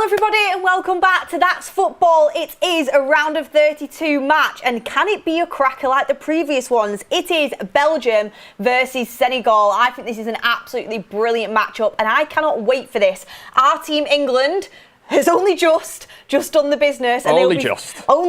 everybody and welcome back to That's Football. It is a round of 32 match, and can it be a cracker like the previous ones? It is Belgium versus Senegal. I think this is an absolutely brilliant matchup and I cannot wait for this. Our team England has only just done the business. And Only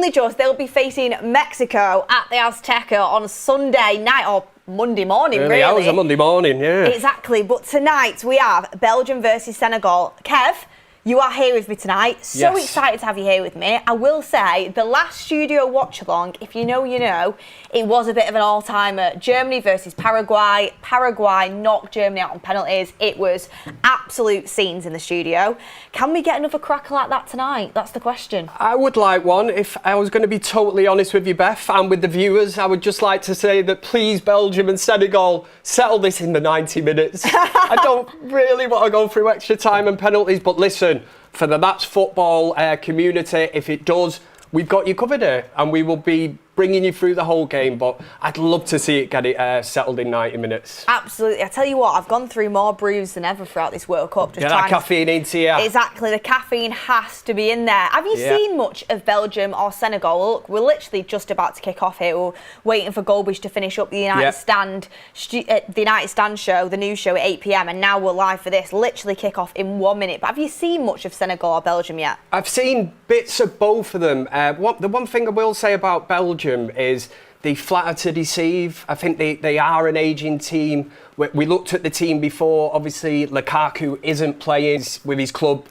just. They'll be facing Mexico at the Azteca on Sunday night or Monday morning, really. Hours of Monday morning, yeah. Exactly. But tonight we have Belgium versus Senegal. Kev, you are here with me tonight. So excited to have you here with me. I will say, the last studio watch-along, if you know, you know, it was a bit of an all-timer. Germany versus Paraguay. Paraguay knocked Germany out on penalties. It was absolute scenes in the studio. Can we get another cracker like that tonight? That's the question. I would like one. If I was going to be totally honest with you, Beth, and with the viewers, I would just like to say that please, Belgium and Senegal, settle this in the 90 minutes. I don't really want to go through extra time and penalties, but listen, for the That's Football community, if it does, we've got you covered here and we will be bringing you through the whole game, but I'd love to see it get it settled in 90 minutes. Absolutely. I tell you what, I've gone through more brews than ever throughout this World Cup. Get that caffeine into you. Exactly, the caffeine has to be in there. Have you seen much of Belgium or Senegal? Look, we're literally just about to kick off here. We're waiting for Goldbridge to finish up the United Stand show, the news show at 8 p.m, and now we're live for this. Literally kick off in 1 minute. But have you seen much of Senegal or Belgium yet? I've seen bits of both of them. The one thing I will say about Belgium is they flatter to deceive. I think they are an ageing team. We looked at the team before. Obviously, Lukaku isn't playing with his club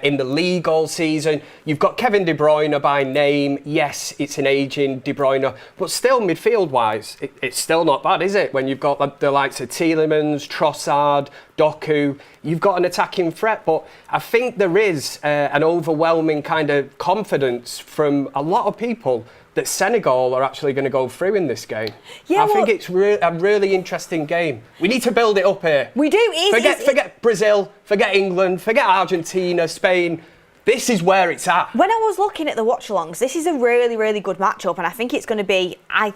in the league all season. You've got Kevin De Bruyne by name. Yes, it's an ageing De Bruyne, but still, midfield-wise, it's still not bad, is it? When you've got the likes of Tielemans, Trossard, Doku, you've got an attacking threat. But I think there is an overwhelming kind of confidence from a lot of people that Senegal are actually going to go through in this game. Yeah, I think it's a really interesting game. We need to build it up here. We do. Forget Brazil, forget England, forget Argentina, Spain. This is where it's at. When I was looking at the watch-alongs, this is a really, really good matchup, and I think it's going to be, a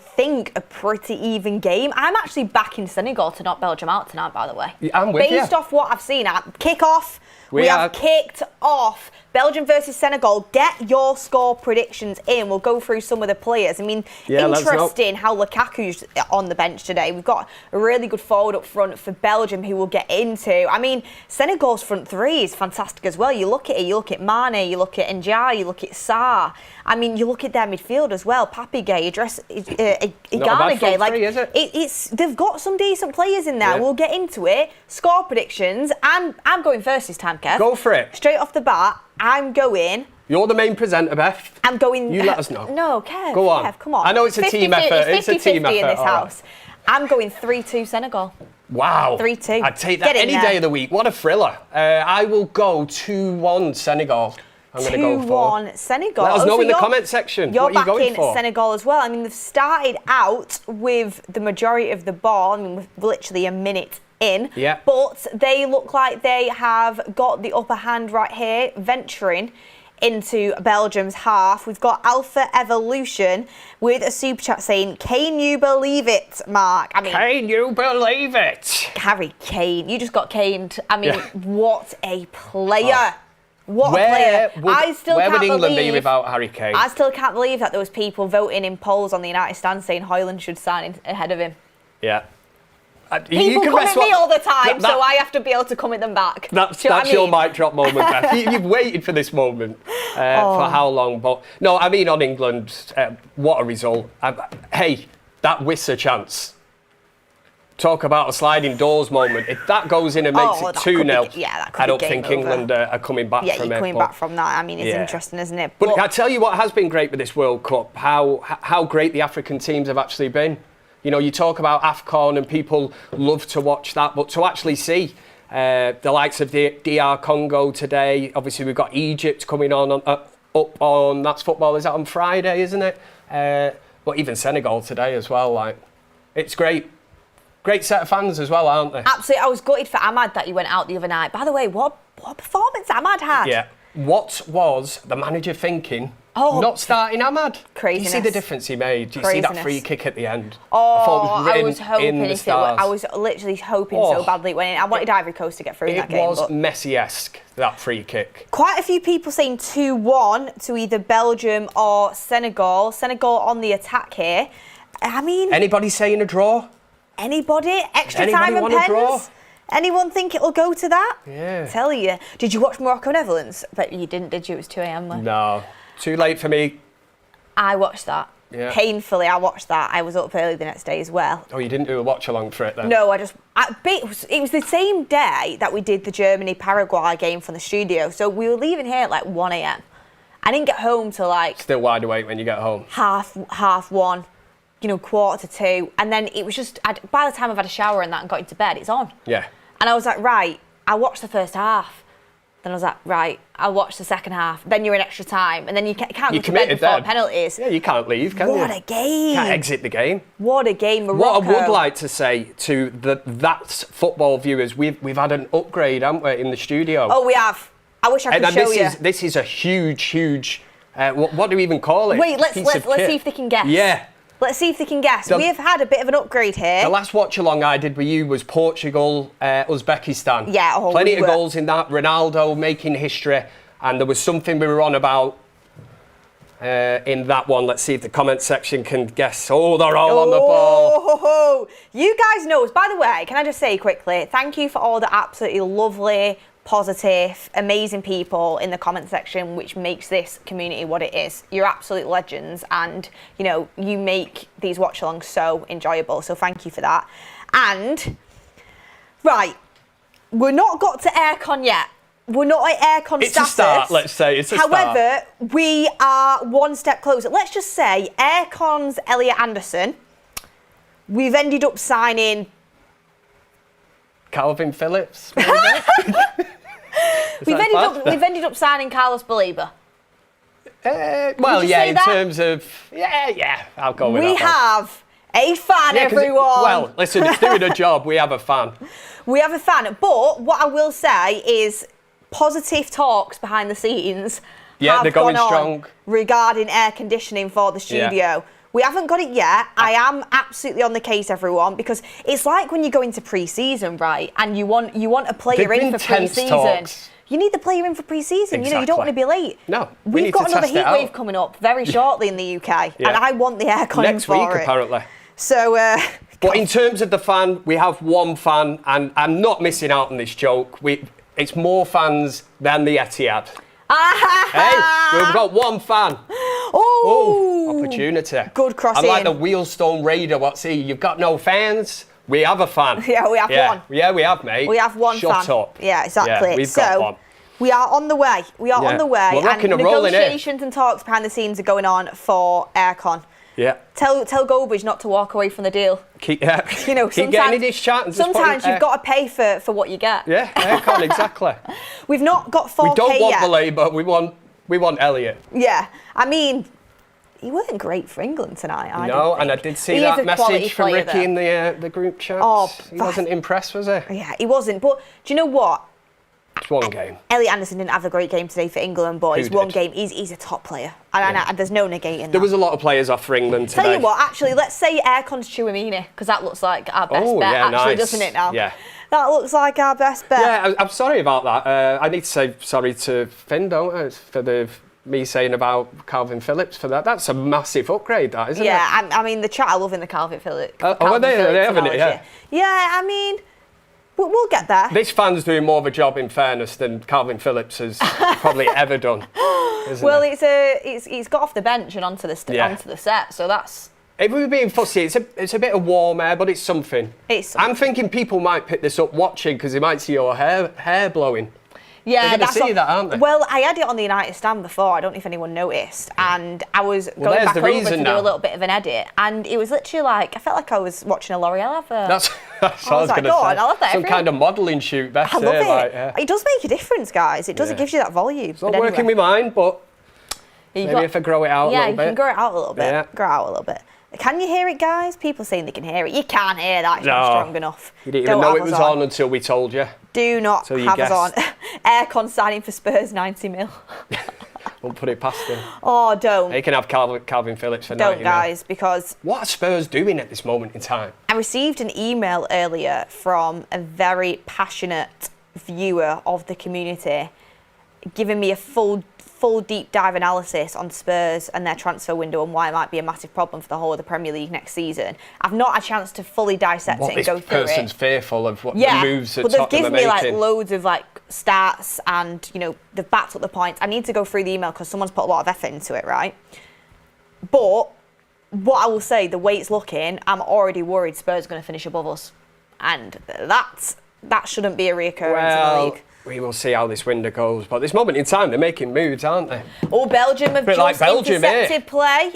pretty even game. I'm actually backing Senegal to knock Belgium out tonight, by the way. Yeah, I'm with you. Based off what I've seen, kick-off. We have kicked off. Belgium versus Senegal. Get your score predictions in. We'll go through some of the players. I mean, interesting how Lukaku's on the bench today. We've got a really good forward up front for Belgium who we'll get into. I mean, Senegal's front three is fantastic as well. You look at it, you look at Mane, you look at Ndiaye, you look at Sarr. I mean, you look at their midfield as well. Papi Gay, Igana Gay. Like, is it? They've got some decent players in there. Yeah. We'll get into it. Score predictions. I'm going first this time, Kev. Go for it. Straight off the bat, I'm going. You're the main presenter, Beth. I'm going. You let us know. No, Kev. Go on. Kev, come on. I know it's a team effort. It's a team effort in this house. I'm going 3-2 Senegal. Wow. 3-2. I'd take that any day of the week. What a thriller. I will go 2-1 Senegal. I'm going to go for 2-1 Senegal. Let us know in the comment section. You're what are you going backing for? Senegal as well. I mean, they've started out with the majority of the ball. I mean, with literally a minute in. Yeah. But they look like they have got the upper hand right here, venturing into Belgium's half. We've got Alpha Evolution with a super chat saying, "Can you believe it, Mark?" I mean, can you believe it? Harry Kane. You just got caned. I mean, what a player. Oh. What a player. Where would England be without Harry Kane? I still can't believe that there was people voting in polls on the United Stand saying Højlund should sign ahead of him. Yeah. People come at me all the time, so I have to be able to come at them back. That's your mic drop moment, Beth. You've waited for this moment for how long? But no, I mean on England, what a result. Hey, that Wissa chance. Talk about a sliding doors moment. If that goes in and makes it 2-0, I don't think England are coming back from it. Yeah, you're coming back from that. I mean, it's interesting, isn't it? But I tell you what has been great with this World Cup, how great the African teams have actually been. You know, you talk about AFCON and people love to watch that, but to actually see the likes of the DR Congo today, obviously we've got Egypt coming up on That's Football, is that on Friday, isn't it? But even Senegal today as well, like, it's great. Great set of fans as well, aren't they? Absolutely. I was gutted for Ahmad that he went out the other night. By the way, what performance Ahmad had. Yeah. What was the manager thinking not starting Ahmad. Craziness. Do you see the difference he made? Do you see that free kick at the end? Oh, I thought it was written I was hoping in the stars. I was literally hoping so badly it went in. I wanted Ivory Coast to get through in that game. It was Messi-esque, that free kick. Quite a few people saying 2-1 to either Belgium or Senegal. Senegal on the attack here. I mean... Anybody saying a draw? Anybody? Extra Anybody time and want a draw? pens? Anyone think it'll go to that? Yeah. Tell you. Did you watch Morocco-Netherlands? But you didn't, did you? It was 2 a.m. No. Too late for me. I watched that. Yeah. Painfully, I watched that. I was up early the next day as well. Oh, you didn't do a watch-along for it then? No, it was the same day that we did the Germany-Paraguay game from the studio. So we were leaving here at like 1 a.m. I didn't get home till like... Still wide awake when you get home? Half 1, quarter to 2. And then it was just... by the time I've had a shower and that and got into bed, it's on. Yeah. And I was like, right, I watched the first half. Then I was like, right, I'll watch the second half. Then you're in extra time. And then you can't go to bed before penalties. Yeah, you can't leave, can you? What a game. Can't exit the game. What a game, Morocco. What I would like to say to that's football viewers, we've had an upgrade, haven't we, in the studio? Oh, we have. I wish I could show you. This is a huge, what do we even call it? Wait, let's see if they can guess. Yeah. Let's see if they can guess. We have had a bit of an upgrade here. The last watch-along I did with you was Portugal, Uzbekistan. Yeah, Plenty of goals in that. Ronaldo making history. And there was something we were on about in that one. Let's see if the comment section can guess. Oh, they're all on the ball. Oh, you guys know us. By the way, can I just say quickly, thank you for all the absolutely lovely, positive, amazing people in the comment section, which makes this community what it is. You're absolute legends, and you make these watch-alongs so enjoyable, so thank you for that. And right, we're not got to aircon yet. We're not at aircon status. It's a start, let's say. It's a start. However, we are one step closer. Let's just say aircon's Elliot Anderson. We've ended up signing Calvin Phillips. We've ended up signing Carlos Baleba. Well, yeah, in terms of I'll go with that. We have a fan, everyone. Well, listen, it's doing a job. We have a fan. We have a fan, but what I will say is positive talks behind the scenes. Yeah, they're going strong regarding air conditioning for the studio. Yeah. We haven't got it yet. I am absolutely on the case, everyone, because it's like when you go into pre-season, right? And you want a player in for pre-season. Talks. You need the player in for pre-season. Exactly. You don't want to be late. No, we've got another heat wave coming up very shortly in the UK, and I want the aircon next for week, it. apparently. So, but in terms of the fan, we have one fan, and I'm not missing out on this joke. It's more fans than the Etihad. Hey, we've got one fan. Oh, opportunity. Good crossing. I'm like the Wheelstone Raider. What's he? You've got no fans? We have a fan. Yeah, we have one. Yeah, we have, mate. We have one fan. Shut up. Yeah, exactly. Yeah, we've got one. We are on the way. We are on the way. We're rocking and rolling here. Negotiations and talks behind the scenes are going on for aircon. Yeah. Tell Gobridge not to walk away from the deal. Keep getting in this chat. And sometimes you've got to pay for what you get. Yeah, aircon, exactly. We've not got 4K yet. We don't want Baleba, we want Elliot. Yeah, I mean, he wasn't great for England tonight. I did see that message from Ricky in the group chat. He wasn't impressed, was he? Yeah, he wasn't. But do you know what? It's one game. Elliot Anderson didn't have a great game today for England, but it's one game. He's a top player. And there's no negating that. There was a lot of players off for England today. Tell you what, actually, let's say aircon's Chouamini, because that looks like our best bet, doesn't it now? Yeah. That looks like our best bet. Yeah, I'm sorry about that. I need to say sorry to Finn, don't I, for me saying about Calvin Phillips for that. That's a massive upgrade, that, isn't it? Yeah, I mean, the chat are loving the Calvin Phillips. Are they having it, yeah? Yeah, I mean... We'll get there. This fan's doing more of a job, in fairness, than Calvin Phillips has probably ever done. Well, he's got off the bench and onto the set, so that's. If we were being fussy, it's a bit of warm air, but it's something. I'm thinking people might pick this up watching because they might see your hair blowing. Yeah, they're going to see that, aren't they? Well, I had it on the United stand before. I don't know if anyone noticed, and I was going back over to do a little bit of an edit, and it was literally like I felt like I was watching a L'Oreal advert. That's what I was going to say. I love that. Some kind of modelling shoot. Better, I love it. It does make a difference, guys. It does. It gives you that volume. It's not working with mine, but maybe if I grow it out a little bit. Yeah, you can grow it out a little bit. Yeah. Grow out a little bit. Can you hear it, guys? People saying they can hear it. You can't hear that. It's not strong enough. You didn't even know it was on until we told you. Do not have us on. Aircon signing for Spurs, 90 mil. Won't put it past him. Oh, don't. He can have Calvin Phillips for Don't, guys, because... What are Spurs doing at this moment in time? I received an email earlier from a very passionate viewer of the community giving me a full deep dive analysis on Spurs and their transfer window and why it might be a massive problem for the whole of the Premier League next season. I've not had a chance to fully dissect it and go through it. This person's fearful of what the moves that Tottenham are making. But they've given me loads of stats and they've backed up the points. I need to go through the email because someone's put a lot of effort into it, right? But what I will say, the way it's looking, I'm already worried Spurs are going to finish above us, and that shouldn't be a reoccurrence in the league. We will see how this window goes. But at this moment in time, they're making moves, aren't they? Oh, Belgium have just intercepted play.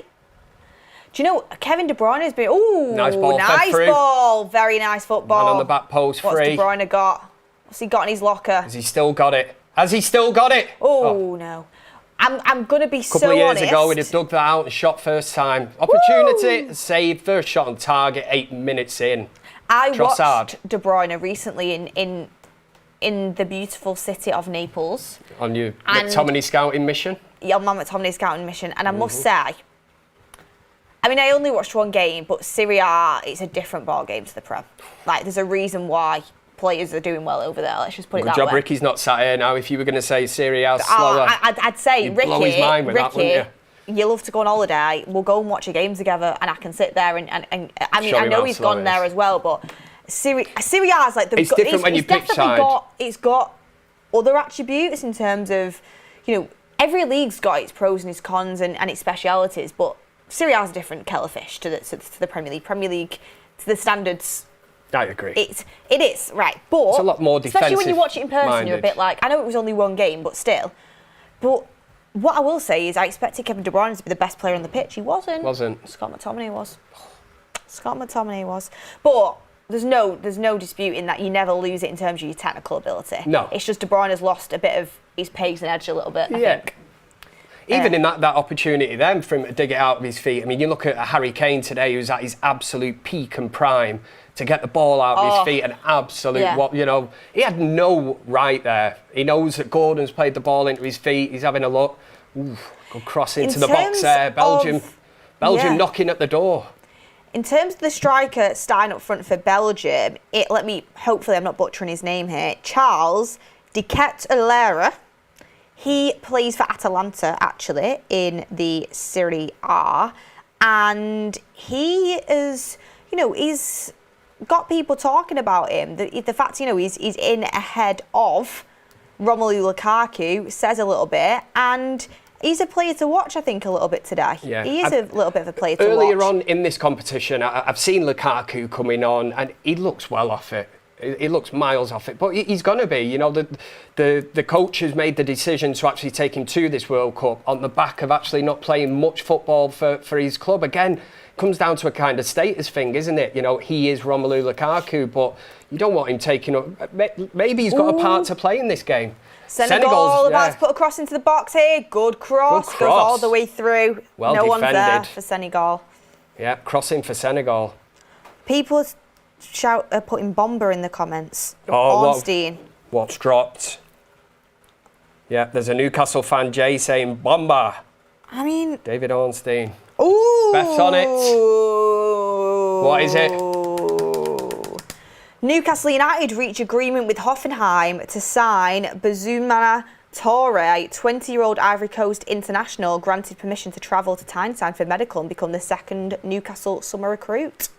Do you know, Kevin De Bruyne has been... Oh, nice ball. Very nice football. Man on the back post, What's free. De Bruyne got? What's he got in his locker? Has he still got it? Oh, no. I'm going to be so honest. A couple of years ago, he'd have dug that out and shot first time. Opportunity, saved, first shot on target, 8 minutes in. I watched De Bruyne recently in the beautiful city of Naples. On your McTominay scouting mission? Yeah, on my McTominay scouting mission. And I must say, I mean, I only watched one game, but Serie A, it's a different ball game to the Prem. There's a reason why players are doing well over there. Let's just put it that way. Good job Ricky's not sat here now. If you were going to say Serie A's slower, I'd say you'd blow his mind with that, wouldn't you love to go on holiday. We'll go and watch a game together, and I can sit there and I mean, I know he's gone there as well, but Serie A is it's different when you pick side. It's got other attributes in terms of, every league's got its pros and its cons and its specialities, but Serie A is a different kettle of fish to the Premier League. Premier League, to the standards. I agree. It is, right. But it's a lot more defensive. Especially when you watch it in person, you're a bit like, I know it was only one game, but still. But what I will say is I expected Kevin De Bruyne to be the best player on the pitch. He wasn't. Scott McTominay was. But there's no dispute in that you never lose it in terms of your technical ability. No. It's just De Bruyne has lost a bit of his pace and edge a little bit, I think. Even in that opportunity then for him to dig it out of his feet. I mean, you look at Harry Kane today, who's at his absolute peak and prime, to get the ball out of his feet, an absolute, he had no right there. He knows that Gordon's played the ball into his feet. He's having a look. Ooh, good cross into the box there. Belgium knocking at the door. In terms of the striker starting up front for Belgium, hopefully I'm not butchering his name here, Charles de Ketelaere. He plays for Atalanta, actually, in the Serie A. And he is, he's got people talking about him. The fact, he's in ahead of Romelu Lukaku says a little bit. And he's a player to watch, I think, a little bit today. Yeah. He is a little bit of a player to watch. Earlier on in this competition, I've seen Lukaku coming on, and he looks well off it. He looks miles off it, but he's going to be. The coach has made the decision to actually take him to this World Cup on the back of actually not playing much football for his club. Again, comes down to a kind of status thing, isn't it? He is Romelu Lukaku, but you don't want him taking up. Maybe he's got a part to play in this game. Senegal's about to put a cross into the box here. Good cross. Goes all the way through. Well no defended. One's there for Senegal. Yeah, crossing for Senegal. People putting Bomber in the comments. Ornstein. What's dropped? Yeah, there's a Newcastle fan, Jay, saying Bomber. I mean... David Ornstein. Ooh! Beth's on it. What is it? Newcastle United reach agreement with Hoffenheim to sign Bouzumana Toure, 20-year-old Ivory Coast international, granted permission to travel to Tyneside for medical and become the second Newcastle summer recruit.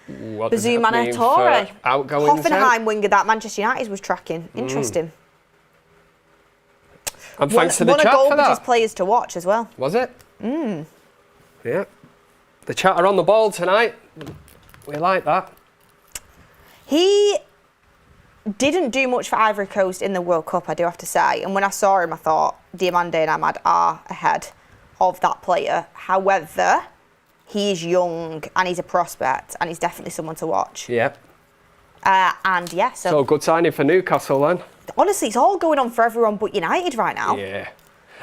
Bouzumana Toure, Hoffenheim winger that Manchester United was tracking. Interesting. And thanks to the chat for that. One of Goldbridge's players to watch as well. Was it? Yeah. The chat are on the ball tonight. We like that. He didn't do much for Ivory Coast in the World Cup, I do have to say. And when I saw him, I thought Diomande and Ahmad are ahead of that player. However, he is young and he's a prospect and he's definitely someone to watch. Yeah. So a good signing for Newcastle then. Honestly, it's all going on for everyone but United right now. Yeah.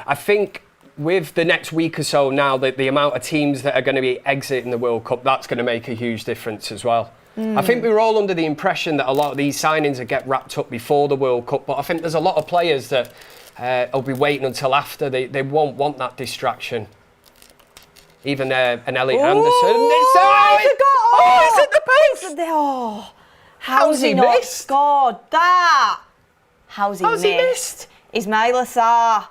I think with the next week or so now, the amount of teams that are going to be exiting the World Cup, that's going to make a huge difference as well. I think we were all under the impression that a lot of these signings would get wrapped up before the World Cup, but I think there's a lot of players that He'll be waiting until after. They won't want that distraction. Even an Elliot Anderson. It's at the post! How's he not scored that? How's he missed? Ismail Assar.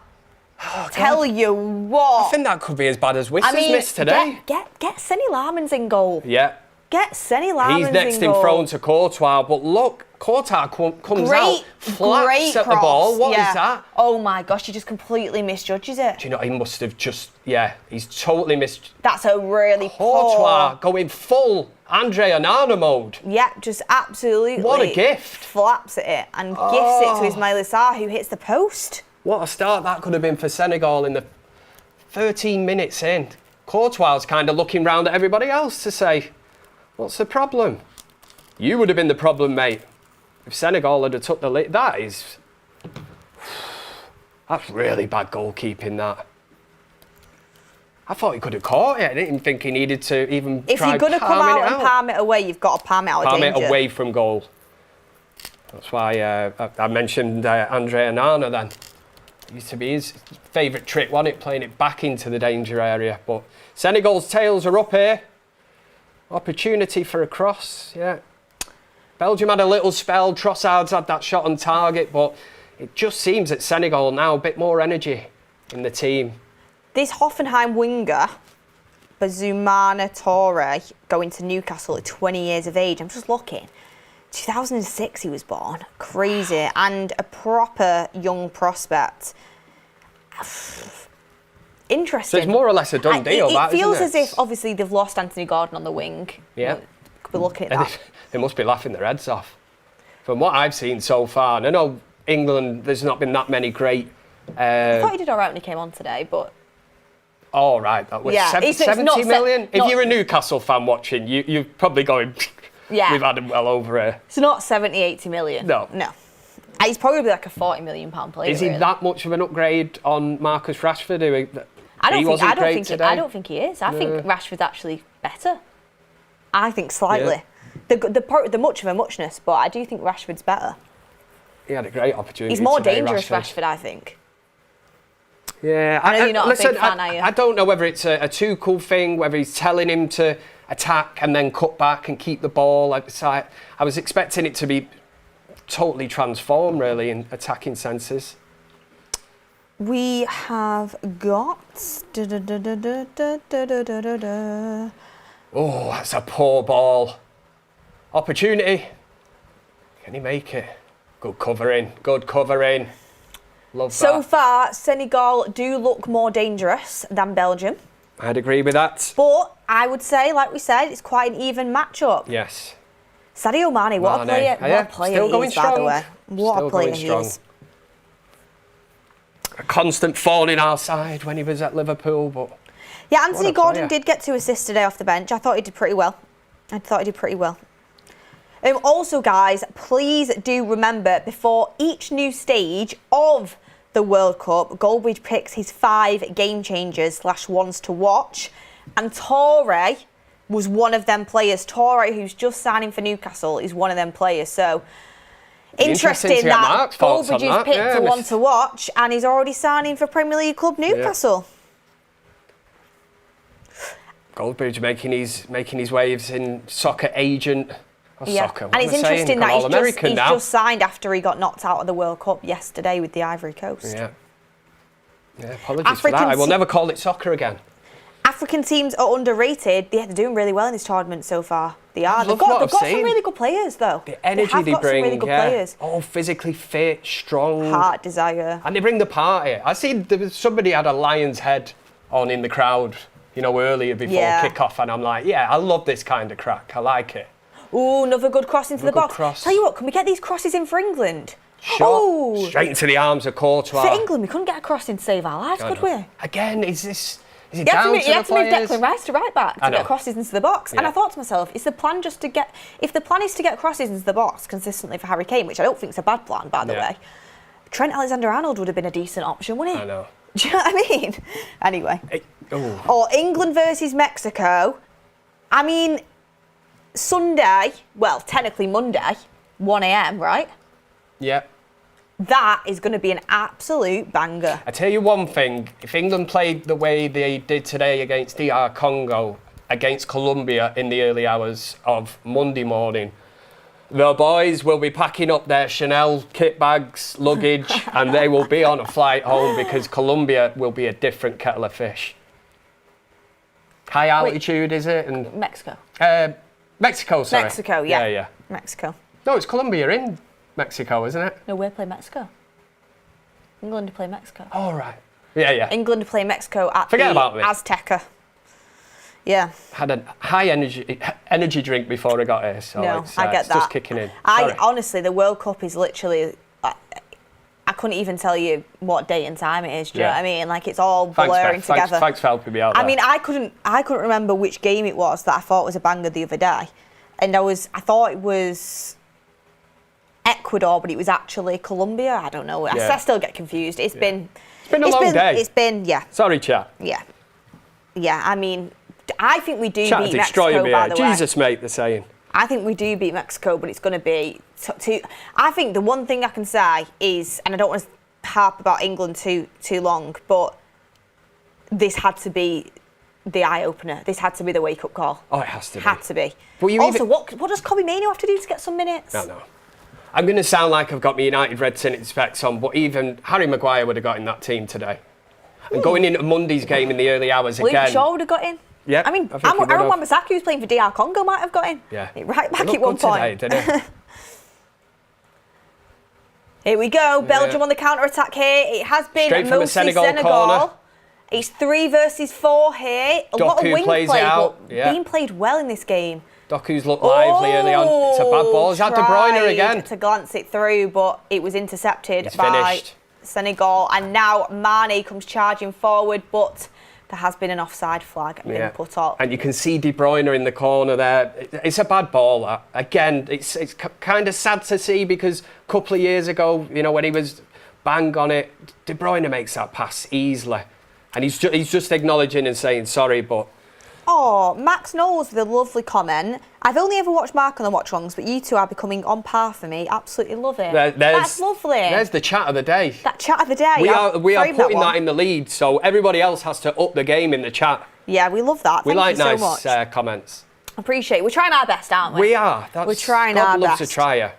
Tell you what. I think that could be as bad as Wissa's missed today. Get Senny Larmans in goal. Yeah. Get Senny Larmans in goal. He's next in throne to Courtois, but look, Courtois comes out, flaps at the ball. What is that? Oh my gosh, he just completely misjudges it. Do you know, he must have just, he's totally missed. That's a really Courtois going full Andre Onana mode. Yeah, just absolutely. What a gift. Flaps at it and gifts it to Ismail Assar, who hits the post. What a start that could have been for Senegal in the 13 minutes in. Courtois kind of looking round at everybody else to say, what's the problem? You would have been the problem, mate. If Senegal had took the lead, that's really bad goalkeeping, that. I thought he could have caught it. I didn't think he needed to even if try you're going to come out and palm it away, you've got to palm it out of danger. Palm it away from goal. That's why I mentioned Andre Onana then. It used to be his favourite trick, wasn't it? Playing it back into the danger area. But Senegal's tails are up here. Opportunity for a cross, yeah. Belgium had a little spell. Trossard's had that shot on target, but it just seems that Senegal now a bit more energy in the team. This Hoffenheim winger, Bazumana Toure, going to Newcastle at 20 years of age. I'm just looking. 2006 he was born. Crazy. And a proper young prospect. Interesting. So it's more or less a done deal, it feels isn't it? as if, obviously, they've lost Anthony Gordon on the wing. Yeah. We're looking at that. They must be laughing their heads off. From what I've seen so far, and I know England, there's not been that many great... I thought he did all right when he came on today, but... Oh, right. That was 70 million? If you're a Newcastle fan watching, you're probably going, we've had him well over here. It's not 70, 80 million. No. He's probably like a £40 million player. Is he that much of an upgrade on Marcus Rashford? I don't think he is. I think Rashford's actually better. I think slightly. Yeah. The much of a muchness, but I do think Rashford's better. He had a great opportunity. He's more dangerous, Rashford, I think. Yeah, I know you're not a big fan, are you? I don't know whether it's a Tuchel thing, whether he's telling him to attack and then cut back and keep the ball. I was expecting it to be totally transformed, really, in attacking senses. We have got... Oh, that's a poor ball. Opportunity. Can he make it? Good covering. Love that. So far, Senegal do look more dangerous than Belgium. I'd agree with that. But I would say, like we said, it's quite an even matchup. Yes. Sadio Mane, what a player. What a player Still he going is, strong. by the way. What Still a player going he strong. is. A constant thorn in our side when he was at Liverpool, but... Yeah, Anthony Gordon did get 2 assists today off the bench. I thought he did pretty well. Also, guys, please do remember, before each new stage of the World Cup, Goldbridge picks his 5 game changers / ones to watch. And Toure was one of them players. Toure, who's just signing for Newcastle, is one of them players. So, interesting that Goldbridge is picked a one to watch, and he's already signing for Premier League club Newcastle. Yeah. Goldbridge making his waves in soccer agent. Soccer. And it's interesting that he's just signed after he got knocked out of the World Cup yesterday with the Ivory Coast. Yeah, apologies for that. I will never call it soccer again. African teams are underrated. They're doing really well in this tournament so far. They are. They've got some really good players, though. The energy they bring, some really good players. All physically fit, strong. Heart, desire. And they bring the party. I see somebody had a lion's head on in the crowd, earlier before kick-off, and I'm like, I love this kind of crack. I like it. Ooh, another good cross into the box. Tell you what, can we get these crosses in for England? Shot straight into the arms of Courtois. For England, we couldn't get a cross in to save our lives, could we? Again, is it you down to the players? You had to move Declan Rice to right back to get crosses into the box. Yeah. And I thought to myself, if the plan is to get crosses into the box consistently for Harry Kane, which I don't think is a bad plan, by the way, Trent Alexander-Arnold would have been a decent option, wouldn't he? I know. Do you know what I mean? Anyway. Or England versus Mexico. I mean, Sunday, well, technically Monday, 1 a.m, right? Yeah. That is going to be an absolute banger. I tell you one thing, if England played the way they did today against DR Congo, against Colombia in the early hours of Monday morning, the boys will be packing up their Chanel kit bags, luggage, and they will be on a flight home because Colombia will be a different kettle of fish. High altitude, is it? And Mexico. Mexico, sorry. Mexico, yeah. Yeah. Mexico. No, it's Colombia in Mexico, isn't it? No, we're playing Mexico. England play Mexico. All right. Yeah. England play Mexico at Forget the about me. Azteca. Yeah. Had a high energy drink before I got here, so No, it's, I get it's that. just kicking in. Honestly, the World Cup is literally. I couldn't even tell you what day and time it is. Do you know what I mean? Like it's all blurring together. Thanks for helping me out there. I mean, I couldn't remember which game it was that I thought was a banger the other day, and I thought it was Ecuador, but it was actually Colombia. I don't know. I still get confused. It's been a long day. It's been Sorry, chat. Yeah. I mean, I think we do Chat beat destroying Mexico. me. By the way, Jesus, mate, they're saying. I think we do beat Mexico, but it's going to be too. I think the one thing I can say is, and I don't want to harp about England too long, but this had to be the eye opener. This had to be the wake up call. Oh, it has to be. Had to be. But also, what does Kobe Mainoo have to do to get some minutes? No. I'm going to sound like I've got my United red tinted specs on, but even Harry Maguire would have got in that team today. And going into Monday's game in the early hours Luke again. Shaw would have got in. Yeah, I mean, Aaron Wan-Bissaka, who's playing for DR Congo, might have got in. Yeah. Right back at one point. Today, didn't he? Here we go. Belgium on the counter-attack here. It has been Straight from mostly a Senegal corner. It's 3 versus 4 here. A lot of Doku wing plays play, it out. but being played well in this game. Doku's looked lively early on. It's a bad ball. Is that De Bruyne again? To glance it through, but it was intercepted It's by finished. Senegal. And now Mane comes charging forward, but there has been an offside flag being put up. And you can see De Bruyne in the corner there. It's a bad ball. That. Again, it's kind of sad to see because a couple of years ago, when he was bang on it, De Bruyne makes that pass easily. And he's just acknowledging and saying sorry, but... Oh, Max Knowles with a lovely comment. I've only ever watched Mark on the Watchalongs, but you two are becoming on par for me. Absolutely love it. That's lovely. There's the chat of the day. That chat of the day. We are putting that in the lead, so everybody else has to up the game in the chat. Yeah, we love that. We Thank like you so nice much. comments. Appreciate it. We're trying our best, aren't we? We are. We're trying God our loves best. a tryer.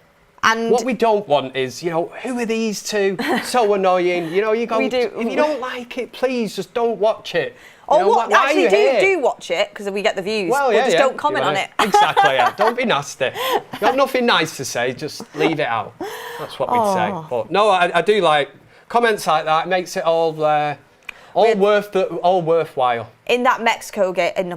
And what we don't want is, who are these two? So annoying. You go, We do. if you don't like it, please just don't watch it. Actually, do watch it because we get the views. Well, but just don't comment on it. Exactly, yeah. Don't be nasty. You've got nothing nice to say, just leave it out. That's what we'd say. But no, I do like comments like that. It makes it all worthwhile. In that Mexico game, I'm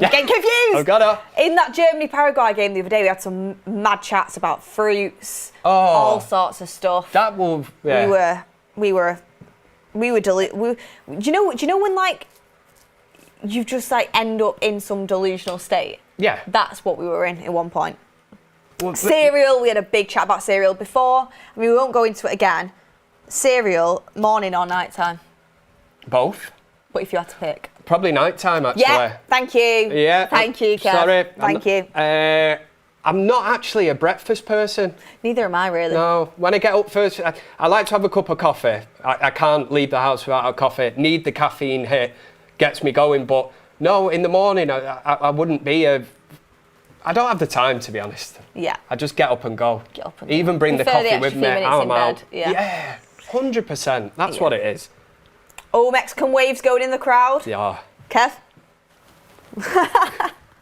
getting confused. I've got her. In that Germany-Paraguay game the other day, we had some mad chats about fruits, all sorts of stuff. That will. Yeah. We were. Do you know when like you just like end up in some delusional state? Yeah. That's what we were in at one point. Well, cereal. We had a big chat about cereal before. I mean, we won't go into it again. Cereal, morning or night time? Both. What if you had to pick? Probably night time, actually. Yeah, thank you. Yeah. Thank you, Kev. Sorry. Thank you. I'm not actually a breakfast person. Neither am I, really. No. When I get up first, I like to have a cup of coffee. I can't leave the house without a coffee. Need the caffeine hit. Gets me going. But no, in the morning, I wouldn't be I don't have the time, to be honest. Yeah. I just get up and go. Even bring the Prefer coffee with me. I'm out. Yeah. 100%. That's what it is. Oh, Mexican waves going in the crowd. Yeah. Kev?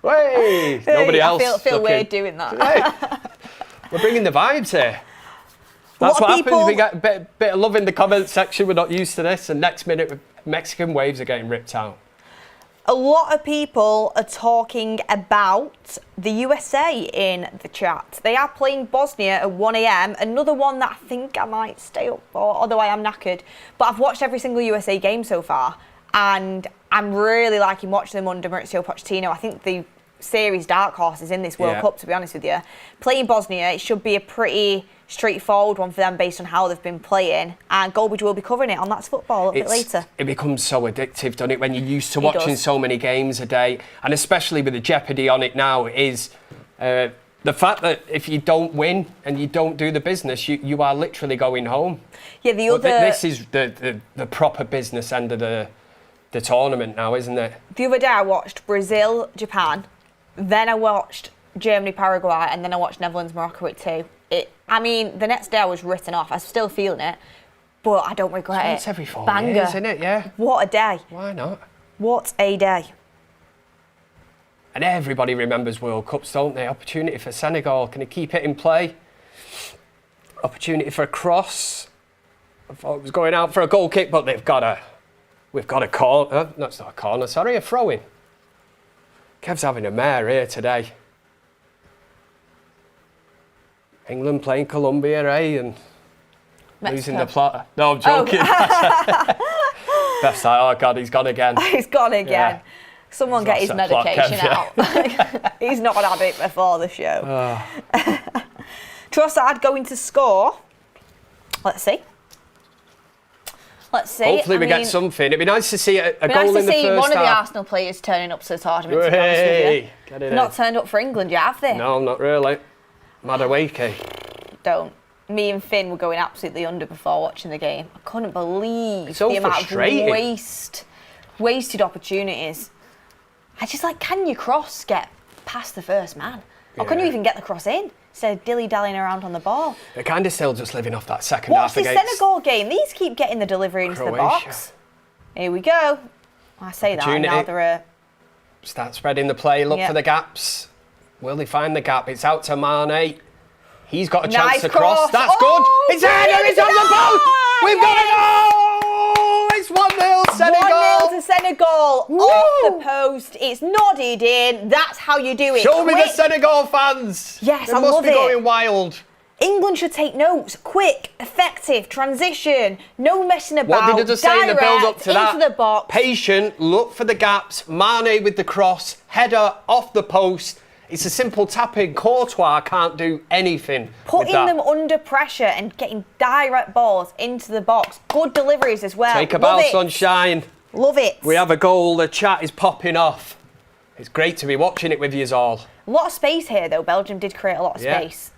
Hey, nobody else. I feel weird doing that. Hey, we're bringing the vibes here. That's what happens. We get a bit of love in the comments section. We're not used to this. And next minute, Mexican waves are getting ripped out. A lot of people are talking about the USA in the chat. They are playing Bosnia at 1 a.m. Another one that I think I might stay up for, although I am knackered. But I've watched every single USA game so far, and I'm really liking watching them under Mauricio Pochettino. I think the series dark horses in this World Cup, to be honest with you. Playing Bosnia, it should be a pretty straightforward one for them based on how they've been playing, and Goldbridge will be covering it on That's Football a bit later. It becomes so addictive, doesn't it, when you're used to watching so many games a day, and especially with the jeopardy on it now, it is The fact that if you don't win and you don't do the business, you are literally going home. Yeah, this is the proper business end of the tournament now, isn't it? The other day I watched Brazil, Japan, then I watched Germany, Paraguay, and then I watched Netherlands, Morocco at 2. The next day I was written off. I was still feeling it, but I don't regret it. It's every 4 Banger. years, isn't it? Yeah. What a day. Why not? What a day. And everybody remembers World Cups, don't they? Opportunity for Senegal. Can he keep it in play? Opportunity for a cross. I thought it was going out for a goal kick, but we've got a corner. No, it's not a corner, sorry, a throw-in. Kev's having a mare here today. England playing Colombia, eh? And Mexico. losing the plot. No, I'm joking. Oh. Beth's like, oh God, he's gone again. He's gone again. Yeah. Someone get his medication out. He's not had it before the show. Oh. Trossard going to score. Let's see. Hopefully we get something. It'd be nice to see a goal in the first half. Nice to see one of the Arsenal players turning up to the tournament. To be honest with you. Not turned up for England yet, have they? No, not really. Madawake. Don't. Me and Finn were going absolutely under before watching the game. I couldn't believe so the amount frustrating. of wasted opportunities. I just can you get past the first man? Or can you even get the cross in? Instead of dilly-dallying around on the ball. They're kind of still just living off that second half against Watch the Senegal game. These keep getting the delivery into the box. Here we go. I say that, now they're... Start spreading the play, look for the gaps. Will they find the gap? It's out to Mane. He's got a chance to cross. That's good. It's header. It's on the post. We've got it. Oh, it's 1-0 Senegal. 1-0 to Senegal. Woo. Off the post. It's nodded in. That's how you do it. Show me the Senegal fans. Yes, I love it. They must be going wild. England should take notes. Quick, effective, transition. No messing about. What did I just say in the build-up to that? Into the box. Patient. Look for the gaps. Mane with the cross. Header off the post. It's a simple tap-in. Courtois can't do anything. Putting them under pressure and getting direct balls into the box. Good deliveries as well. Take a bow, sunshine. Love it. We have a goal. The chat is popping off. It's great to be watching it with yous all. A lot of space here, though. Belgium did create a lot of space.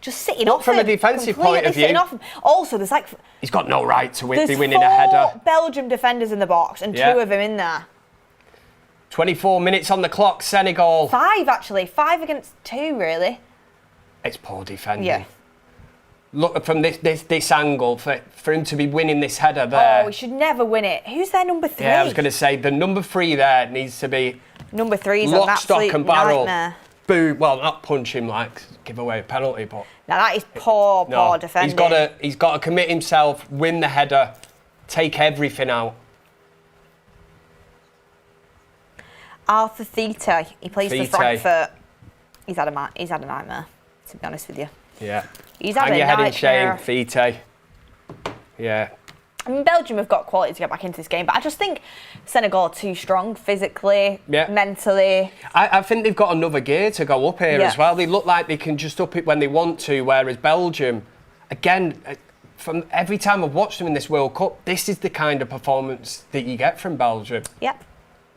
Just sitting off from a defensive point of view. Also, there's he's got no right to be winning a header. There's 4 Belgium defenders in the box and 2 of them in there. 24 minutes on the clock, Senegal. 5, actually. 5 against 2, really. It's poor defending. Yeah. Look from this angle, for him to be winning this header there. Oh, he should never win it. Who's their number 3? Yeah, I was going to say, the number 3 there needs to be... Number 3's lock, an absolute stock and barrel. nightmare. Boom. Well, not punch him, give away a penalty, but... Now, that is poor defending. He's got to commit himself, win the header, take everything out. Arthur Theta, he plays for Frankfurt. He's had a nightmare, to be honest with you. Yeah. He's had Hang your head in shame, nightmare. Theta. Yeah. I mean, Belgium have got quality to get back into this game, but I just think Senegal are too strong physically, mentally. I think they've got another gear to go up here as well. They look like they can just up it when they want to, whereas Belgium, again, from every time I've watched them in this World Cup, this is the kind of performance that you get from Belgium. Yep.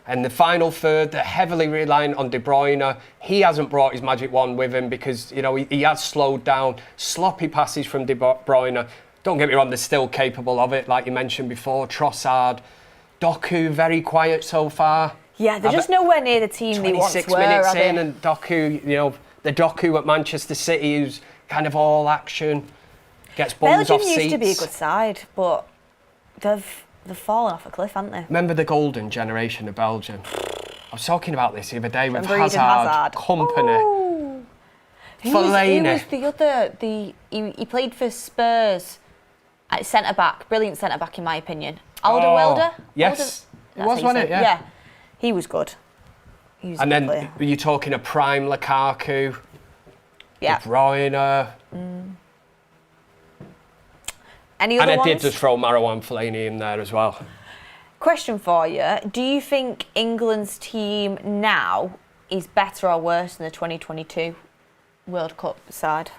And the final third, they're heavily relying on De Bruyne. He hasn't brought his magic wand with him because, he has slowed down. Sloppy passes from De Bruyne. Don't get me wrong, they're still capable of it, like you mentioned before. Trossard, Doku, very quiet so far. Yeah, they're just nowhere near the team they once were. 26 minutes in, and Doku, the Doku at Manchester City, who's kind of all action, gets bums off seats. Belgium used to be a good side, but they've fallen off a cliff, haven't they? Remember the golden generation of Belgium? I was talking about this the other day with Hazard, Company. Oh. Who was the other? He played for Spurs at centre-back. Brilliant centre-back, in my opinion. Alderweireld? Yes. It was, wasn't it? Yeah. He was good. He was and then you're talking a prime Lukaku, De Bruyne. Any other ones? I did just throw Marouane Fellaini in there as well. Question for you. Do you think England's team now is better or worse than the 2022 World Cup side?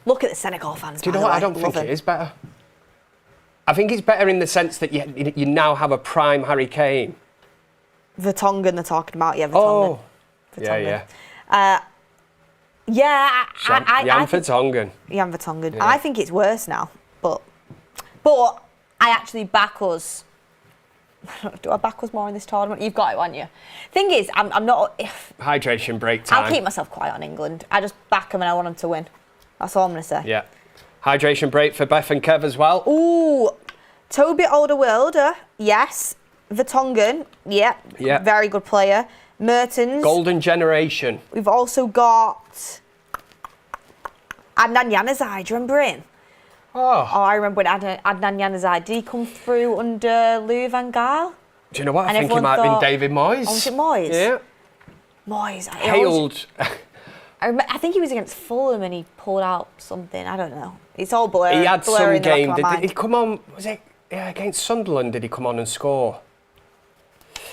Look at the Senegal fans. Do you know what? I don't think it is better. I think it's better in the sense that you now have a prime Harry Kane. Vertonghen they're talking about, yeah, Vertonghen. Oh, Vertonghen. Jan Vertonghen. Jan Vertonghen. Yeah. I think it's worse now, but I actually back us. Do I back us more in this tournament? You've got it, haven't you? Thing is, I'm not. Hydration break time. I'll keep myself quiet on England. I just back them and I want them to win. That's all I'm going to say. Yeah. Hydration break for Beth and Kev as well. Ooh, Toby Alderweireld, yes. Vertonghen, yeah. Very good player. Mertens. Golden generation. We've also got Adnan Januzaj. Do you remember him? Oh, I remember when Adnan Januzaj, did he come through under Louis van Gaal? Do you know what? I think he might have been David Moyes. Oh, was it Moyes? Yeah. Moyes. Hailed. I think he was against Fulham and he pulled out something. I don't know. It's all blurry. He had some game. Did he come on? Was it against Sunderland? Did he come on and score?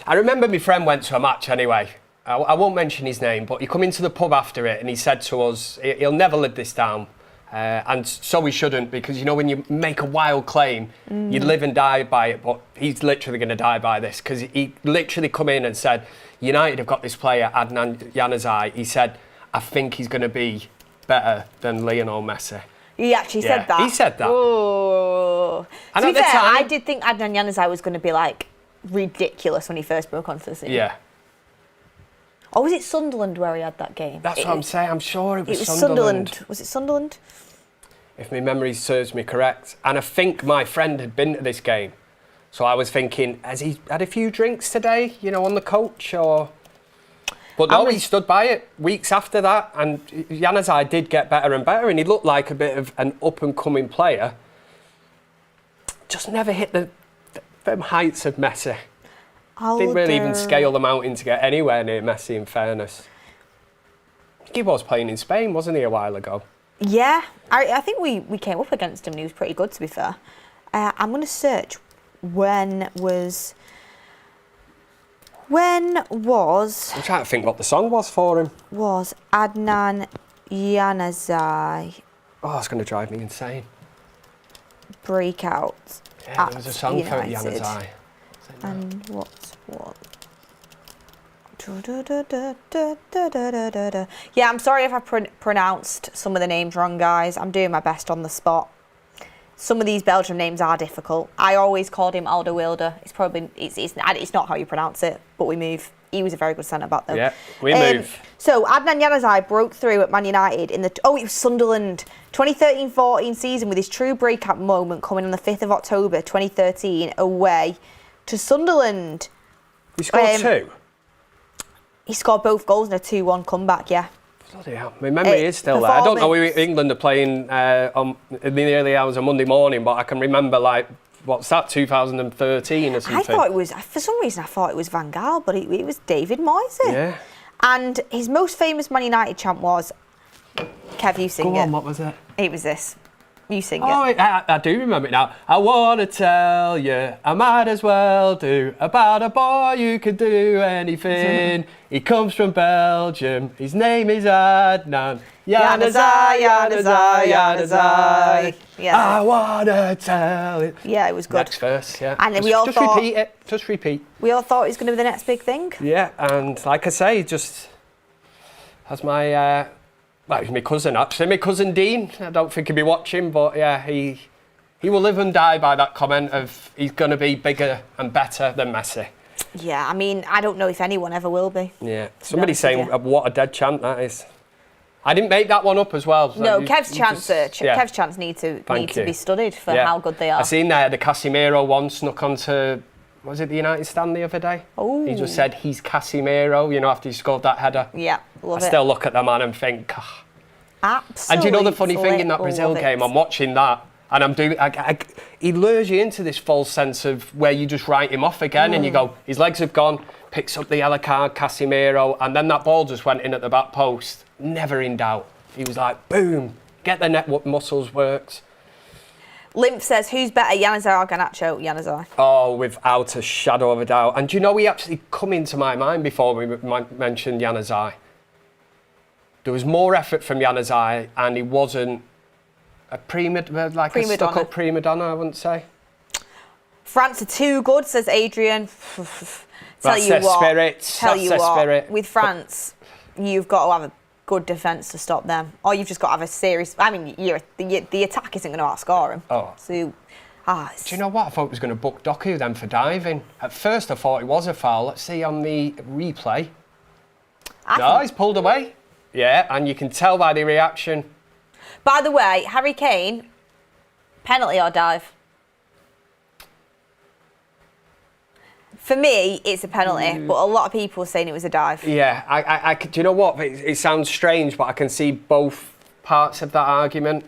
I remember my friend went to a match anyway. I won't mention his name, but he come into the pub after it and he said to us, he'll never live this down. And so we shouldn't, because you know when you make a wild claim, you live and die by it. But he's literally going to die by this, because he literally come in and said, United have got this player, Adnan Januzaj. He said, I think he's going to be better than Lionel Messi. He actually said that? He said that. Oh. And to at be the fair, time, I did think Adnan Januzaj was going to be like ridiculous when he first broke onto the scene. Yeah. Or was it Sunderland where he had that game? That's what I'm saying. I'm sure it was Sunderland. Was it Sunderland? If my memory serves me correct. And I think my friend had been to this game. So I was thinking, has he had a few drinks today, you know, on the coach? Or... But no, he stood by it weeks after that. And Januzaj did get better and better. And he looked like a bit of an up-and-coming player. Just never hit the heights of Messi. Didn't really even scale the mountain to get anywhere near Messi, in fairness. He was playing in Spain, wasn't he, a while ago? Yeah, I think we came up against him and he was pretty good, to be fair. I'm going to search when was... I'm trying to think what the song was for him. Was Adnan Januzaj. Oh, it's going to drive me insane. Breakout. Yeah, there was a song for Januzaj. And what? Yeah, I'm sorry if I pronounced some of the names wrong, guys. I'm doing my best on the spot. Some of these Belgian names are difficult. I always called him Alderweireld. It's not how you pronounce it, but we move. He was a very good centre-back, though. Yeah, we move. So, Adnan Januzaj broke through at Man United in it was Sunderland. 2013-14 season with his true breakout moment coming on the 5th of October 2013 away to Sunderland. He scored two? He scored both goals in a 2-1 comeback, yeah. Bloody hell. My memory is still there. I don't know who England are playing in the early hours of Monday morning, but I can remember, like, what's that, 2013 or something? I thought it was, for some reason, I thought it was Van Gaal, but it was David Moyes. Yeah. And his most famous Man United chant was, Kev, you sing it. Go on, what was it? It was this. You sing it. Oh, I do remember it now. I want to tell you, I might as well do, about a boy who could do anything. He comes from Belgium, his name is Adnan. Januzaj, Januzaj, Januzaj. Yeah. I want to tell it. Yeah, it was good. Next verse, yeah. And we all just repeat it, just repeat. We all thought it was going to be the next big thing. Yeah, and like I say, just as my... Well, my cousin, actually. My cousin Dean. I don't think he'll be watching, but yeah, he will live and die by that comment of he's going to be bigger and better than Messi. Yeah, I mean, I don't know if anyone ever will be. Yeah. Somebody's saying, what a dead chant that is. I didn't make that one up as well. So no, Kev's chants need to be studied for how good they are. I seen the Casemiro one snuck onto... Was it the United stand the other day? Oh. He just said he's Casemiro, you know, after he scored that header. Yeah, love it. I still look at the man and think, absolutely. And do you know the funny thing in that Brazil game? I'm watching that and I'm doing... he lures you into this false sense of where you just write him off again and you go, his legs have gone, picks up the yellow card, Casemiro, and then that ball just went in at the back post. Never in doubt. He was like, boom, get the net muscles worked. Limp says, who's better, Januzaj or Garnacho? Januzaj. Oh, without a shadow of a doubt. And do you know, he actually come into my mind before we mentioned Januzaj. There was more effort from Januzaj, and he wasn't a a stuck-up prima donna, I wouldn't say. France are too good, says Adrian. That's their spirit. Spirit. With France, you've got to have a good defence to stop them, or you've just got to have a serious. I mean, the attack isn't going to outscore them. Oh. So, do you know what? I thought it was going to book Doku then for diving. At first, I thought it was a foul. Let's see on the replay. He's pulled away. Yeah, and you can tell by the reaction. By the way, Harry Kane, penalty or dive? For me, it's a penalty, but a lot of people are saying it was a dive. Yeah, do you know what? It sounds strange, but I can see both parts of that argument.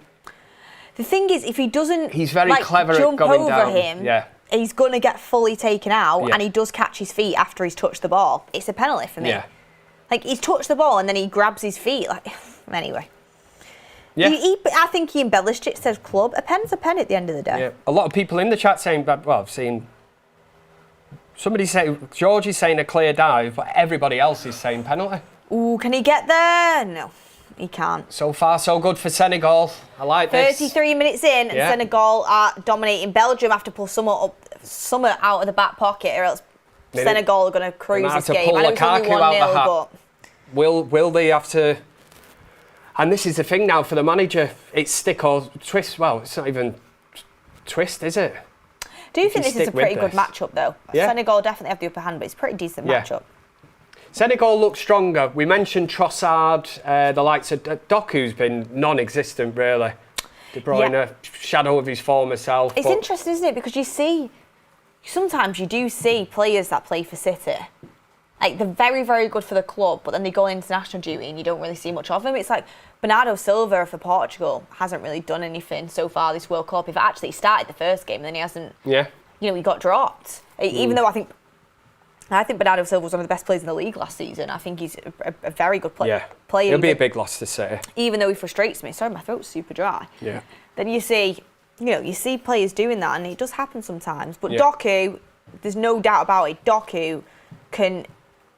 The thing is, if he doesn't he's very clever jump at going over down. him, he's going to get fully taken out, and he does catch his feet after he's touched the ball. It's a penalty for me. Yeah. Like, he's touched the ball, and then he grabs his feet. Like, anyway. Yeah. I think he embellished it, said club. A pen's a pen at the end of the day. Yeah. A lot of people in the chat saying, well, I've seen somebody say, George is saying a clear dive, but everybody else is saying penalty. Ooh, can he get there? No, he can't. So far, so good for Senegal. I like this. 33 minutes in, and Senegal are dominating. Belgium have to pull some out of the back pocket, or else Senegal are going to cruise this game. I know it's only 1-0, but... Will they have to... And this is the thing now for the manager. It's stick or twist. Well, it's not even twist, is it? Do you think this is a pretty good matchup, though? Yeah. Senegal definitely have the upper hand, but it's a pretty decent matchup. Senegal looks stronger. We mentioned Trossard, the likes of Doku's been non-existent, really. De Bruyne, shadow of his former self. It's interesting, isn't it? Because sometimes you do see players that play for City. Like, they're very, very good for the club, but then they go on international duty and you don't really see much of them. It's like Bernardo Silva for Portugal hasn't really done anything so far this World Cup. If actually he started the first game and then he hasn't, he got dropped. Even though I think Bernardo Silva was one of the best players in the league last season. I think he's a very good player. He'll be a big loss to City. Even though he frustrates me. Sorry, my throat's super dry. Yeah. Then you see players doing that, and it does happen sometimes. But Doku, there's no doubt about it, Doku can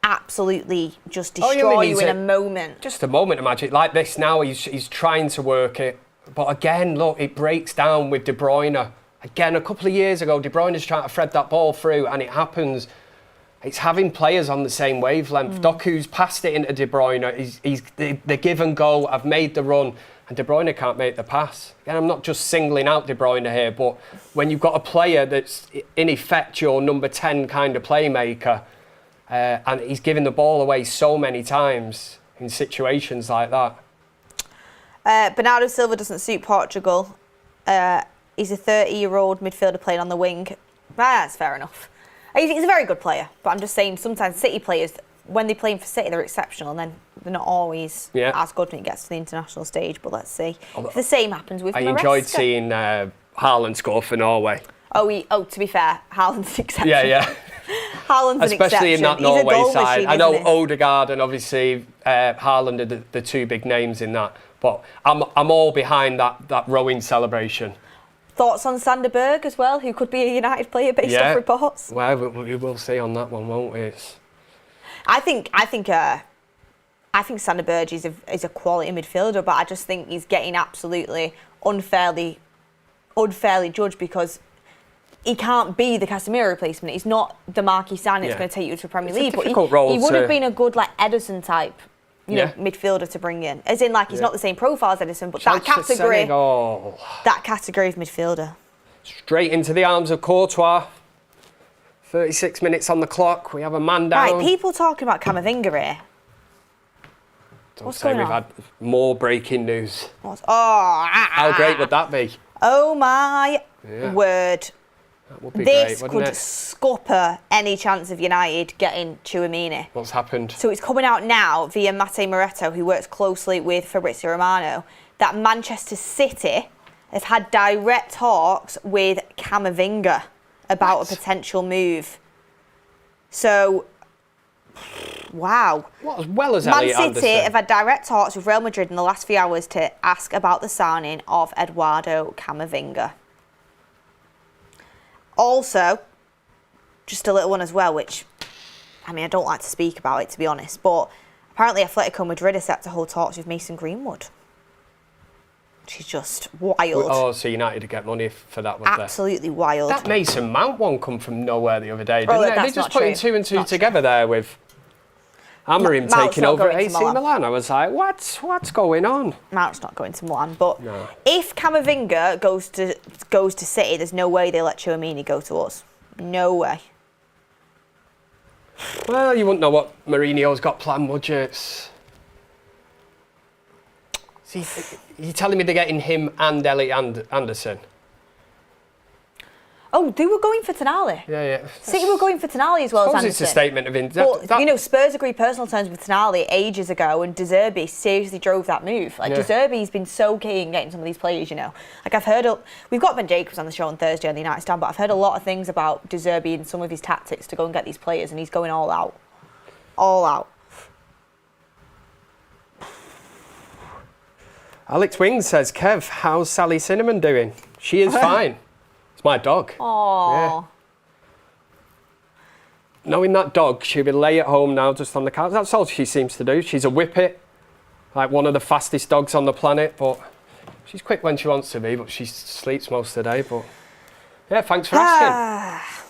absolutely just destroy you in a moment. Just a moment of magic. Like this now, he's trying to work it. But again, look, it breaks down with De Bruyne. Again, a couple of years ago, De Bruyne's trying to thread that ball through, and it happens. It's having players on the same wavelength. Doku's passed it into De Bruyne. He's the give and go. I've made the run, and De Bruyne can't make the pass. Again, I'm not just singling out De Bruyne here, but when you've got a player that's in effect your number 10 kind of playmaker, and he's given the ball away so many times in situations like that. Bernardo Silva doesn't suit Portugal. He's a 30-year-old midfielder playing on the wing. That's fair enough. He's a very good player, but I'm just saying sometimes City players, when they're playing for City, they're exceptional, and then they're not always as good when it gets to the international stage. But let's see. If the same happens with Maresca. I enjoyed seeing Haaland score for Norway. To be fair, Haaland's exceptional. Yeah. Haaland's especially an exception. In that Norway side. Machine, I know Odegaard and obviously Haaland are the two big names in that, but I'm all behind that rowing celebration. Thoughts on Sander Berg as well, who could be a United player based off reports? Well, we will see on that one, won't we? I think Sander Berg is a quality midfielder, but I just think he's getting absolutely unfairly judged because he can't be the Casemiro replacement. He's not the marquee signing that's going to take you to the Premier League. But he would have been a good Ederson type, midfielder to bring in. As in, he's not the same profile as Ederson, but that category of midfielder. Straight into the arms of Courtois. 36 minutes on the clock. We have a man down. Right, people talking about Camavinga here. What's going on? We've had more breaking news. How great would that be? Oh my word. That would be this great, could scupper any chance of United getting Tchouaméni. What's happened? So it's coming out now via Matteo Moretto, who works closely with Fabrizio Romano, that Manchester City have had direct talks with Camavinga about a potential move. So, wow. What, as well as Man City have had direct talks with Real Madrid in the last few hours to ask about the signing of Eduardo Camavinga. Also, just a little one as well, which, I don't like to speak about it, to be honest, but apparently Atletico Madrid are set to hold talks with Mason Greenwood. She's just wild. Oh, so United to get money for that, would they? Absolutely wild. That Mason Mount one come from nowhere the other day, didn't Oh, they? that's They just not putting true. 2 and 2 Not together there with Amorim Mount's taking not over at going to AC Milan. Milan. I was like, what's going on? Mount's not going to Milan, but No. if Camavinga goes to City, there's no way they let Tchouaméni go to us. No way. Well, you wouldn't know what Mourinho's got planned, would you? See, you're telling me they're getting him and Elliot Anderson? Oh, they were going for Tonali. Yeah. City were going for Tonali as well as Anderson. It's a statement of But, Spurs agreed personal terms with Tonali ages ago, and De Zerbi seriously drove that move. De Zerbi's been so keen getting some of these players, I've heard... We've got Ben Jacobs on the show on Thursday on the United Stand, but I've heard a lot of things about De Zerbi and some of his tactics to go and get these players, and he's going all out. All out. Alex Wings says, Kev, how's Sally Cinnamon doing? She is fine. It's my dog. Aww. Yeah. Knowing that dog, she'll be lay at home now just on the couch. That's all she seems to do. She's a whippet, like one of the fastest dogs on the planet, but she's quick when she wants to be, but she sleeps most of the day. But yeah, thanks for asking.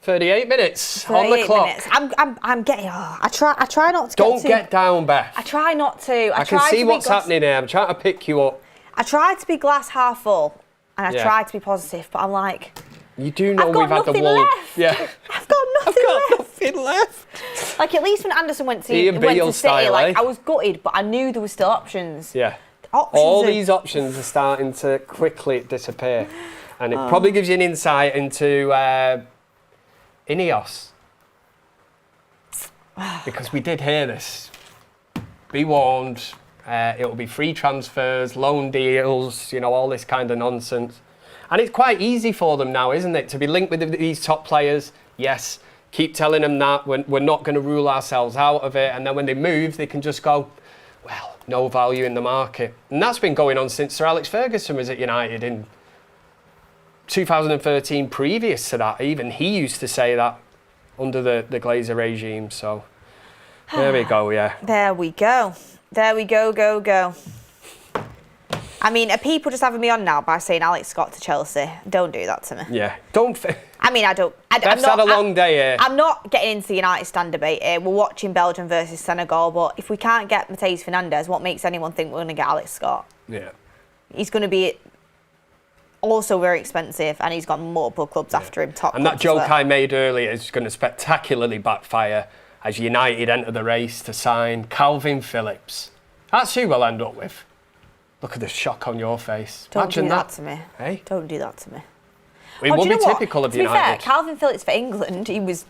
38 minutes on the clock. Minutes. I'm getting. I try not to. Don't get down, Beth. I try not to. I can see what's happening here. I'm trying to pick you up. I try to be glass half full, and I try to be positive, but I'm like. You do know we've had the wall. left. Yeah. I've got nothing left. Like at least when Anderson went to City, like I was gutted, but I knew there were still options. Yeah. These options are starting to quickly disappear, and it probably gives you an insight into Ineos, because we did hear this. Be warned, it'll be free transfers, loan deals, all this kind of nonsense. And it's quite easy for them now, isn't it, to be linked with these top players. Yes, keep telling them that we're not going to rule ourselves out of it. And then when they move, they can just go, well, no value in the market. And that's been going on since Sir Alex Ferguson was at United in 2013. Previous to that, even he used to say that under the Glazer regime. So there we go, yeah. There we go. There we go, go. I mean, are people just having me on now by saying Alex Scott to Chelsea? Don't do that to me. Yeah, don't. I mean, I don't. That's had a long day here. I'm not getting into the United Stand debate here. We're watching Belgium versus Senegal, but if we can't get Matheus Fernandes, what makes anyone think we're going to get Alex Scott? Yeah. He's going to be also very expensive, and he's got multiple clubs after him. Top and that joke I made earlier is going to spectacularly backfire as United enter the race to sign Calvin Phillips. That's who we'll end up with. Look at the shock on your face. Don't Imagine do that to me. Hey? Don't do that to me. It would be typical of United. To be fair, Calvin Phillips for England, he was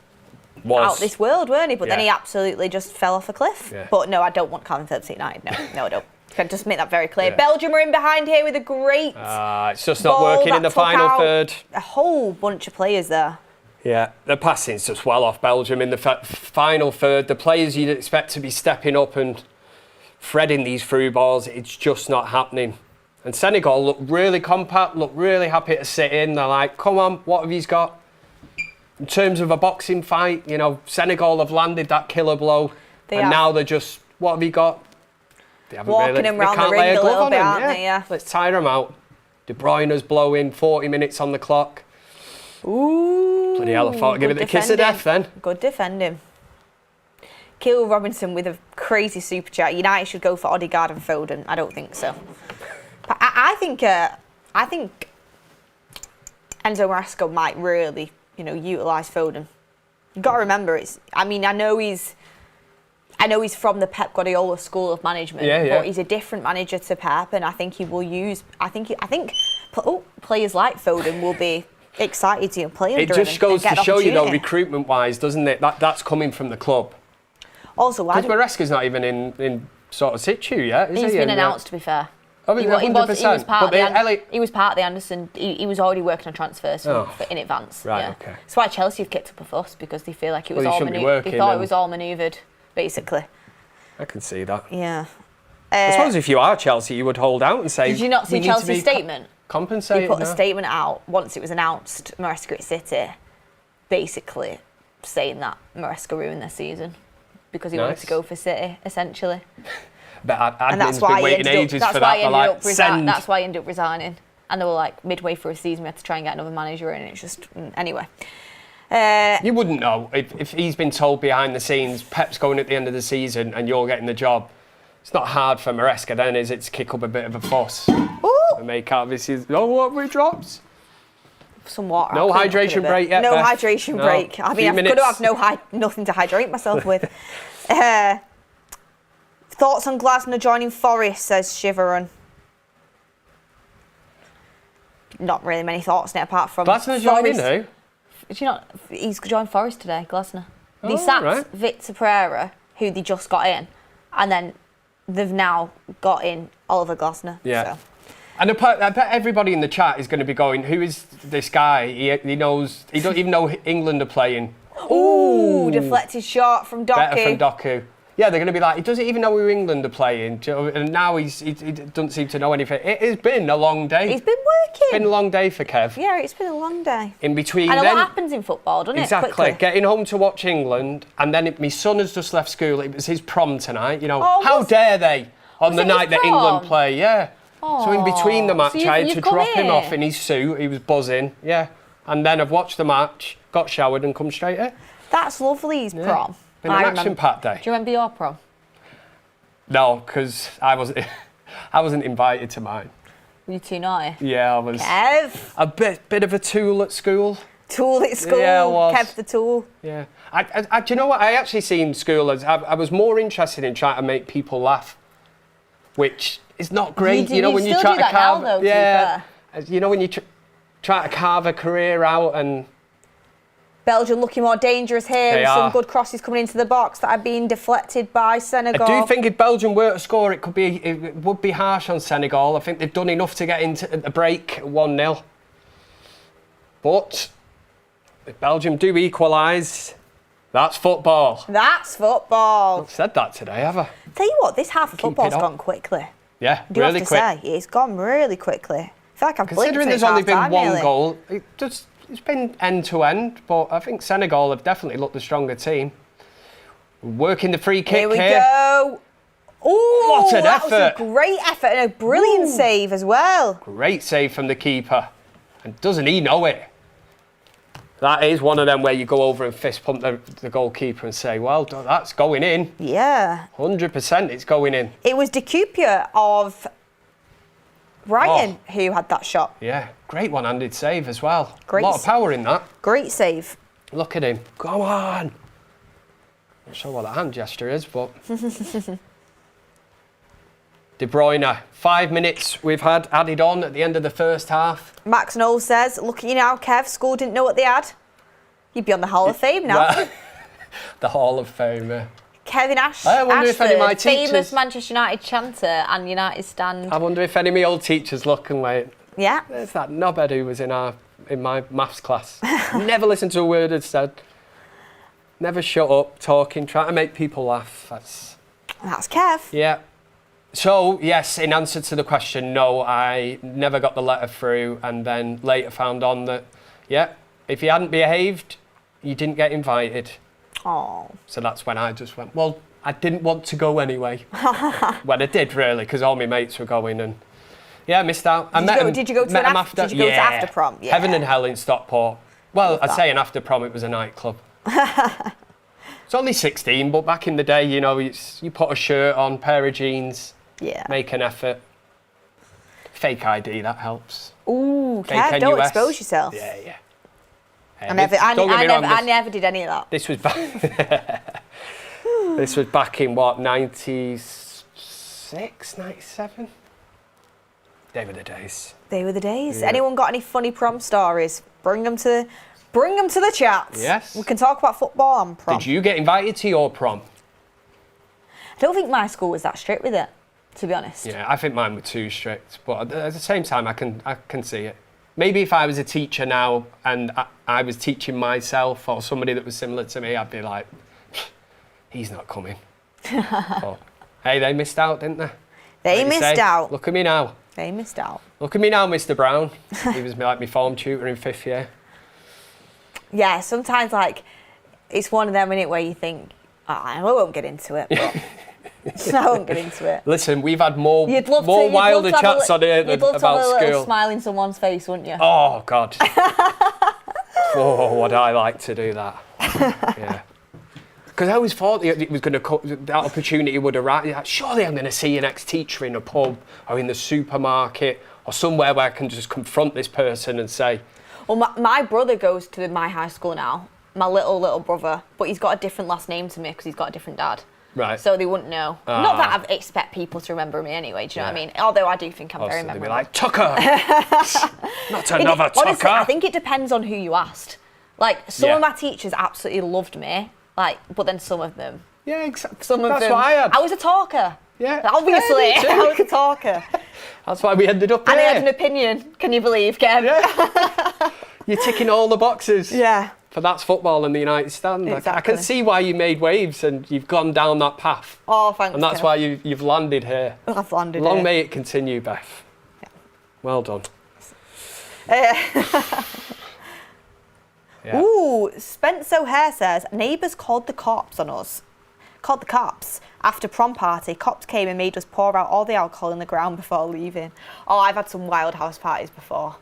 out this world, weren't he? But then he absolutely just fell off a cliff. Yeah. But no, I don't want Calvin Phillips at United. No, I don't. Can just make that very clear. Yeah. Belgium are in behind here with a great it's just not working in the final third. A whole bunch of players there. Yeah, the passing's just well off Belgium in the final third. The players you'd expect to be stepping up and threading these through balls, it's just not happening. And Senegal look really compact, look really happy to sit in. They're like, come on, what have you got? In terms of a boxing fight, Senegal have landed that killer blow. Now they're just, what have you got? They haven't walking him around the ring a little bit, aren't they? Yeah. Let's tire them out. De Bruyne's blowing, 40 minutes on the clock. Ooh. Bloody hell, I thought I'd give it the kiss of death then. Good defending. Kill Robinson with a crazy super chat. United should go for Odegaard and Foden. I don't think so. But I think Enzo Maresca might really, utilise Foden. You've got to remember, I know he's from the Pep Guardiola school of management, but he's a different manager to Pep, and I think he will use. I think players like Foden will be excited to play under him. It just goes to show you, though, recruitment-wise, doesn't it? That's coming from the club. Also, because Maresca's not even in sort of situ yet, is he? He's been announced, to be fair. Oh, he was part of the Anderson. He was already working on transfers in advance. Right, okay. That's why Chelsea have kicked up a fuss, because they feel like it was all manoeuvred. They thought it was all manoeuvred, basically. I can see that. Yeah. I suppose if you are Chelsea, you would hold out and say. Did you not see Chelsea's statement? Compensated. They put a statement out once it was announced, Maresca at City, basically saying that Maresca ruined their season because he wanted to go for City, essentially. But admin's been waiting ages for that. That's why he ended up resigning. And they were like, midway through a season, we had to try and get another manager in. It's just, anyway. You wouldn't know if he's been told behind the scenes, Pep's going at the end of the season and you're getting the job. It's not hard for Maresca then, is it, to kick up a bit of a fuss? Ooh. And make out this is, what we drops? Some water. No hydration break yet, No Beth? hydration break. I mean, I've got to have nothing to hydrate myself with. Thoughts on Glasner joining Forest, says Shiveron. Not really many thoughts on it apart from Glasner joining who? He's joined Forest today, Glasner. They sacked Victor Pereira, who they just got in, and then they've now got in Oliver Glasner. Yeah. So. And I bet everybody in the chat is going to be going, who is this guy? He knows, he don't even know England are playing. Ooh, deflected shot from Doku. Better from Doku. Yeah, they're going to be like, he doesn't even know who England are playing. And now he doesn't seem to know anything. It has been a long day. He's been working. It's been a long day for Kev. Yeah, it's been a long day. In between and then... a lot happens in football, doesn't it? Exactly. Getting home to watch England, and then my son has just left school. It was his prom tonight. You know, how dare they on the night that England play? Yeah. So in between the match, I had to drop him off in his suit. He was buzzing. Yeah. And then I've watched the match, got showered, and come straight here. That's lovely, his prom. Been an action-packed day. Do you remember your prom? No, because I wasn't invited to mine. Were you too naughty? Yeah, I was. Kev? A bit of a tool at school. Tool at school? Yeah, I was. Kev the tool? Yeah. Do you know what? I actually seen school as... I was more interested in trying to make people laugh, which is not great. You know, when you try to carve... Now, though, yeah. You know, when you try to carve a career out and... Belgium looking more dangerous here with some good crosses coming into the box that are being deflected by Senegal. I do think if Belgium were to score, it would be harsh on Senegal. I think they've done enough to get into the break 1-0. But if Belgium do equalise, that's football. That's football. I've said that today, have I? Tell you what, this half of football's gone quickly. Yeah, really quick. Do you have to say, it's gone really quickly. I feel like I've blinked. Considering there's only been one goal, it's been end to end, but I think Senegal have definitely looked the stronger team. Working the free kick here. We go. Ooh, what an effort. That was a great effort and a brilliant save as well. Great save from the keeper. And doesn't he know it? That is one of them where you go over and fist pump the goalkeeper and say, well, that's going in. Yeah. 100% it's going in. It was De Cupia of Brighton who had that shot. Yeah, great one-handed save as well. Great. A lot of power in that. Great save. Look at him. Go on. Not sure what that hand gesture is, but... De Bruyne, 5 minutes we've had added on at the end of the first half. Max Knowles says, look at you now, Kev, school didn't know what they had. You'd be on the Hall of Fame now. Well, the Hall of Fame, Kevin I wonder if any of my teachers... famous Manchester United chanter and United stand. I wonder if any of my old teachers look and wait. Yeah. There's that knobhead who was in my maths class. Never listened to a word it said. Never shut up, talking, trying to make people laugh. That's Kev. Yeah. So, yes, in answer to the question, no, I never got the letter through, and then later found on that, yeah, if you hadn't behaved, you didn't get invited. Oh. So that's when I just went, well, I didn't want to go anyway. Well, I did, really, because all my mates were going, and yeah, I missed out. Did you go to after prom? Yeah. Heaven and Hell in Stockport. Well, I'd say an after prom, it was a nightclub. It's only 16, but back in the day, you know, you put a shirt on, pair of jeans, make an effort. Fake ID, that helps. Ooh, Kev, don't expose yourself. Yeah. I never did any of that. This was back. This was back in what, 96, 97? They were the days. They were the days. Yeah. Anyone got any funny prom stories? Bring them to the chat. Yes. We can talk about football and prom. Did you get invited to your prom? I don't think my school was that strict with it, to be honest. Yeah, I think mine were too strict, but at the same time, I can see it. Maybe if I was a teacher now and I was teaching myself or somebody that was similar to me, I'd be like, he's not coming. But, hey, they missed out, didn't they? They missed out. Look at me now. They missed out. Look at me now, Mr. Brown. He was like my form tutor in 5th year. Yeah, sometimes like it's one of them, innit, where you think, I won't get into it. But I won't get into it. Listen, we've had more wilder chats on here You'd love to have about a little school. smile in someone's face, wouldn't you? Oh, God. Oh, would I like to do that. Yeah. Because I always thought it was going to, that opportunity would arrive. Like, surely I'm going to see an ex-teacher in a pub or in the supermarket or somewhere where I can just confront this person and say... Well, my brother goes to my high school now, my little brother, but he's got a different last name to me because he's got a different dad. Right. So they wouldn't know. Not that I expect people to remember me anyway, do you know what I mean? Although I do think I'm very memorable. They'd be like, Tucker! Not another Tucker! Honestly, I think it depends on who you asked. Like, some of my teachers absolutely loved me, like, but then some of them... Yeah, exactly. Some of them... That's what I had. I was a talker. Yeah. Obviously, yeah, I was a talker. That's why we ended up here. And I had an opinion, can you believe, Kev? Yeah. You're ticking all the boxes. Yeah. For that's football in the United Stand. Exactly. I can see why you made waves and you've gone down that path. Oh, thanks. And that's Kev. why you've landed here. I've landed Long here. may it continue, Beth. Yeah. Well done. Yeah. Ooh, Spence O'Hare says, neighbours called the cops on us. Called the cops after prom party. Cops came and made us pour out all the alcohol in the ground before leaving. Oh, I've had some wild house parties before.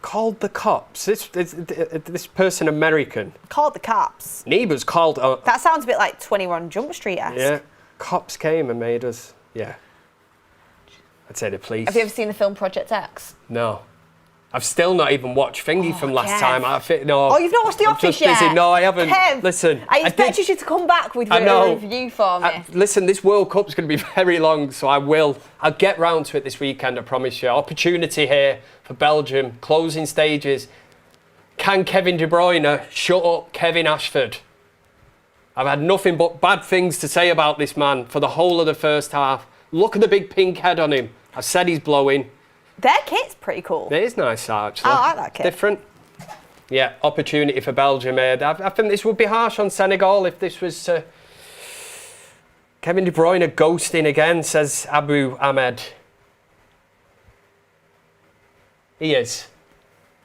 Called the cops? This person American? Called the cops. Neighbours called... That sounds a bit like 21 Jump Street-esque. Yeah. Cops came and made us... Yeah. I'd say the police. Have you ever seen the film Project X? No. I've still not even watched Thingy from last time. No. Oh, you've not watched The Office yet? Busy. No, I haven't. Kev, Listen, I expected you to come back with a review for me. Listen, this World Cup's going to be very long, so I'll get round to it this weekend, I promise you. Opportunity here for Belgium, closing stages. Can Kevin De Bruyne shut up Kevin Ashford? I've had nothing but bad things to say about this man for the whole of the first half. Look at the big pink head on him. I said he's blowing. Their kit's pretty cool. It is nice, actually. I like that kit. Different. Yeah, opportunity for Belgium here. I think this would be harsh on Senegal if this was... Kevin De Bruyne ghosting again, says Abu Ahmed. He is.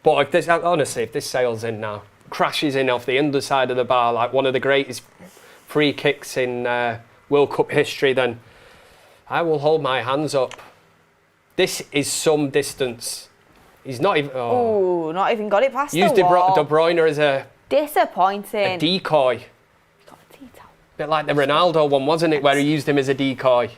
But if this sails in now, crashes in off the underside of the bar like one of the greatest free kicks in World Cup history, then I will hold my hands up. This is some distance. He's not even... Oh, not even got it past used the wall. De Bruyne as a disappointing decoy. Got a tea towel. Bit like the Ronaldo one, wasn't it, where he used him as a decoy?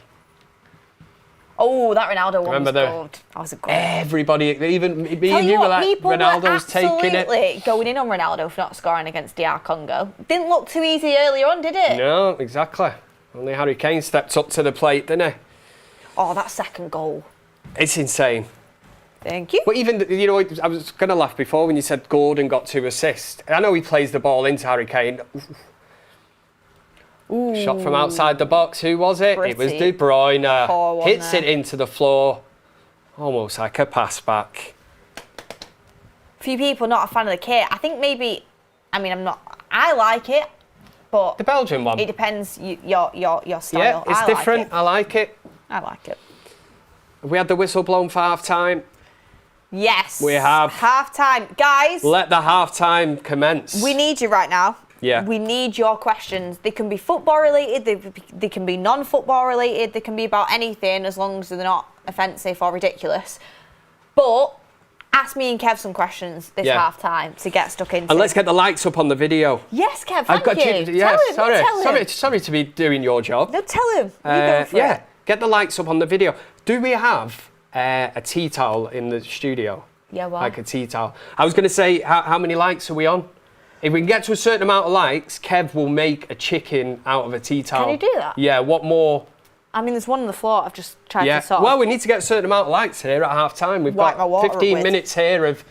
Oh, that Ronaldo one Remember was good. That was a good. Everybody, even me and you were like, Ronaldo's taking it. Absolutely going in on Ronaldo for not scoring against DR Congo. Didn't look too easy earlier on, did it? No, exactly. Only Harry Kane stepped up to the plate, didn't he? Oh, that second goal. It's insane. Thank you. But even, I was going to laugh before when you said Gordon got 2 assists. I know he plays the ball into Harry Kane. Ooh. Shot from outside the box. Who was it? Pretty. It was De Bruyne. Poor Hits there. it into the floor. Almost like a pass back. Few people not a fan of the kit. I think maybe, I like it, but... The Belgian one? It depends your style. Yeah, it's different. I like it. I like it. We had the whistle blown for half-time. Yes. We have. Half-time. Guys. Let the half-time commence. We need you right now. Yeah. We need your questions. They can be football related, they can be non-football related, they can be about anything as long as they're not offensive or ridiculous. But ask me and Kev some questions this half-time to get stuck into. And let's get the likes up on the video. Yes, Kev, thank you. Yeah, Tell him. sorry to be doing your job. No, tell him. You go for it. Get the likes up on the video. Do we have a tea towel in the studio? Yeah, well. Like a tea towel. I was going to say, how many likes are we on? If we can get to a certain amount of likes, Kev will make a chicken out of a tea towel. Can you do that? Yeah, what more? There's one on the floor. I've just tried to sort Well, we need to get a certain amount of likes here at half-time. We've got 15 minutes here of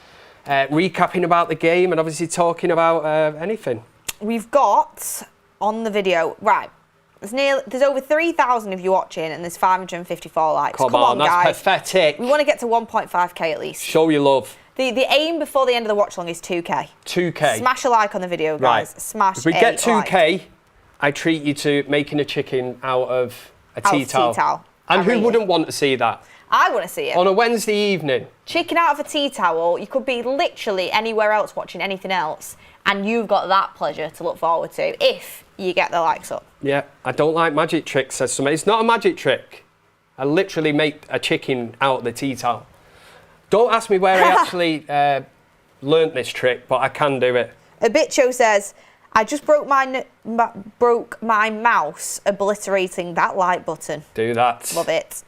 recapping about the game and obviously talking about anything. We've got on the video, right, there's over 3,000 of you watching and there's 554 likes. Come on, that's guys. pathetic. We want to get to 1.5k at least. Show your love. The aim before the end of the watch-along is 2k. 2k. Smash a like on the video, guys. Right. Smash If we get 2k, like. I treat you to making a chicken out of a tea towel. And who wouldn't want to see that? I want to see it. On a Wednesday evening. Chicken out of a tea towel, you could be literally anywhere else watching anything else, and you've got that pleasure to look forward to if you get the likes up. Yeah, I don't like magic tricks, says somebody. It's not a magic trick. I literally make a chicken out of the tea towel. Don't ask me where I actually learnt this trick, but I can do it. A Bitcho says, I just broke my mouse obliterating that like button. Do that. Love it.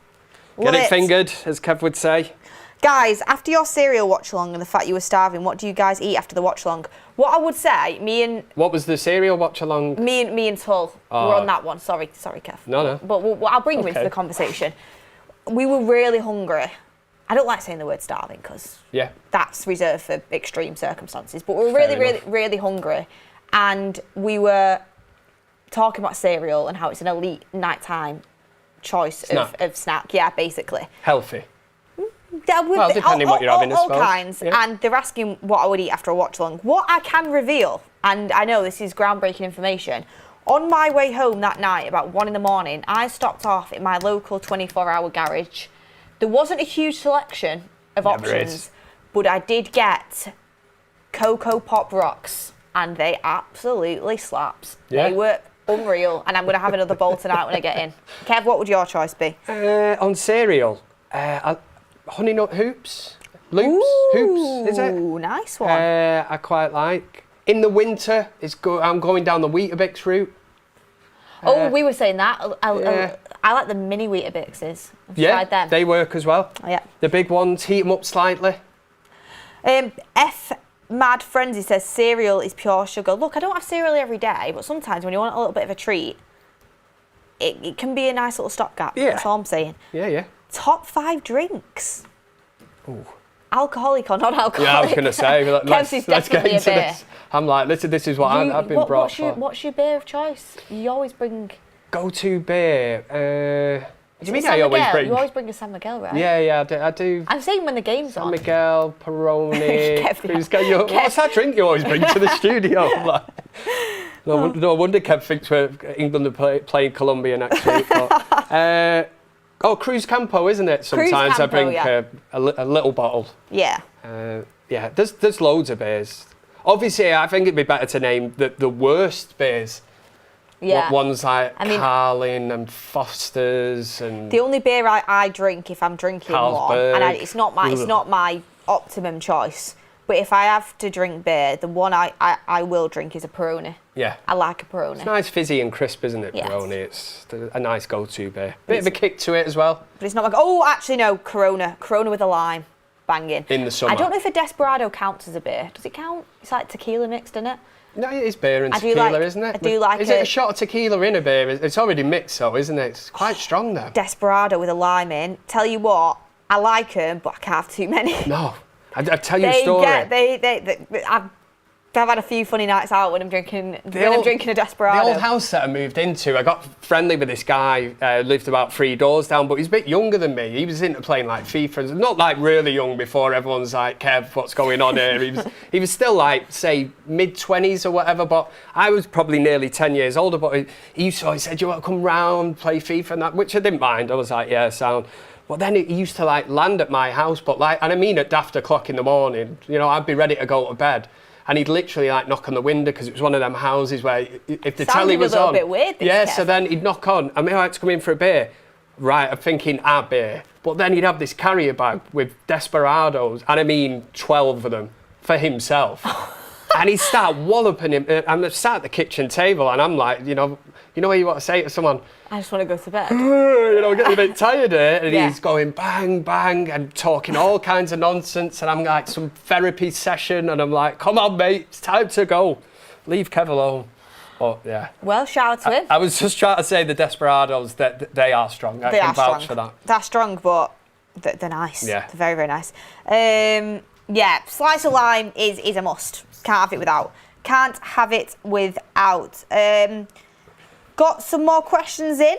Get it fingered, as Kev would say. Guys, after your cereal watch-along and the fact you were starving, what do you guys eat after the watch-along? What I would say, What was the cereal watch-along? Me and Tull were on that one. Sorry, Kev. No. But I'll bring you into the conversation. We were really hungry. I don't like saying the word starving because that's reserved for extreme circumstances. But we were really hungry. And we were talking about cereal and how it's an elite nighttime choice of snack. Yeah, basically. Healthy. Well, depending what you're having, I suppose. All kinds. Yeah. And they're asking what I would eat after a watch-along. What I can reveal, and I know this is groundbreaking information, on my way home that night, about 1 a.m, I stopped off at my local 24-hour garage. There wasn't a huge selection of options, but I did get Cocoa Pop Rocks, and they absolutely slaps. Yeah. They were unreal, and I'm going to have another bowl tonight when I get in. Kev, what would your choice be? On cereal, Honey Nut Hoops. Hoops, is it? Ooh, nice one. I quite like. In the winter, I'm going down the Weetabix route. We were saying that. I like the mini Weetabixes. I've tried them. They work as well. Yeah. The big ones, heat them up slightly. F Mad Frenzy says cereal is pure sugar. Look, I don't have cereal every day, but sometimes when you want a little bit of a treat, it can be a nice little stopgap. Yeah. That's all I'm saying. Yeah. Top 5 drinks. Ooh. Alcoholic or non-alcoholic? Yeah, I was going to say, let's get into this. I'm like, this is what I've been brought for. What's your beer of choice? You always bring... Go-to beer? Do you mean I always bring? You always bring a San Miguel, right? Yeah, I do. I'm saying when the game's on. San Miguel, Peroni. What's that drink you always bring to the studio? No wonder Kev thinks England are playing Colombia next week. Cruz Campo, isn't it? Sometimes I bring a little bottle. Yeah. There's loads of beers. Obviously, I think it'd be better to name the worst beers. Yeah. Ones like Carlin and Foster's and... The only beer I drink if I'm drinking one, and it's not my optimum choice, but if I have to drink beer, the one I will drink is a Peroni. Yeah. I like a Peroni. It's nice, fizzy and crisp, isn't it, Peroni? It's a nice go-to beer. Bit of a kick to it as well. But it's not like, actually no, Corona with a lime. Banging. In the summer. I don't know if a Desperado counts as a beer. Does it count? It's like tequila mixed, isn't it? No, it is beer and tequila, isn't it? I do like it. Is it a shot of tequila in a beer? It's already mixed, though, isn't it? It's quite strong, though. Desperado with a lime in. Tell you what, I like them, but I can't have too many. No. I tell you a story. I've had a few funny nights out when I'm drinking a Desperado. The old house that I moved into, I got friendly with this guy, lived about 3 doors down, but he's a bit younger than me. He was into playing like FIFA, not like really young before everyone's like, Kev, what's going on here? He was still like, say, mid-20s or whatever, but I was probably nearly 10 years older, but he said, you want to come round, play FIFA and that, which I didn't mind. I was like, yeah, sound. But then he used to like land at my house, and I mean at daft o'clock in the morning, I'd be ready to go to bed. And he'd literally like knock on the window because it was one of them houses where if the telly was on, a little bit weird. So then he'd knock on. I mean, I'd like to come in for a beer. Right, I'm thinking a beer, but then he'd have this carrier bag with Desperados, and I mean 12 of them for himself. And he'd start walloping him. I'm sat at the kitchen table, and I'm like, you know what you want to say to someone? I just want to go to bed. Getting a bit tired of it. And he's going bang, bang, and talking all kinds of nonsense. And I'm like, some therapy session. And I'm like, come on, mate, it's time to go. Leave Kev alone. But yeah. Well, shout out to him. I was just trying to say the Desperados, that they are strong. I can vouch for that. They're strong, but they're nice. Yeah. They're very, very nice. Slice of lime is a must. Can't have it without. Can't have it without. Got some more questions in.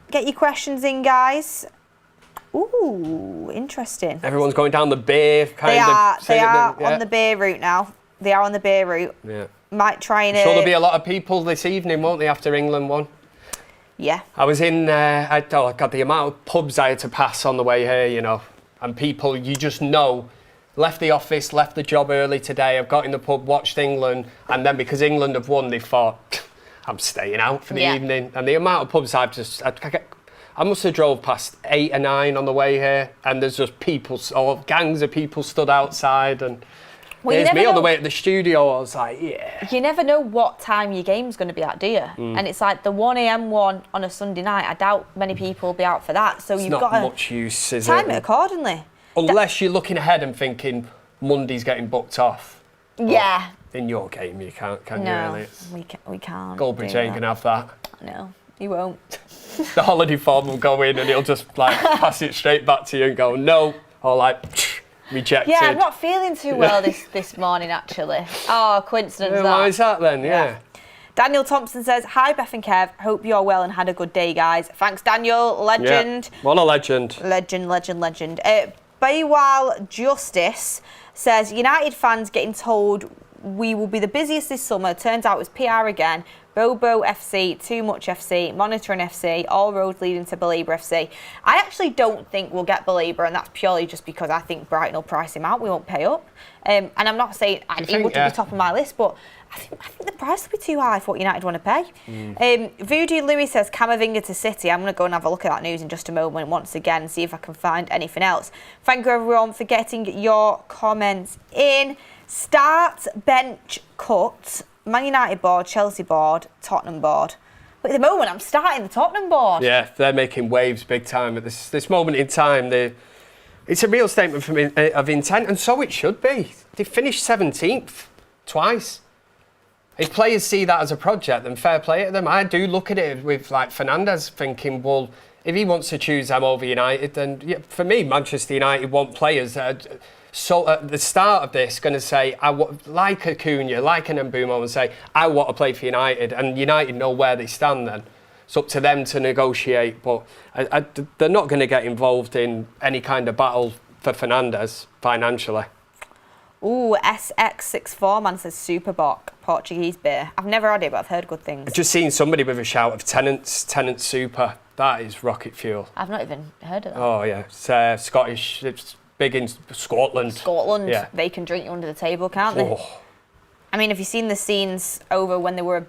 Get your questions in, guys. Ooh, interesting. Everyone's going down the beer They are on the beer route now. They are on the beer route. Yeah. Might try and... I'm sure there'll be a lot of people this evening, won't they, after England won? Yeah. I was in... I got the amount of pubs I had to pass on the way here, and people, you just know... Left the office, left the job early today. I've got in the pub, watched England, and then because England have won, they thought, I'm staying out for the evening. And the amount of pubs I must have drove past 8 or 9 on the way here, and there's just people, or gangs of people stood outside, and there's me on the way to the studio. I was like, yeah. You never know what time your game's going to be at, do you? And it's like the 1 a.m. one on a Sunday night. I doubt many people will be out for that. So you've got to much use, is time it accordingly. Unless you're looking ahead and thinking Monday's getting booked off. Yeah. But in your game, you can't, can no, you really? We can't. Goldbridge ain't going to have that. No, he won't. The holiday form will go in and he'll just like pass it straight back to you and go, no, or like, rejected. Yeah, I'm not feeling too well this morning, actually. Oh, coincidence. Why is that then? Yeah. Daniel Thompson says, hi, Beth and Kev. Hope you're well and had a good day, guys. Thanks, Daniel. Legend. Yeah. What a legend. Legend. Baywal Justice says, United fans getting told we will be the busiest this summer. Turns out it was PR again. Bobo FC, Too Much FC, Monitoring FC, all roads leading to Belieber FC. I actually don't think we'll get Belieber, and that's purely just because I think Brighton will price him out. We won't pay up. And I'm not saying he wouldn't be top of my list, but I think the price will be too high for what United want to pay. Voodoo Louis says, Camavinga to City. I'm going to go and have a look at that news in just a moment once again and see if I can find anything else. Thank you, everyone, for getting your comments in. Start, bench, cut. Man United board, Chelsea board, Tottenham board. But at the moment, I'm starting the Tottenham board. Yeah, they're making waves big time at this moment in time. It's a real statement of intent, and so it should be. They finished 17th twice. If players see that as a project, then fair play to them. I do look at it with like Fernandes thinking, well, if he wants to choose them over United, then yeah, for me, Manchester United want players that are, so at the start of this, going to say, like Acuna, like an Mbeumo, and say, I want to play for United, and United know where they stand then. It's up to them to negotiate, but they're not going to get involved in any kind of battle for Fernandes financially. Ooh, SX64 man says Superboc, Portuguese beer. I've never had it, but I've heard good things. I've just seen somebody with a shout of Tenant Super. That is rocket fuel. I've not even heard of that. Oh, yeah. It's Scottish. It's big in Scotland. Yeah. They can drink you under the table, can't they? Oh. I mean, have you seen the scenes over when they were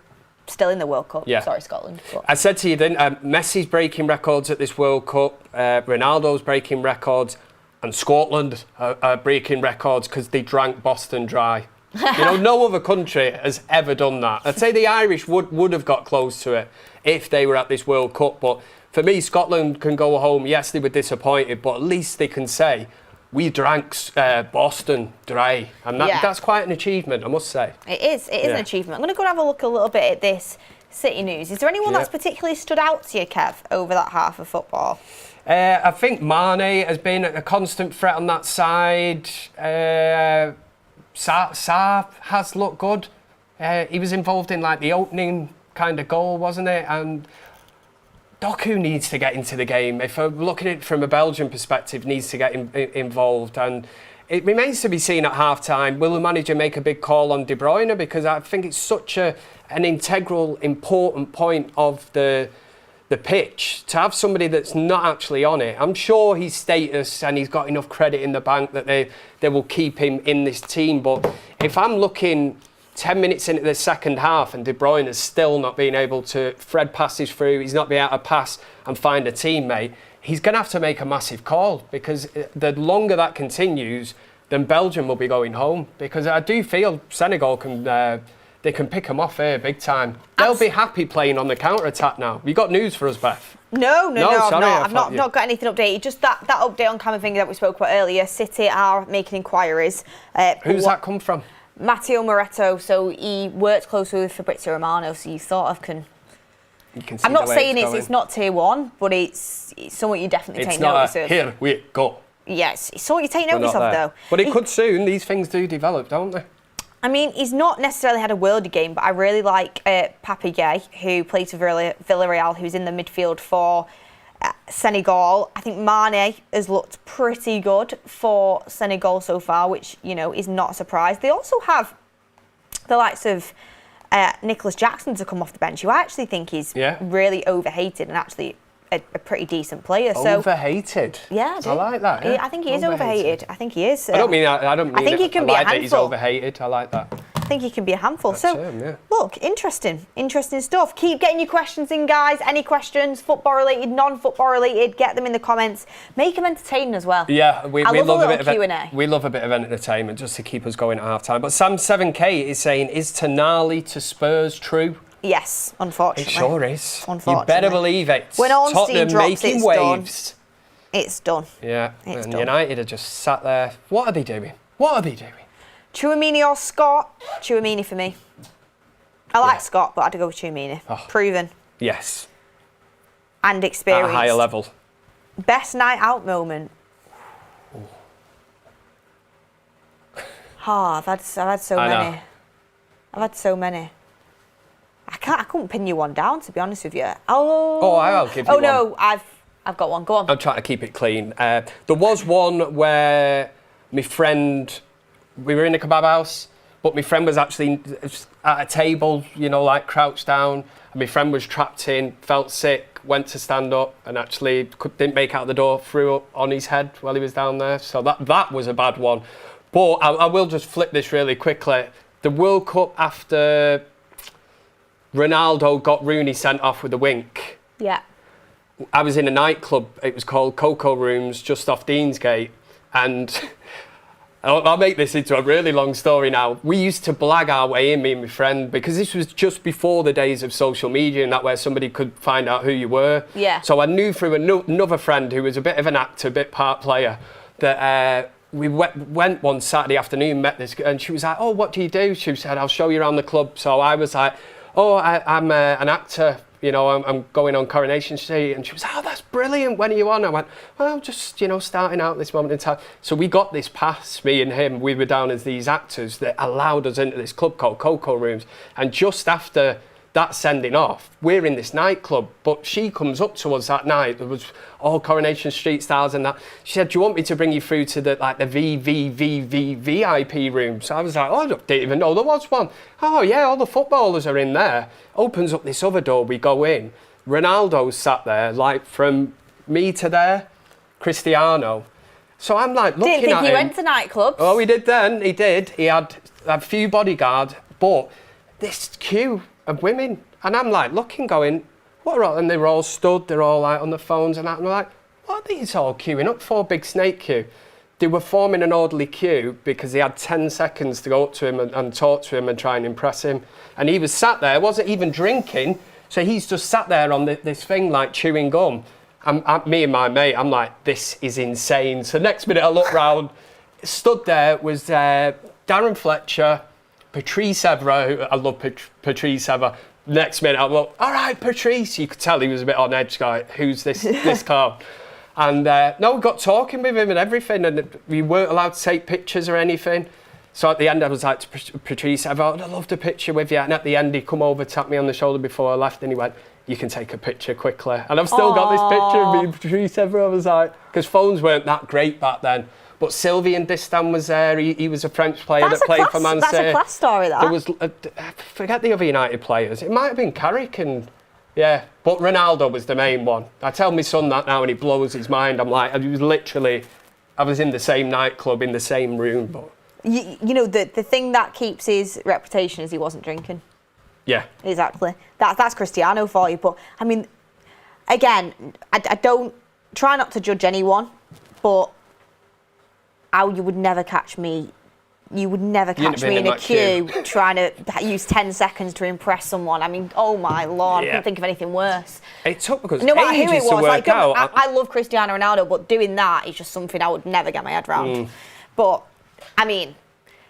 still in the World Cup? Yeah. Sorry, Scotland. But. I said to you then, Messi's breaking records at this World Cup, Ronaldo's breaking records, and Scotland are breaking records because they drank Boston dry. No other country has ever done that. I'd say the Irish would have got close to it if they were at this World Cup, but for me, Scotland can go home. Yes, they were disappointed, but at least they can say, we drank Boston dry, and that's quite an achievement, I must say. It is an achievement. I'm going to go and have a look a little bit at this City news. Is there anyone that's particularly stood out to you, Kev, over that half of football? I think Mane has been a constant threat on that side. Saar has looked good. He was involved in like the opening kind of goal, wasn't it? And Doku needs to get into the game. If I'm looking at it from a Belgian perspective, needs to get involved. And it remains to be seen at half-time. Will the manager make a big call on De Bruyne? Because I think it's such an integral, important point of the pitch to have somebody that's not actually on it. I'm sure his status and he's got enough credit in the bank that they will keep him in this team. But if I'm looking 10 minutes into the second half and De Bruyne is still not being able to thread passes through, he's not being able to pass and find a teammate, he's going to have to make a massive call, because the longer that continues, then Belgium will be going home. Because I do feel Senegal they can pick them off here big time. They'll be happy playing on the counter-attack now. You got news for us, Beth? No, I've not got anything updated. Just that update on Camavinga that we spoke about earlier. City are making inquiries. Who's that come from? Matteo Moretto. So he worked closely with Fabrizio Romano, so you sort of can... I'm not saying it's not tier one, but it's something you definitely take notice of. Here we go. Yes, it's something you take notice of, though. But it could soon. These things do develop, don't they? I mean, he's not necessarily had a worldie game, but I really like Papi Gueye, who plays for Villarreal, who's in the midfield for Senegal. I think Mane has looked pretty good for Senegal so far, which, is not a surprise. They also have the likes of Nicholas Jackson to come off the bench, who I actually think is really overhated and actually a pretty decent player. Overhated? Yeah, I like that. Yeah. I think he is overhated. I think he is. I don't mean I think he can be a handful. That he's overhated. I like that. I think he can be a handful. That's so, him, yeah. Look, interesting stuff. Keep getting your questions in, guys. Any questions, football related, non-football related, get them in the comments. Make them entertaining as well. Yeah, we love a bit of Q&A. We love a bit of entertainment just to keep us going at half time. But Sam 7K is saying, is Tonali to Spurs true? Yes, unfortunately. It sure is. Unfortunately. You better believe it. When Ornstein Tottenham drops, making it's waves. done. It's done. Yeah, It's and done. United are just sat there. What are they doing? Tchouaméni or Scott? Tchouaméni for me. I like Scott, but I had to go with Tchouaméni. Oh. Proven. Yes. And experienced. At a higher level. Best night out moment. I've had so many. I've had so many. I couldn't pin you one down, to be honest with you. I'll give you one. No, I've got one. Go on. I'm trying to keep it clean. There was one where my friend, we were in a kebab house, but my friend was actually at a table, like crouched down, and my friend was trapped in, felt sick, went to stand up, and actually didn't make it out the door, threw up on his head while he was down there. So that was a bad one. But I will just flip this really quickly. The World Cup after Ronaldo got Rooney sent off with a wink. Yeah. I was in a nightclub, it was called Cocoa Rooms, just off Deansgate, and I'll make this into a really long story now. We used to blag our way in, me and my friend, because this was just before the days of social media and that where somebody could find out who you were. Yeah. So I knew through another friend who was a bit of an actor, a bit part player, that we went one Saturday afternoon, met this girl, and she was like, oh, what do you do? She said, I'll show you around the club. So I was like, oh, I'm an actor. I'm going on Coronation Street. And she was, oh, that's brilliant. When are you on? I went, well, just, starting out this moment in time. So we got this pass, me and him. We were down as these actors that allowed us into this club called Cocoa Rooms. And just after that sending off, we're in this nightclub. But she comes up to us that night. There was all Coronation Street stars and that. She said, do you want me to bring you through to the VIP room? So I was like, oh, I didn't even know there was one. Oh, yeah, all the footballers are in there. Opens up this other door, we go in. Ronaldo's sat there, like from me to there, Cristiano. So I'm like looking at him. Didn't think he went to nightclubs. Oh, he did then, he did. He had a few bodyguards, but this queue of women. And I'm like looking, going, what are all? And they were all stood, they're all like on the phones and that. And I'm like, what are these all queuing up for? Big snake queue. They were forming an orderly queue because they had 10 seconds to go up to him and talk to him and try and impress him. And he was sat there, wasn't even drinking. So he's just sat there on this thing like chewing gum. Me and my mate, I'm like, this is insane. So next minute I look round, stood there was Darren Fletcher, Patrice Evra, I love Patrice Evra. Next minute I look, all right, Patrice. You could tell he was a bit on edge, guy. Who's this car? And we got talking with him and everything, and we weren't allowed to take pictures or anything. So at the end I was like to Patrice, I'd love a picture with you. And at the end he come over, tapped me on the shoulder before I left, and he went, you can take a picture quickly. And I've still got this picture of me and Patrice Evra. I was like, because phones weren't that great back then. But Sylvain Distin was there. He was a French player that played for Man City. That's a class story, that. There was, I forget the other United players. It might have been Carrick and, yeah. But Ronaldo was the main one. I tell my son that now and he blows his mind. I'm like, I was in the same nightclub, in the same room. But the thing that keeps his reputation is he wasn't drinking. Yeah. Exactly. That's Cristiano for you. But, I mean, again, I don't try not to judge anyone, but you would never catch me. You would never catch me in a queue trying to use 10 seconds to impress someone. I mean, oh my Lord, I can't think of anything worse. It took because no matter who it was, like, out. I love Cristiano Ronaldo, but doing that is just something I would never get my head around. But, I mean,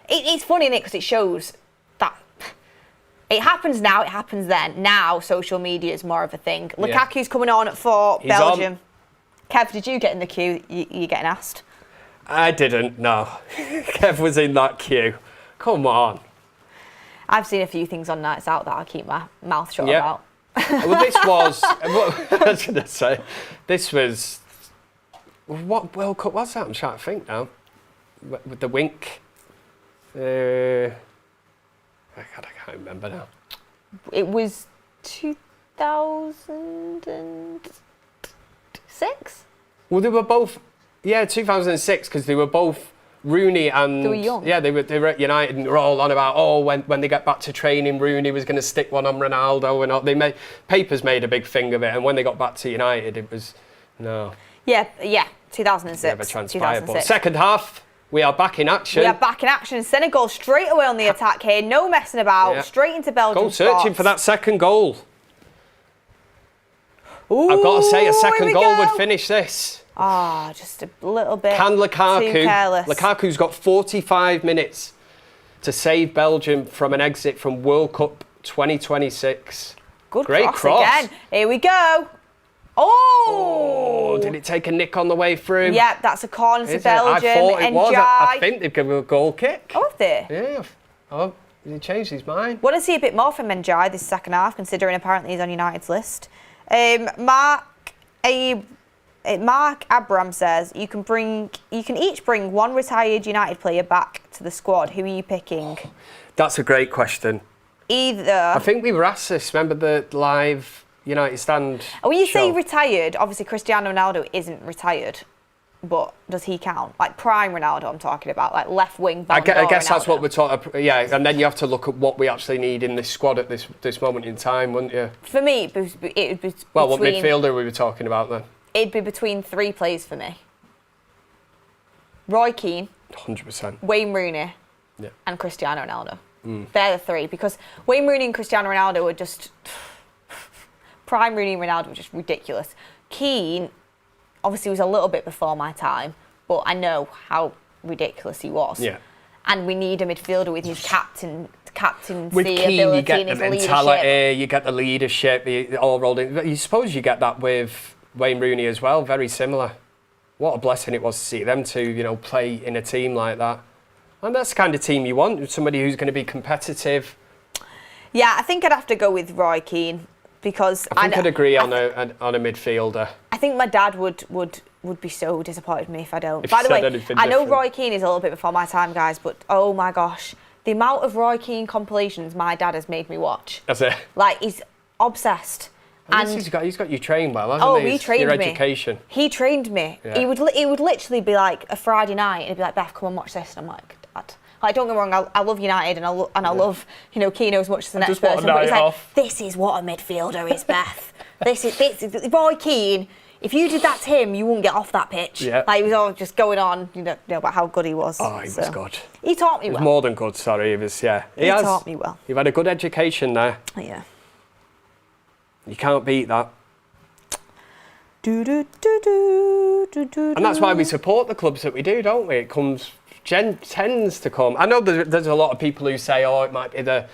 it's funny, innit, because it shows that it happens now, it happens then. Now, social media is more of a thing. Lukaku's coming on for Belgium. Kev, did you get in the queue? You're getting asked. I didn't, no. Kev was in that queue. Come on. I've seen a few things on nights out that I'll keep my mouth shut about. Well, this was, I was going to say, this was, what World Cup was that? I'm trying to think now. With the wink. I can't remember now. It was 2006? Well, they were both, 2006, because they were both Rooney and they were young. Yeah, they were at United and they were all on about when they get back to training, Rooney was going to stick one on Ronaldo and all. Papers made a big thing of it, and when they got back to United, it was no. Yeah, 2006. Never transpired. But second half, we are back in action. We are back in action. Senegal straight away on the attack here, no messing about, straight into Belgium. Goal searching for that second goal. Ooh, I've got to say, a second goal would finish this. Just a little bit Can Lukaku, too careless. Lukaku's got 45 minutes to save Belgium from an exit from World Cup 2026. Great cross again. Here we go. Oh! Did it take a nick on the way through? Yeah, that's a corner to Belgium. I thought it was. I think they've given a goal kick. Oh, have they? Yeah. Oh, he changed his mind. Want to see a bit more from Njai this second half, considering apparently he's on United's list. Mark Abram says you can each bring one retired United player back to the squad. Who are you picking? That's a great question. I think we were asked this. Remember the live United stand? When you say retired, obviously Cristiano Ronaldo isn't retired, but does he count? Like prime Ronaldo, I'm talking about, like left wing. I guess that's what we're talking. Yeah, and then you have to look at what we actually need in this squad at this moment in time, wouldn't you? For me, it would be. Well, what midfielder we were talking about then? It'd be between three players for me. Roy Keane. 100%. Wayne Rooney. Yeah. And Cristiano Ronaldo. They're the three, because Wayne Rooney and Cristiano Ronaldo were just prime. Rooney and Ronaldo were just ridiculous. Keane obviously was a little bit before my time, but I know how ridiculous he was. Yeah. And we need a midfielder with his captaincy with Keane, ability, you get and the his mentality, leadership. you get the leadership, all rolled in. But you suppose you get that with Wayne Rooney as well, very similar. What a blessing it was to see them two, play in a team like that. And that's the kind of team you want, somebody who's going to be competitive. Yeah, I think I'd have to go with Roy Keane, because I think I'd agree on a midfielder. I think my dad would be so disappointed in me if I don't. By the way, I know Roy Keane is a little bit before my time, guys, but oh my gosh, the amount of Roy Keane compilations my dad has made me watch. That's it. Like, he's obsessed. And he's got you trained well, hasn't he? He trained your me. Education. He trained me. Yeah. He would literally be like a Friday night, and he'd be like, Beth, come and watch this. And I'm like, Dad. Like, don't get me wrong, I love United and I love Keane as much as the next person. But he's like, this is what a midfielder is, Beth. this is Roy Keane. If you did that to him, you wouldn't get off that pitch. Yeah. Like, he was all just going on, about how good he was. Oh, he was good. He taught me well. He was more than good, sorry. He was, yeah. He taught me well. You've had a good education there. Yeah. You can't beat that. And that's why we support the clubs that we do, don't we? It tends to come. I know there's a lot of people who say, it might be a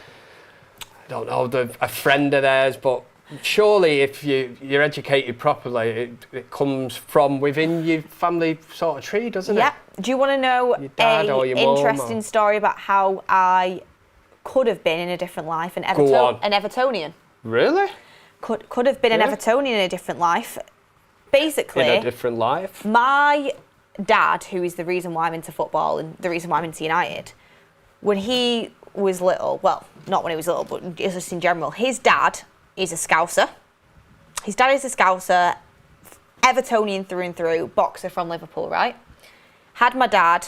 friend of theirs, but surely if you're educated properly, it comes from within your family sort of tree, doesn't it? Yeah. Do you want to know an interesting story about how I could have been in a different life, an Evertonian? Really? Could have been an Evertonian in a different life. Basically, in a different life. My dad, who is the reason why I'm into football and the reason why I'm into United, when he was little, well, not when he was little, but just in general, his dad is a Scouser. His dad is a Scouser, Evertonian through and through, boxer from Liverpool, right? Had my dad,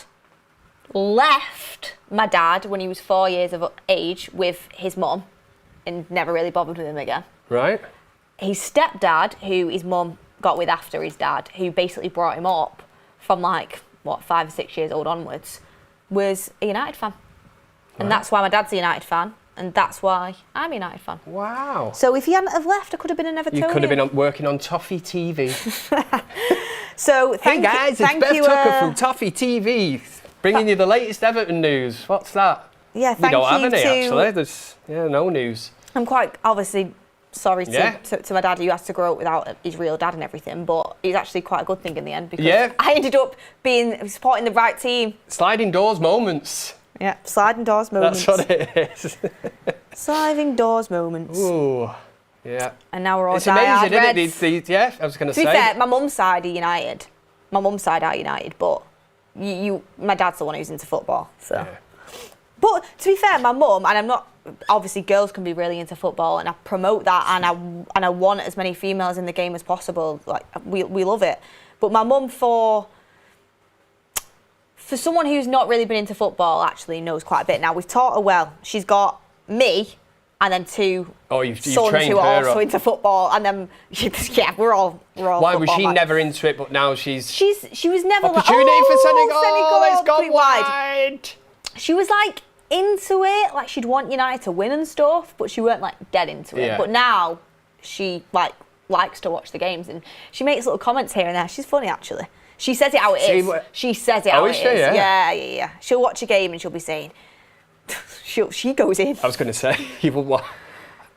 left my dad when he was 4 years of age with his mum and never really bothered with him again. Right. His stepdad, who his mum got with after his dad, who basically brought him up from 5 or 6 years old onwards, was a United fan. And that's why my dad's a United fan, and that's why I'm a United fan. Wow. So if he hadn't have left, I could have been an Evertonian. You could have been working on Toffee TV. So hey guys, it's Beth Tucker from Toffee TV, bringing you the latest Everton news. What's that? Yeah, thank you. We don't have any, actually. There's no news. I'm quite obviously sorry to my dad, who has to grow up without his real dad and everything, but it's actually quite a good thing in the end, because I ended up supporting the right team. Sliding doors moments. Yeah, sliding doors moments. That's what it is. Sliding doors moments. Ooh, yeah. And now we're all It's amazing, isn't it? I was going to say. To be fair, my mum's side are United. My mum's side are United, but my dad's the one who's into football, so. Yeah. But to be fair, my mum, and I'm not, obviously girls can be really into football, and I promote that, and I want as many females in the game as possible. Like, we love it. But my mum, for For someone who's not really been into football, actually knows quite a bit now. We've taught her well. She's got me and then two sons who are also into football, and then we're all Why was she never into it, but now she was never opportunity for Senegal. Senegal, It's gone wide. She was like into it, like she'd want United to win and stuff, but she weren't like dead into it. But now she likes to watch the games, and she makes little comments here and there. She's funny, actually. She says it how it is. She says it how it is. Yeah. She'll watch a game and she'll be saying, she goes in. I was going to say,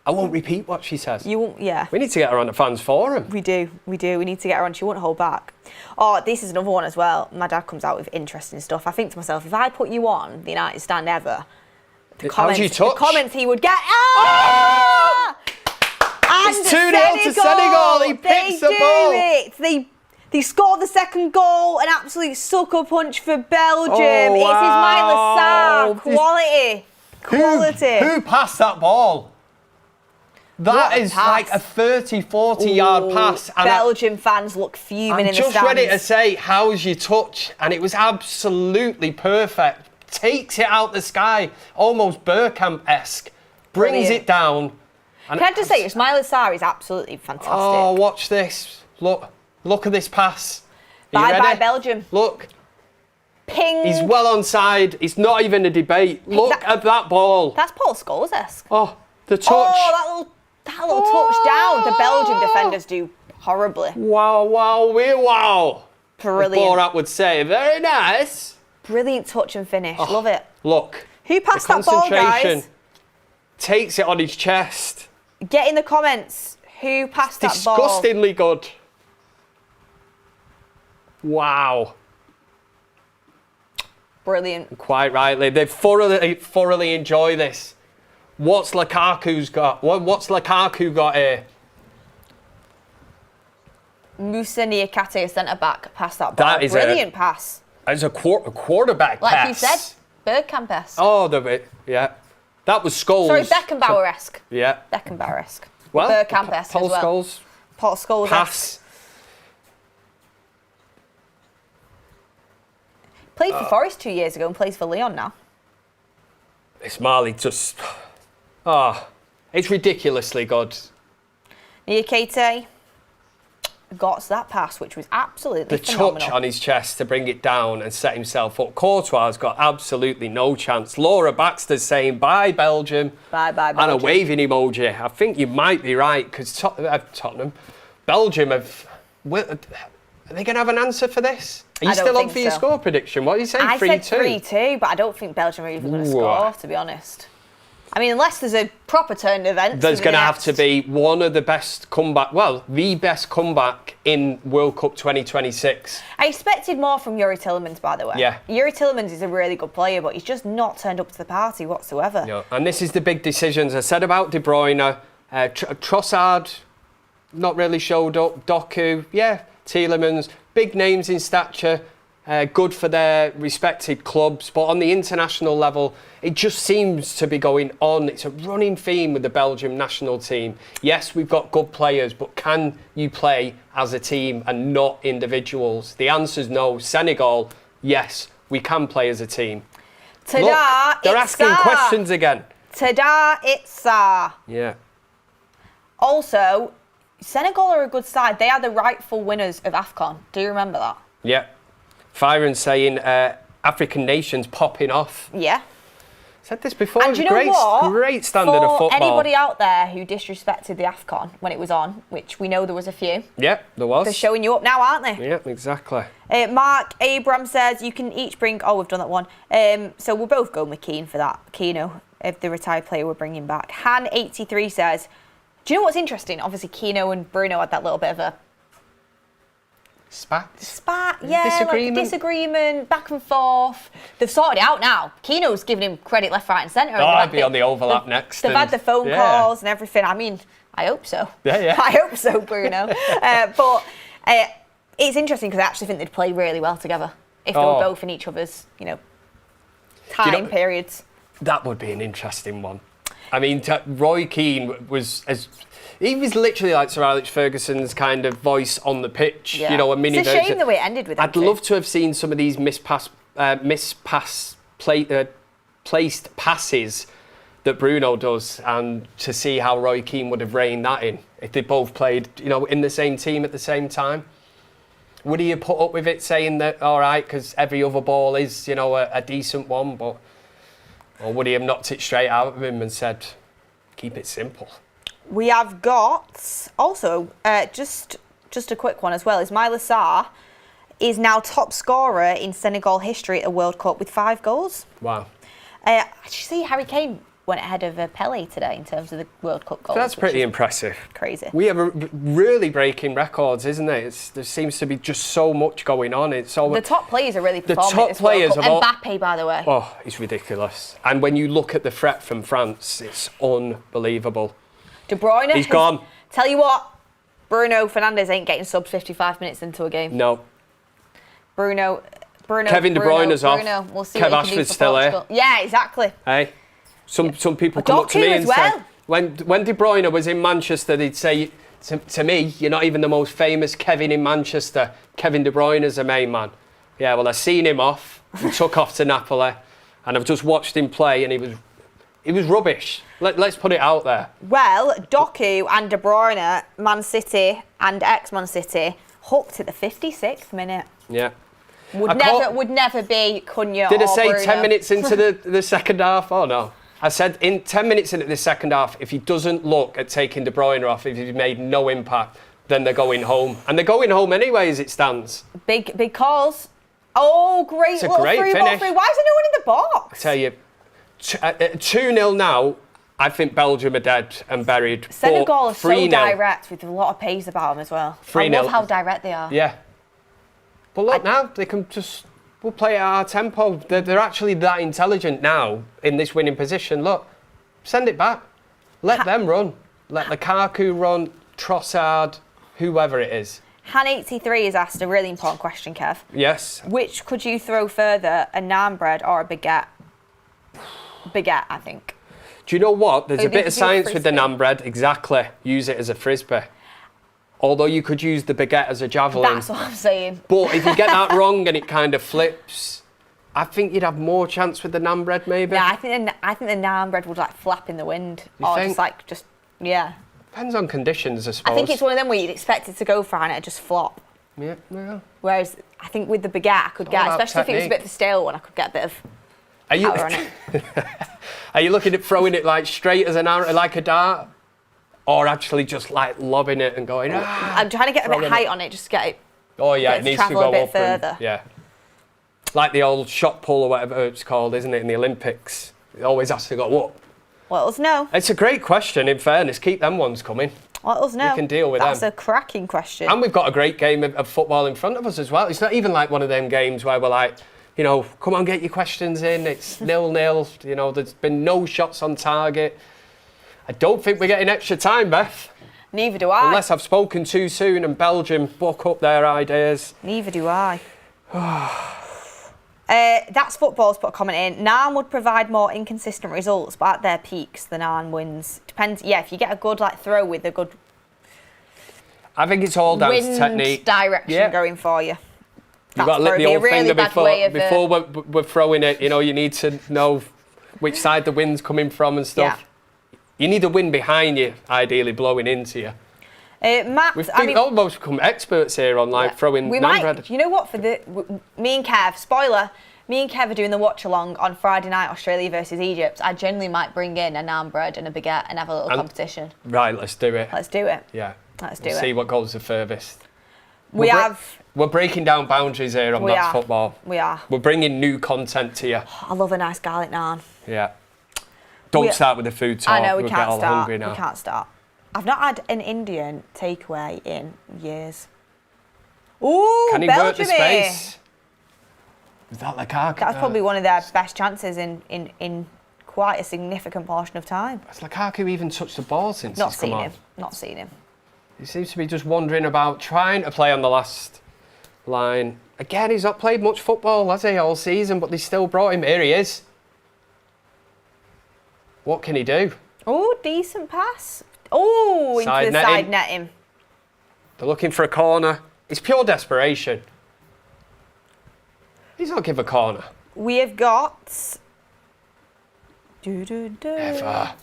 I won't repeat what she says. You won't, yeah. We need to get her on the fans forum. We do. We need to get her on. She won't hold back. Oh, this is another one as well. My dad comes out with interesting stuff. I think to myself, if I put you on the United stand ever, the comments he would get. Ah! And it's 2-0 to Senegal. He picks the ball. They scored the second goal, an absolute sucker punch for Belgium. It's Ismaila Sarr. Quality. Who passed that ball? That is like a 30-40 yard pass. And Belgian fans look fuming in the stands. I'm just ready to say, how's your touch? And it was absolutely perfect. Takes it out the sky, almost Bergkamp-esque. Brings it down. Can I just say, Ismaila Sarr is absolutely fantastic. Oh, watch this. Look at this pass. Bye, Belgium. Look. Ping. He's well onside. It's not even a debate. Look at that ball. That's Paul Scholes-esque. Oh, the touch. Oh, that little touchdown. The Belgian defenders do horribly. Wow. Brilliant. As Borat would say, very nice. Brilliant touch and finish. Love it. Look. Who passed that ball, guys? Takes it on his chest. Get in the comments. Who passed that ball? Disgustingly good. Wow. Brilliant. Quite rightly. They thoroughly enjoy this. What's Lukaku got here? Musa Niakate, centre-back, passed that ball. That is brilliant pass. It's a quarterback pass. Like you said, Bergkamp-esque. Oh, that was Scholes. Sorry, Beckenbauer-esque. Yeah. Beckenbauer-esque. Well, Bergkamp-esque as well. Paul Scholes. Pass. Played for Forest 2 years ago and plays for Lyon now. Ismaili just... it's ridiculously good. Niakate got that pass, which was absolutely phenomenal. The touch on his chest to bring it down and set himself up. Courtois has got absolutely no chance. Laura Baxter's saying, bye, Belgium. Bye, Belgium. And a waving emoji. I think you might be right, because Belgium have... Are they going to have an answer for this? Are you still on for your score prediction? What are you saying? 3-2? I said 3-2, but I don't think Belgium are even going to score, to be honest. I mean, unless there's a proper turn event. There's going to have to be one of the best comeback, the best comeback in World Cup 2026. I expected more from Yuri Tillemans, by the way. Yeah. Yuri Tillemans is a really good player, but he's just not turned up to the party whatsoever. No. And this is the big decisions. I said about De Bruyne, Trossard, not really showed up. Doku, Tielemans, big names in stature, good for their respected clubs, but on the international level, it just seems to be going on. It's a running theme with the Belgium national team. Yes, we've got good players, but can you play as a team and not individuals? The answer's no. Senegal, yes, we can play as a team. Ta-da, look, they're asking questions again. Ta-da, it's Sarr. Yeah. Also, Senegal are a good side. They are the rightful winners of AFCON. Do you remember that? Yeah. Fyron saying African nations popping off. Yeah. Said this before. And you know what? Great standard of football. For anybody out there who disrespected the AFCON when it was on, which we know there was a few. Yeah, there was. They're showing you up now, aren't they? Yeah, exactly. Mark Abram says you can each bring... Oh, we've done that one. So we'll both go with Keane for that. Keno, if the retired player we're bringing back. Han83 says... Do you know what's interesting? Obviously, Keno and Bruno had that little bit of a... Spat, disagreement, back and forth. They've sorted it out now. Keno's giving him credit left, right and centre. I'd be on the overlap next. They've had the phone calls and everything. I mean, I hope so. Yeah. I hope so, Bruno. But it's interesting because I actually think they'd play really well together if they were both in each other's, time periods. That would be an interesting one. I mean, Roy Keane was literally like Sir Alex Ferguson's kind of voice on the pitch, a mini version. It's a shame the way it ended with him. I'd love to have seen some of these mispassed placed passes that Bruno does, and to see how Roy Keane would have reined that in if they both played, in the same team at the same time. Would he have put up with it, saying that, all right, because every other ball is, a decent one, or would he have knocked it straight out of him and said, keep it simple? We have got, also, just a quick one as well, Ismaïla Sarr is now top scorer in Senegal history at a World Cup with 5 goals. Wow. Did you see Harry Kane went ahead of Pele today in terms of the World Cup goals? That's pretty impressive. Crazy. We are really breaking records, isn't it? There seems to be just so much going on. The top players are really performing at this World Cup. Mbappe, by the way. Oh, he's ridiculous. And when you look at the threat from France, it's unbelievable. De Bruyne. He's gone. Tell you what, Bruno Fernandes ain't getting subbed 55 minutes into a game. No. Kevin De Bruyne's off. We'll see Kev what he can do Ashford's for still Portugal. Yeah, exactly. Hey, some people come up to me and well. say, when De Bruyne was in Manchester, they'd say to me, you're not even the most famous Kevin in Manchester. Kevin De Bruyne is the main man. Yeah, well, I've seen him off. He took off to Napoli, and I've just watched him play, and he was rubbish. Let's put it out there. Well, Doku and De Bruyne, Man City and ex-Man City, hooked at the 56th minute. Yeah. Would never be Cunha. Did I say Bruno. 10 minutes into the second half? Oh, no. I said in 10 minutes into the second half, if he doesn't look at taking De Bruyne off, if he's made no impact, then they're going home. And they're going home anyway as it stands. Big calls. Oh, great. It's a great finish. Why is there no one in the box? I tell you, 2-0 now. I think Belgium are dead and buried. Senegal are so direct with a lot of pace about them as well. 3-0. I love how direct they are. Yeah. But look now, we'll play at our tempo. They're actually that intelligent now in this winning position. Look, send it back. Let them run. Let Lukaku run, Trossard, whoever it is. Han83 has asked a really important question, Kev. Yes. Which could you throw further, a naan bread or a baguette? Baguette, I think. Do you know what? There's a bit of science with the naan bread. Exactly. Use it as a frisbee. Although you could use the baguette as a javelin. That's what I'm saying. But if you get that wrong and it kind of flips, I think you'd have more chance with the naan bread, maybe. Yeah, I think the naan bread would flap in the wind. You think? Yeah. Depends on conditions, I suppose. I think it's one of them where you'd expect it to go for and it'd just flop. Yeah. Whereas I think with the baguette I could get, especially if it was a bit of a stale one, I could get a bit of powder on it. Are you looking at throwing it straight as like a dart? Or actually just lobbing it and going, I'm trying to get a bit of height on it, just to get it. Oh yeah, it needs to go a bit up further. Yeah. Like the old shot pull or whatever it's called, isn't it, in the Olympics? It always has to go up. Let us know. It's a great question, in fairness. Keep them ones coming. Let us know. We can deal with them. That's a cracking question. And we've got a great game of football in front of us as well. It's not even like one of them games where we're like, come on, get your questions in. It's 0-0. There's been no shots on target. I don't think we're getting extra time, Beth. Neither do I. Unless I've spoken too soon and Belgium buck up their ideas. Neither do I. That's Football's put a comment in. Naan would provide more inconsistent results, but at their peaks, the Naan wins. Depends. Yeah, if you get a good throw with a good. I think it's all down to technique. Direction going for you. You've got to lick the old finger before we're throwing it. You need to know which side the wind's coming from and stuff. Yeah. You need a wind behind you, ideally blowing into you. Matt, We've almost become experts here on throwing naan bread. You know what? Me and Kev, spoiler, me and Kev are doing the watch-along on Friday night, Australia versus Egypt. I genuinely might bring in a naan bread and a baguette and have a little competition. Right, let's do it. Let's do it. Yeah. Let's do it. See what goes the furthest. We're breaking down boundaries here on That's Football. We are. We're bringing new content to you. I love a nice garlic naan. Yeah. Don't start with the food talk. I know, we We'll can't get all start. hungry now. We can't start. I've not had an Indian takeaway in years. Ooh, Can he work the space? Is that Lukaku? That's probably one of their best chances in quite a significant portion of time. Has Lukaku even touched the ball since he's come on? Not seen him. He seems to be just wandering about, trying to play on the last line. Again, he's not played much football, has he, all season, but they still brought him. Here he is. What can he do? Oh, decent pass. Oh, into the side netting. They're looking for a corner. It's pure desperation. He's not give a corner. We have got... Ever.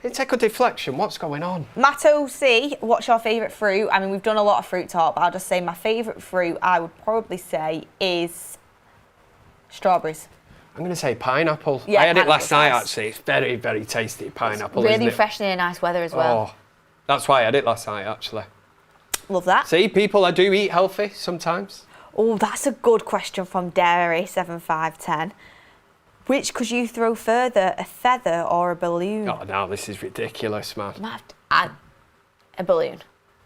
It's like a deflection. What's going on? Matt O.C., what's your favourite fruit? I mean, we've done a lot of fruit talk, but I'll just say my favourite fruit, I would probably say, is strawberries. I'm going to say pineapple. Yeah, I had it last night, nice. actually. It's very, very tasty, pineapple, Really isn't it? refreshing in nice weather as well. Oh, that's why I had it last night, actually. Love that. See, people, I do eat healthy sometimes. Oh, that's a good question from Dairy7510. Which could you throw further, a feather or a balloon? Oh, no, this is ridiculous, man. A balloon.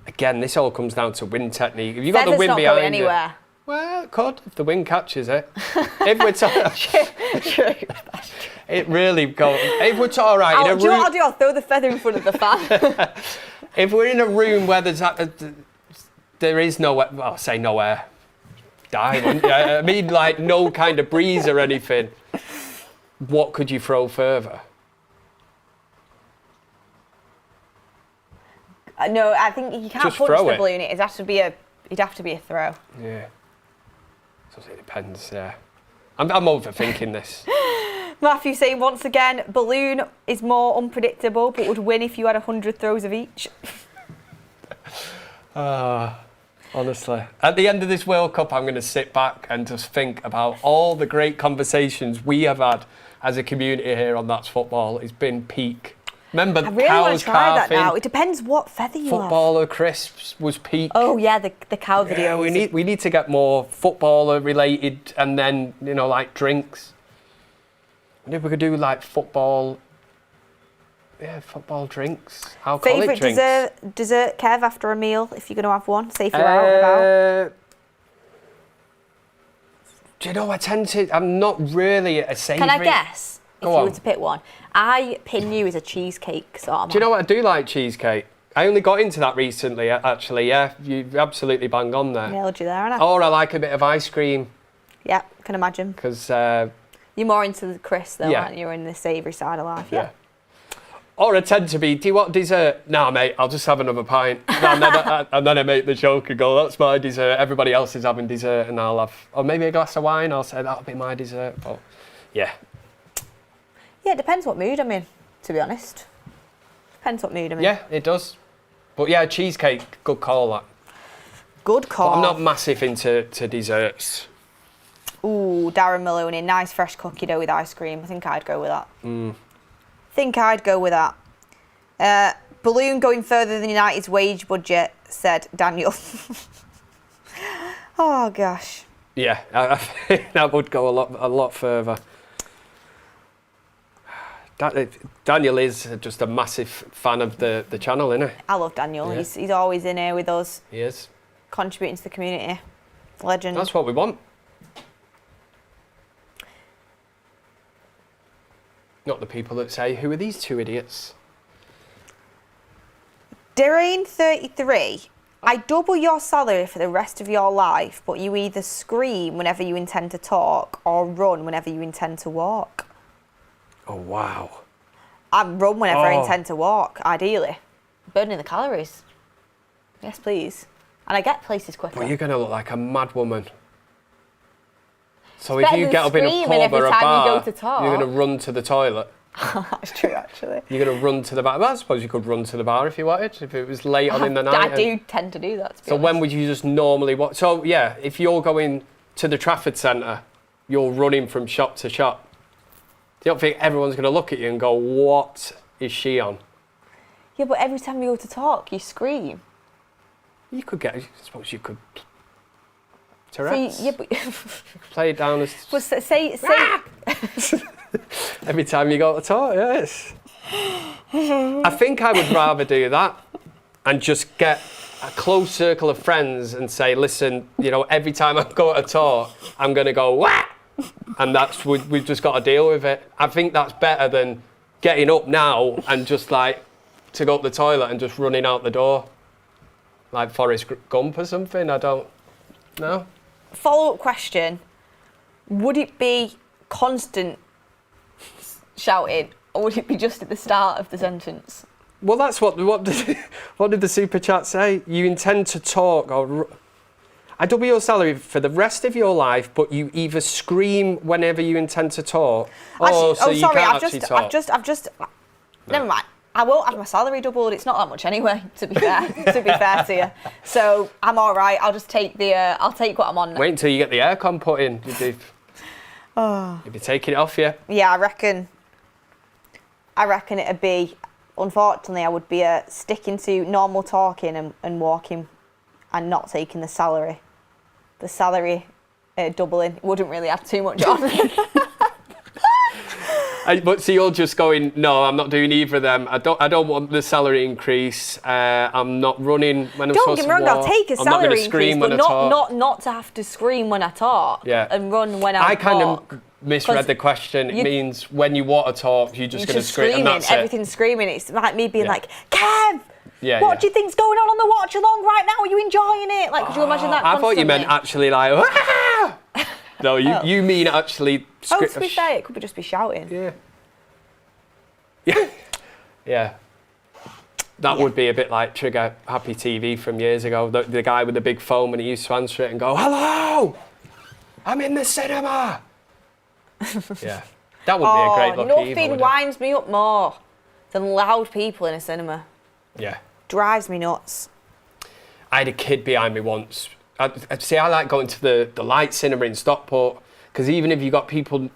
Again, this all comes down to wind technique. If you've got the Feather's wind not behind going anywhere. you... Well, it could, if the wind catches it. If we're talking... It really goes... If we're all right... Do you know what I'll do? I'll throw the feather in front of the fan. If we're in a room where there is no... Well, I'll say no air. Die, wouldn't you? I mean, like, no kind of breeze or anything. What could you throw further? No, I think you can't Just punch throw the it. balloon. It'd have to be a throw. Yeah. So it depends, yeah. I'm overthinking this. Matthew saying, once again, balloon is more unpredictable, but would win if you had 100 throws of each. Honestly. At the end of this World Cup, I'm going to sit back and just think about all the great conversations we have had as a community here on That's Football. It's been peak. Remember, I really want to try that carving, now. It depends what feather you have. footballer crisps was peak. Oh yeah, the cow video. Yeah, we need to get more footballer related, and then like drinks. And if we could do like football drinks, alcoholic Favourite drinks. dessert, Kev, after a meal, if you're going to have one. Say if you're out and about. Do you know, I'm not really a savoury... Can I guess? If Go you on. were to pick one. I pin you as a cheesecake sort of. Do you know what? I do like cheesecake. I only got into that recently, actually, yeah. You absolutely bang on there. Nailed you there, haven't I? Or I like a bit of ice cream. Yeah, can imagine. Because... You're more into the crisp though, Yeah. aren't you? You're in the savoury side of life, yeah. Or I tend to be, do you want dessert? Nah, mate, I'll just have another pint. And then I make the joke and go, that's my dessert. Everybody else is having dessert and I'll have... Or maybe a glass of wine, I'll say that'll be my dessert. But, yeah. Yeah, it depends what mood I'm in, to be honest. Depends what mood I'm in. Yeah, it does. But yeah, cheesecake, good call, that. Good call. But I'm not massive into desserts. Ooh, Darren Maloney, nice fresh cookie dough with ice cream. I think I'd go with that. Think I'd go with that. Balloon going further than United's wage budget, said Daniel. Oh, gosh. Yeah, I think that would go a lot further. Daniel is just a massive fan of the channel, isn't he? I love Daniel. Yeah. He's always in here with us. He is. Contributing to the community. Legend. That's what we want. Not the people that say, who are these two idiots? Dirain33, I double your salary for the rest of your life, but you either scream whenever you intend to talk or run whenever you intend to walk. Oh, wow. I run whenever I intend to walk, ideally. Burning the calories. Yes, please. And I get places quicker. Well, you're going to look like a mad woman. So It's if better you than get up in a screaming pub every or a time you bar, go to talk. you're going to run to the toilet. That's true, actually. You're going to run to the bar. Well, I suppose you could run to the bar if you wanted, if it was late on in the night. I do tend to do that, to be So honest. when would you just normally walk? So, yeah, if you're going to the Trafford Centre, you're running from shop to shop. You don't think everyone's going to look at you and go, what is she on? Yeah, but every time you go to talk, you scream. You could get, I suppose you could... Tourette's. See, yeah, but... Play it down as... But say... Every time you go to talk, yes. I think I would rather do that and just get a close circle of friends and say, listen, every time I go to talk, I'm going to go, wah! And we've just got to deal with it. I think that's better than getting up now and just like to go to the toilet and just running out the door. Like Forrest Gump or something, I don't know. Follow-up question. Would it be constant shouting or would it be just at the start of the sentence? Well, that's what did the super chat say? You intend to talk or... I double your salary for the rest of your life, but you either scream whenever you intend to talk, or so you can't actually talk. I've just. Never mind. I won't have my salary doubled. It's not that much anyway, to be fair. To be fair to you, so I'm all right. I'll just take I'll take what I'm on now. Wait until you get the aircon put in. You'd be taking it off you. Yeah, I reckon it'd be. Unfortunately, I would be sticking to normal talking and walking, and not taking the salary. The salary doubling wouldn't really have too much on. But so you're just going, no, I'm not doing either of them. I don't want the salary increase. I'm not running when I'm supposed to walk. Don't get me wrong, I'll take a salary increase, but not to have to scream when I talk and run when I walk. I kind of misread the question. It means when you want to talk, you're just going to scream. And that's everything's screaming. It's like me being like, Kev, what do you think's going on the Watchalong right now? Are you enjoying it? Like, could you imagine that I thought you meant actually like, ah! No, you mean actually... to be fair, it could just be shouting. Yeah. That would be a bit like Trigger Happy TV from years ago. The guy with the big phone, and he used to answer it and go, hello, I'm in the cinema. Yeah, that would be a great look. Nothing winds me up more than loud people in a cinema. Yeah. Drives me nuts. I had a kid behind me once. I like going to the light cinema in Stockport, because even if you got people,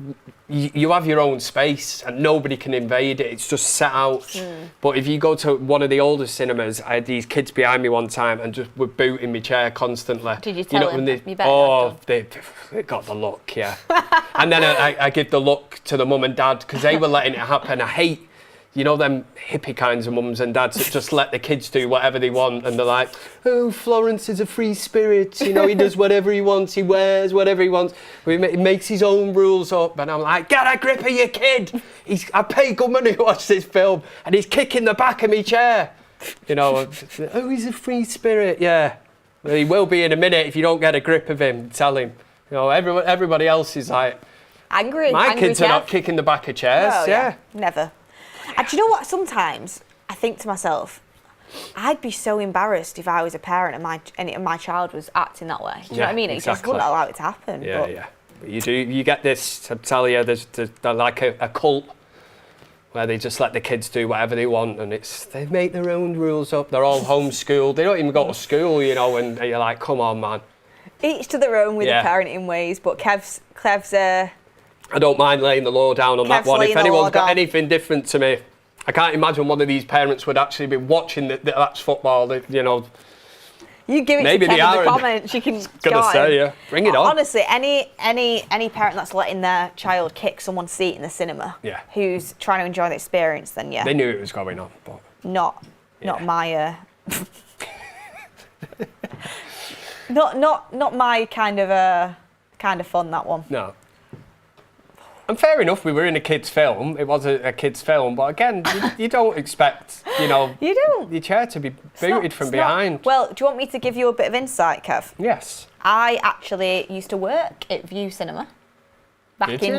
you have your own space and nobody can invade it. It's just set out. But if you go to one of the older cinemas, I had these kids behind me one time and just were booting my chair constantly. Did you tell them? They got the look, yeah. And then I give the look to the mum and dad, because they were letting it happen. I hate, them hippie kinds of mums and dads that just let the kids do whatever they want, and they're like, oh, Florence is a free spirit, he does whatever he wants, he wears whatever he wants, he makes his own rules up, and I'm like, get a grip of your kid, I pay good money to watch this film, and he's kicking the back of my chair, oh, he's a free spirit, yeah, well, he will be in a minute if you don't get a grip of him, tell him, everybody else is like, angry. My kids are not kicking the back of chairs, yeah. Never. And do you know what? Sometimes I think to myself, I'd be so embarrassed if I was a parent and my child was acting that way. Do you know what I mean? Exactly. It just wouldn't allow it to happen. Yeah. But you get this, I tell you, there's like a cult where they just let the kids do whatever they want, and they make their own rules up. They're all homeschooled. They don't even go to school, and you're like, come on, man. Each to their own with the parenting ways, but Kev's I don't mind laying the law down on that one. If anyone's got anything different to me, I can't imagine one of these parents would actually be watching that's football. You give it maybe to Kev in the comments. You can gonna say, bring it on. Honestly, any parent that's letting their child kick someone's seat in the cinema, who's trying to enjoy the experience, then they knew it was going on, but not my not my kind of fun, that one. No. And fair enough, we were in a kids' film. It was a kids' film, but again, you don't expect, you don't. your chair to be booted from behind. Well, do you want me to give you a bit of insight, Kev? Yes. I actually used to work at View Cinema. Back in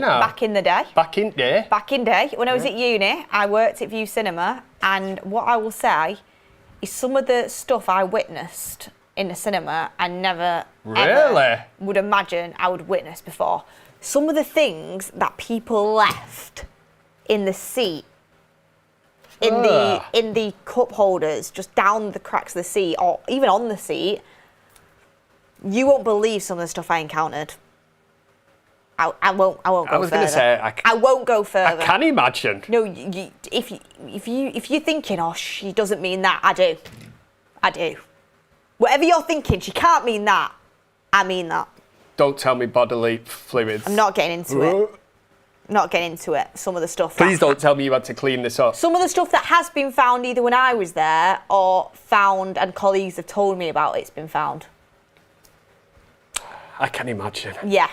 the day. Back in day. When I was at uni, I worked at View Cinema, and what I will say is some of the stuff I witnessed in the cinema, I never ever would imagine I would witness before. Some of the things that people left in the seat, in the cup holders, just down the cracks of the seat, or even on the seat, you won't believe some of the stuff I encountered. I won't go further. I was going to say I won't go further. I can imagine. No, if you're thinking, oh, she doesn't mean that, I do. Whatever you're thinking, she can't mean that. I mean that. Don't tell me bodily fluids. I'm not getting into it. Some of the stuff. Please don't tell me you had to clean this up. Some of the stuff that has been found either when I was there or found and colleagues have told me about, it's been found. I can imagine. Yeah.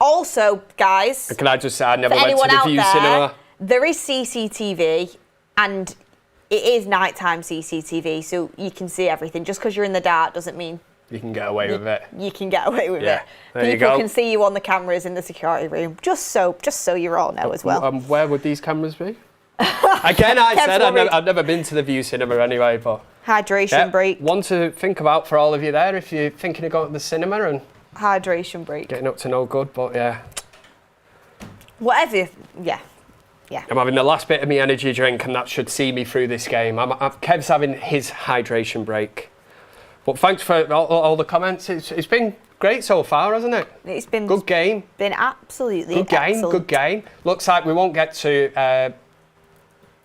Also, guys. Can I just say I never went to the View Cinema? There is CCTV, and it is nighttime CCTV, so you can see everything. Just because you're in the dark doesn't mean you can get away with it. You can get away with it. There People can see you on the cameras in the security room. Just so you all know as well. Where would these cameras be? Again, I've never been to the View Cinema anyway, but Hydration break. One to think about for all of you there if you're thinking of going to the cinema and hydration break. Getting up to no good, but yeah. Whatever, yeah. I'm having the last bit of my energy drink and that should see me through this game. Kev's having his hydration break. But thanks for all the comments. It's been great so far, hasn't it? It's been good game. Been absolutely good game. Excellent. Good game. Looks like we won't get to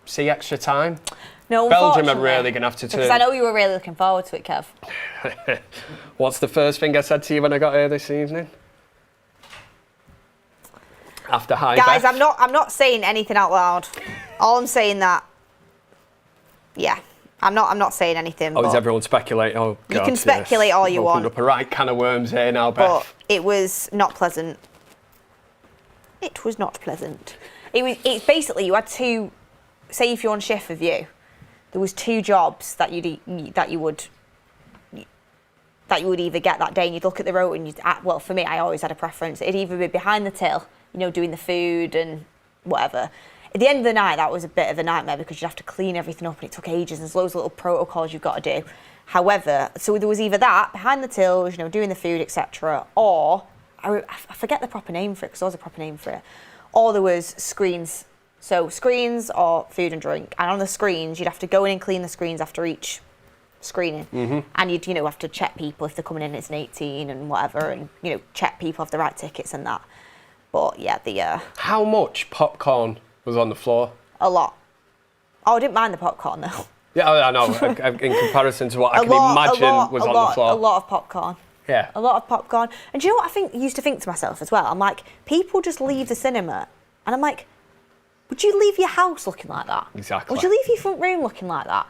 see extra time. No, Belgium are really going to have to. Because I know you were really looking forward to it, Kev. What's the first thing I said to you when I got here this evening? After hi, guys, Beth. I'm not saying anything out loud. All I'm saying that, yeah, I'm not saying anything. Oh, is everyone speculating? Oh, God, you can speculate all you want. Opened up a right can of worms here now, Beth. But it was not pleasant. It was not pleasant. It's basically you had to say if you're on shift with you, there was 2 jobs that you would either get that day, and you'd look at the road and well, for me, I always had a preference. It'd either be behind the till, doing the food and whatever. At the end of the night, that was a bit of a nightmare because you'd have to clean everything up and it took ages. There's loads of little protocols you've got to do. However, so there was either that, behind the tills, doing the food, etc., or, I forget the proper name for it because there was a proper name for it, or there was screens. So screens or food and drink. And on the screens, you'd have to go in and clean the screens after each screening. Mm-hmm. And you'd, have to check people if they're coming in as an 18 and whatever, and, check people have the right tickets and that. But yeah, How much popcorn was on the floor? A lot. Oh, I didn't mind the popcorn though. Yeah, I know. In comparison to what I can imagine was on the floor. A lot of popcorn. Yeah. A lot of popcorn. And do you know what I used to think to myself as well? I'm like, people just leave the cinema, and I'm like, would you leave your house looking like that? Exactly. Would you leave your front room looking like that?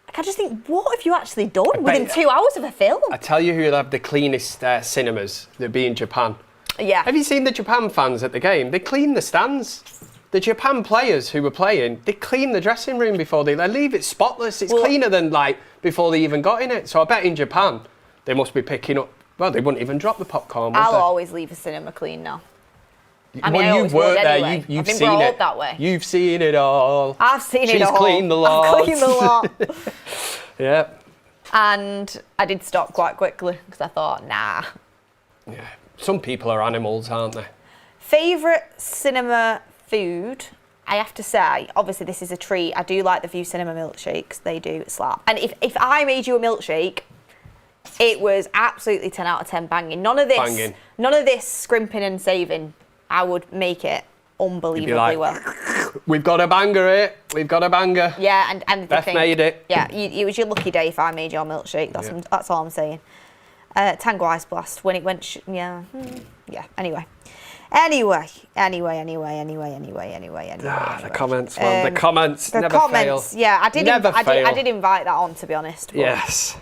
Like, I just think, what have you actually done within 2 hours of a film? I tell you who'll have the cleanest cinemas. They'll be in Japan. Yeah. Have you seen the Japan fans at the game? They clean the stands. The Japan players who were playing, they clean the dressing room before they leave it spotless. It's cleaner than before they even got in it. So I bet in Japan, they must be picking up, well, they wouldn't even drop the popcorn, would I'll they? always leave a cinema clean now. I mean, you've worked there, anyway. you've been seen brought it. Up that way. You've seen it all. I've seen it all. She's cleaned the lot. I've cleaned the lot. Yeah. And I did stop quite quickly because I thought, nah. Yeah. Some people are animals, aren't they? Favourite cinema food? I have to say, obviously this is a treat. I do like the View Cinema milkshakes. They do slap. And if I made you a milkshake, it was absolutely 10 out of 10 banging. None of this scrimping and saving. I would make it unbelievably well. We've got a banger here. We've got a banger. Yeah, and Beth made it. Yeah, it was your lucky day if I made your milkshake. That's all I'm saying. Tango Ice Blast when it went. Yeah. Anyway. The comments, man. The comments never fail. Yeah, I did invite that on, to be honest. Yes.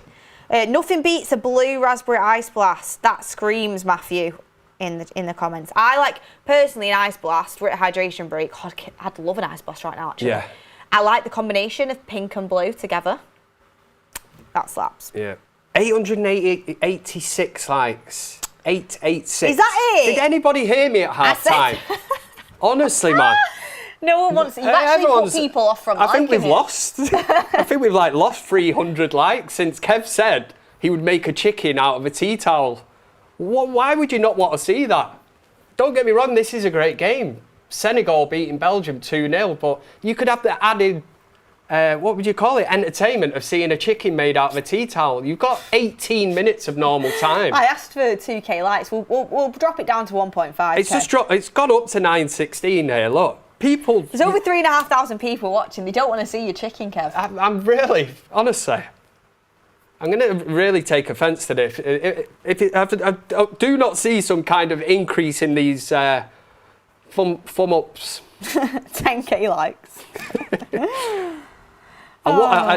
Nothing beats a blue raspberry ice blast. That screams Matthew in the comments. I personally an ice blast. We're at a hydration break. God, I'd love an ice blast right now, actually. Yeah. I like the combination of pink and blue together. That slaps. Yeah. 886 likes. 886. Is that it? Did anybody hear me at half time? Honestly, man. No one wants. You've actually put people off from liking it. I think we've lost. I think we've lost 300 likes since Kev said he would make a chicken out of a tea towel. Why would you not want to see that? Don't get me wrong, this is a great game. Senegal beating Belgium 2-0, but you could have the added, what would you call it, entertainment of seeing a chicken made out of a tea towel. You've got 18 minutes of normal time. I asked for 2k likes. We'll drop it down to 1.5. It's just it's gone up to 916 here, look. People... There's over 3,500 people watching. They don't want to see your chicken, Kev. I'm really, honestly... I'm going to really take offence to this. I do not see some kind of increase in these thumb ups. 10k likes.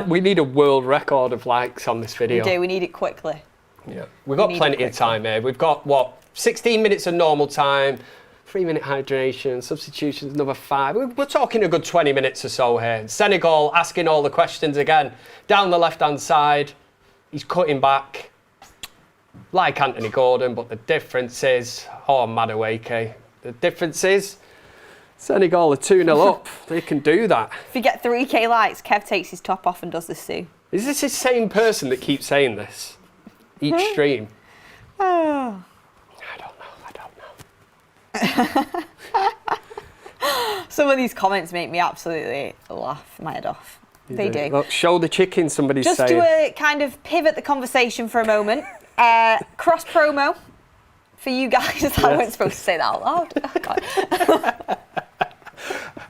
We need a world record of likes on this video. We do. We need it quickly. Yeah, we've got plenty of time here. We've got 16 minutes of normal time, 3-minute hydration, substitutions, another 5. We're talking a good 20 minutes or so here. Senegal asking all the questions again down the left-hand side. He's cutting back like Anthony Gordon, but the difference is, Madueke. The difference is Senegal are 2-0 up. They can do that. If you get 3k likes, Kev takes his top off and does the Sue. Is this the same person that keeps saying this each stream? Oh. I don't know. Some of these comments make me absolutely laugh my head off. They do. Look, show the chicken, somebody's Just saying. to kind of pivot the conversation for a moment, cross promo for you guys. I wasn't supposed to say that out loud. Oh, God.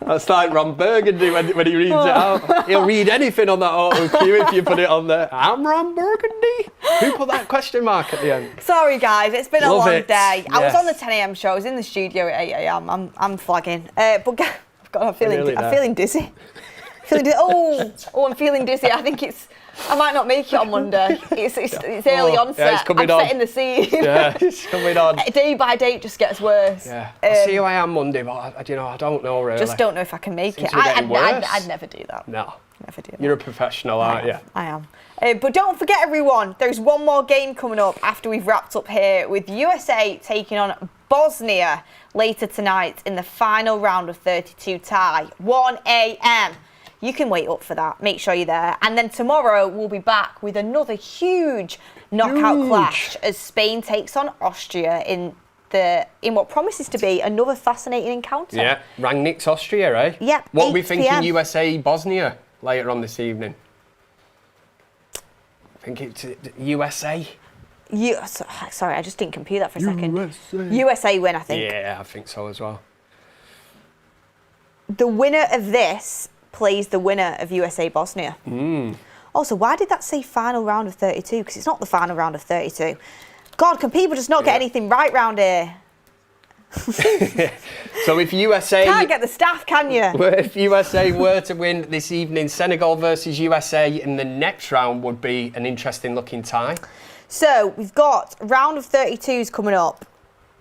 That's like Ron Burgundy when he reads it out. He'll read anything on that auto cue if you put it on there. I'm Ron Burgundy. Who put that question mark at the end? Sorry, guys. It's been a long day. Yes. I was on the 10 a.m. show. I was in the studio at 8 a.m. I'm flagging. But I'm feeling dizzy. I'm feeling dizzy. I think I might not make it on Monday. It's early onset. Yeah, it's coming I'm on. setting the scene. Yeah, it's coming on. Day by day it just gets worse. Yeah. I'll see who I am Monday, but I don't know really. Just don't know if I can make Seems it. to be getting worse. I'd never do that. No. Never do that. You're a professional, aren't you? I am. But don't forget, everyone, there's one more game coming up after we've wrapped up here with USA taking on Bosnia later tonight in the final round of 32 tie, 1 a.m. You can wait up for that. Make sure you're there. And then tomorrow we'll be back with another huge knockout clash as Spain takes on Austria in what promises to be another fascinating encounter. Yeah, Rangnick's Austria, eh? Yeah. What are we thinking? PM. USA Bosnia later on this evening. I think it's USA. Sorry, I just didn't compute that for a second. USA win, I think. Yeah, I think so as well. The winner of this plays the winner of USA Bosnia. Also, why did that say final round of 32? Because it's not the final round of 32. God, can people just not get anything right round here? So if USA... Can't get the staff, can you? If USA were to win this evening, Senegal versus USA in the next round would be an interesting looking tie. So we've got round of 32s coming up.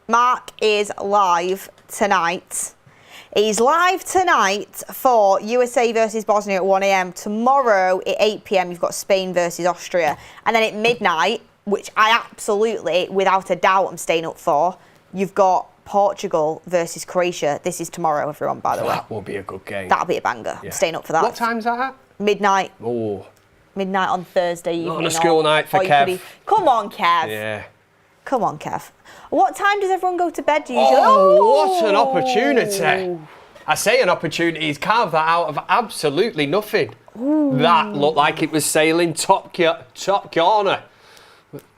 Mark is live tonight. He's live tonight for USA versus Bosnia at 1 a.m. Tomorrow at 8 p.m. you've got Spain versus Austria. And then at midnight, which I absolutely, without a doubt, I'm staying up for, you've got Portugal versus Croatia. This is tomorrow, everyone, by the way. That will be a good game. That'll be a banger. Yeah. I'm staying up for that. What time's that at? Midnight. Oh. Midnight on Thursday evening. Not on a school night for Kev. Come on, Kev. Yeah. Come on, Kev. What time does everyone go to bed usually? Oh, what an opportunity. I say an opportunity. He's carved that out of absolutely nothing. Ooh. That looked like it was sailing top corner.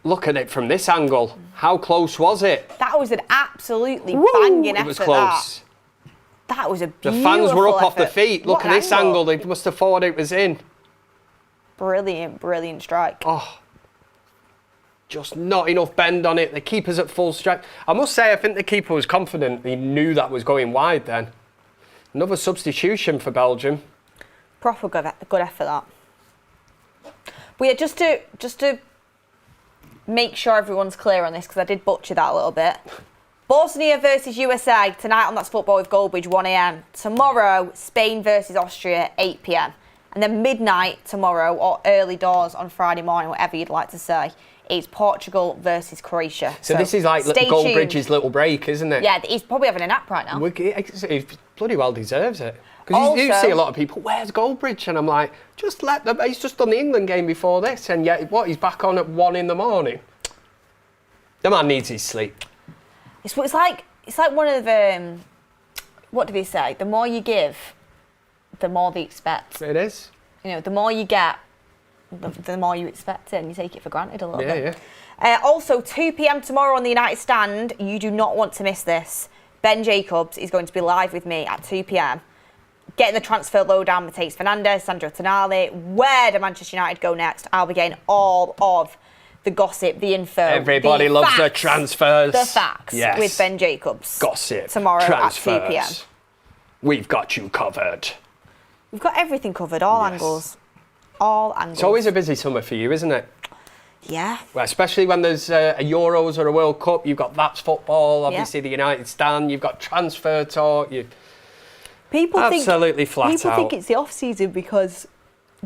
Look at it from this angle. How close was it? That was an absolutely banging effort. It was close. That was a beautiful The fans were up effort. off their feet. Look at this angle. They must have thought it was in. Brilliant, brilliant strike. Oh, just not enough bend on it. The keeper's at full strike. I must say, I think the keeper was confident. He knew that was going wide then. Another substitution for Belgium. Proper good effort, that. But yeah, just to make sure everyone's clear on this, because I did butcher that a little bit. Bosnia versus USA tonight on That's Football with Goldbridge, 1 a.m. Tomorrow, Spain versus Austria, 8 p.m. And then midnight tomorrow, or early doors on Friday morning, whatever you'd like to say, it's Portugal versus Croatia. So this is like Goldbridge's little break, isn't it? Yeah, he's probably having a nap right now. He bloody well deserves it. Because you see a lot of people, where's Goldbridge? And I'm like, just let them. He's just done the England game before this, and yet he's back on at 1 a.m. The man needs his sleep. It's like one of the what do they say? The more you give, the more they expect. It is. You know, the more you get, the more you expect it, and you take it for granted a little bit. Yeah. Also, 2 p.m. tomorrow on the United Stand. You do not want to miss this. Ben Jacobs is going to be live with me at 2 p.m. Getting the transfer lowdown with Mateus Fernandes, Sandro Tonali. Where do Manchester United go next? I'll be getting all of the gossip, the info. Everybody loves the transfers. The facts with Ben Jacobs. Gossip. Tomorrow transfers. at 2 p.m. We've got you covered. We've got everything covered, all angles. All angles. It's always a busy summer for you, isn't it? Yeah. Well, especially when there's a Euros or a World Cup, you've got That's Football, obviously the United Stand, you've got transfer talk. People absolutely flat out. People think it's the off-season because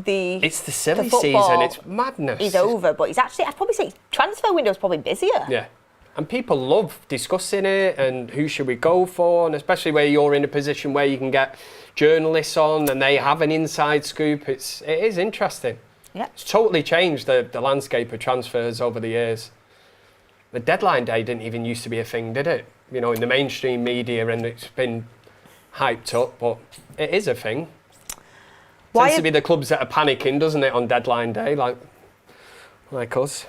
it's the silly season. It's madness. He's over, but he's actually, I'd probably say transfer window's probably busier. Yeah. And people love discussing it and who should we go for, and especially where you're in a position where you can get journalists on and they have an inside scoop. It is interesting. Yeah. It's totally changed the landscape of transfers over the years. The deadline day didn't even used to be a thing, did it? You know, in the mainstream media, and it's been hyped up, but it is a thing. Tends to be the clubs that are panicking, doesn't it, on deadline day, like us.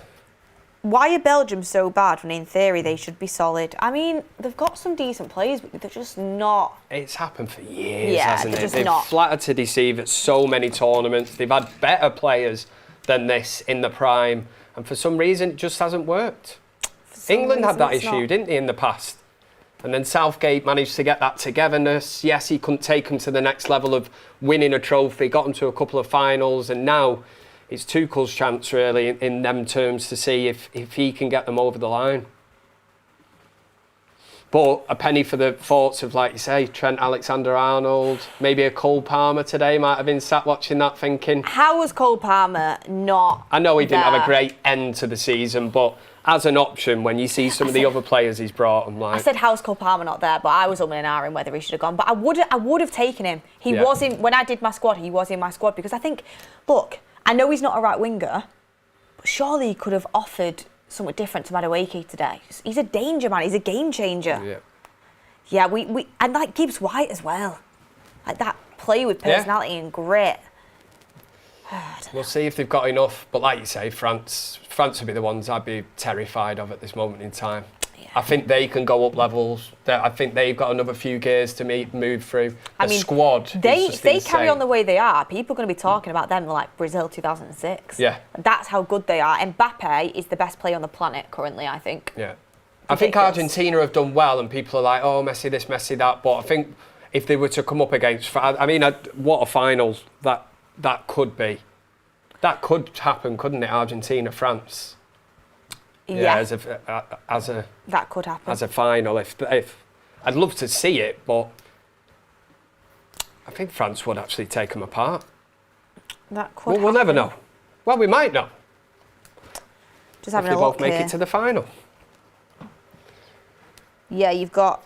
Why are Belgium so bad when in theory they should be solid? I mean, they've got some decent players, but they're just not. It's happened for years, hasn't it? They've not. flattered to deceive at so many tournaments. They've had better players than this in the prime, and for some reason it just hasn't worked. England had that issue, didn't they, in the past? And then Southgate managed to get that togetherness. Yes, he couldn't take them to the next level of winning a trophy, got them to a couple of finals, and now it's Tuchel's chance, really, in them terms, to see if he can get them over the line. But a penny for the thoughts of, like you say, Trent Alexander-Arnold, maybe a Cole Palmer today might have been sat watching that thinking... How was Cole Palmer not I know he didn't have a great end to the season, but as an option, when you see some of the other players he's brought, I'm like... I said, how's Cole Palmer not there? But I was umming and ahhing whether he should have gone. But I would have taken him. He was in... When I did my squad, he was in my squad, because I think, look, I know he's not a right winger, but surely he could have offered something different to Madueke today. He's a danger man. He's a game changer. Yeah, we and like Gibbs White as well. Like that play with personality and grit. We'll see if they've got enough. But like you say, France would be the ones I'd be terrified of at this moment in time. Yeah. I think they can go up levels. I think they've got another few gears to move through. The squad. If they carry on the way they are, people are going to be talking about them like Brazil 2006. Yeah. That's how good they are. Mbappe is the best player on the planet currently, I think. Yeah. I think Argentina have done well, and people are like, oh, Messi this, Messi that. But I think if they were to come up against... what a final that could be. That could happen, couldn't it? Argentina, France. Yeah. As a that could happen as a final. If I'd love to see it, but I think France would actually take them apart. That could. We'll never know. Well, we might know. Just having if a they look both make here. it to the final. Yeah, you've got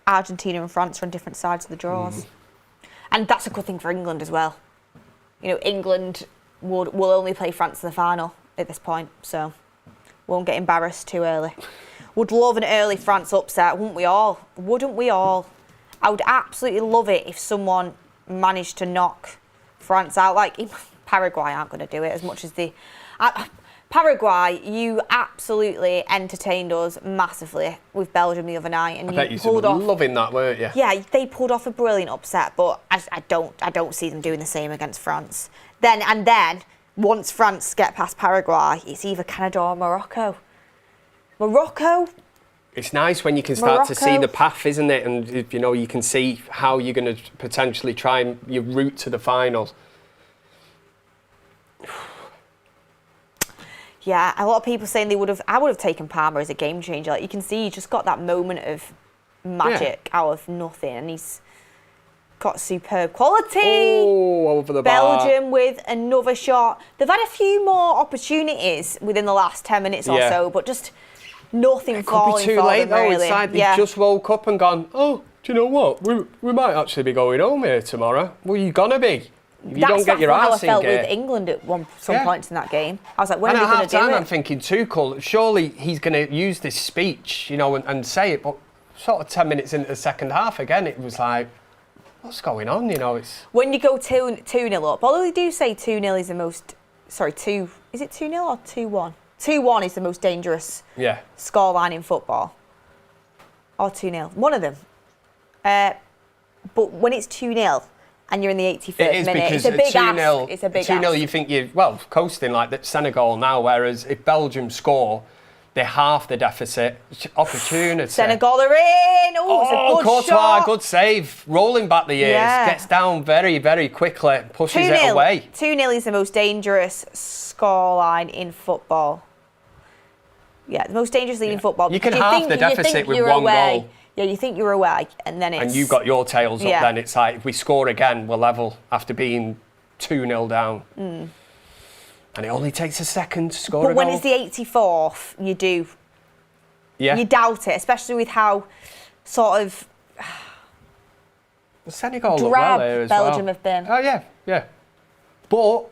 Argentina and France on different sides of the draws, and that's a good thing for England as well. You know, England will only play France in the final at this point, so won't get embarrassed too early. Would love an early France upset, wouldn't we all? Wouldn't we all? I would absolutely love it if someone managed to knock France out. Like, Paraguay aren't going to do it as much as the... Paraguay, you absolutely entertained us massively with Belgium the other night, and I bet you were loving that, weren't you? Yeah, they pulled off a brilliant upset, but I don't see them doing the same against France. Then once France get past Paraguay, it's either Canada or Morocco. It's nice when you can start to see the path, isn't it? And you can see how you're going to potentially try your route to the finals. Yeah, a lot of people saying I would have taken Palmer as a game changer. Like, you can see he just got that moment of magic out of nothing, and he's got superb quality. Oh, over the bar. Belgium with another shot. They've had a few more opportunities within the last 10 minutes or so, but just nothing falling for them, really. It could be too late, though. It's like they've just woke up and gone, oh, do you know what? We might actually be going home here tomorrow. Well, you're going to be. If you don't get your arse in gear. That's how I felt with England at some points in that game. I was like, when are they going to do it? And at half-time, I'm thinking, Tuchel, surely he's going to use this speech, and say it, but sort of 10 minutes into the second half again, it was like, what's going on? It's... When you go 2-0 up, although they do say 2-0 is the most... Sorry, is it 2-0 or 2-1? 2-1 is the most dangerous scoreline in football. Or 2-0. One of them. But when it's 2-0... and you're in the 85th minute, it's a big ask. It's a big 2-0, you think you're, coasting like that Senegal now, whereas if Belgium score, they're half the deficit. Opportunity. Senegal are in! Oh, it's a good Courtois, shot. good save. Rolling back the years, gets down very, very quickly, pushes it away. 2-0 is the most dangerous scoreline in football. Yeah, the most dangerous lead in football. You can half the deficit with one goal. Yeah, you think you're away, and then it's... And you've got your tails up then. It's like, if we score again, we're level after being 2-0 down. And it only takes a second to score a goal. But when it's the 84th, you do. Yeah. You doubt it, especially with how sort of... Senegal look well here as Belgium have been. Oh, yeah. But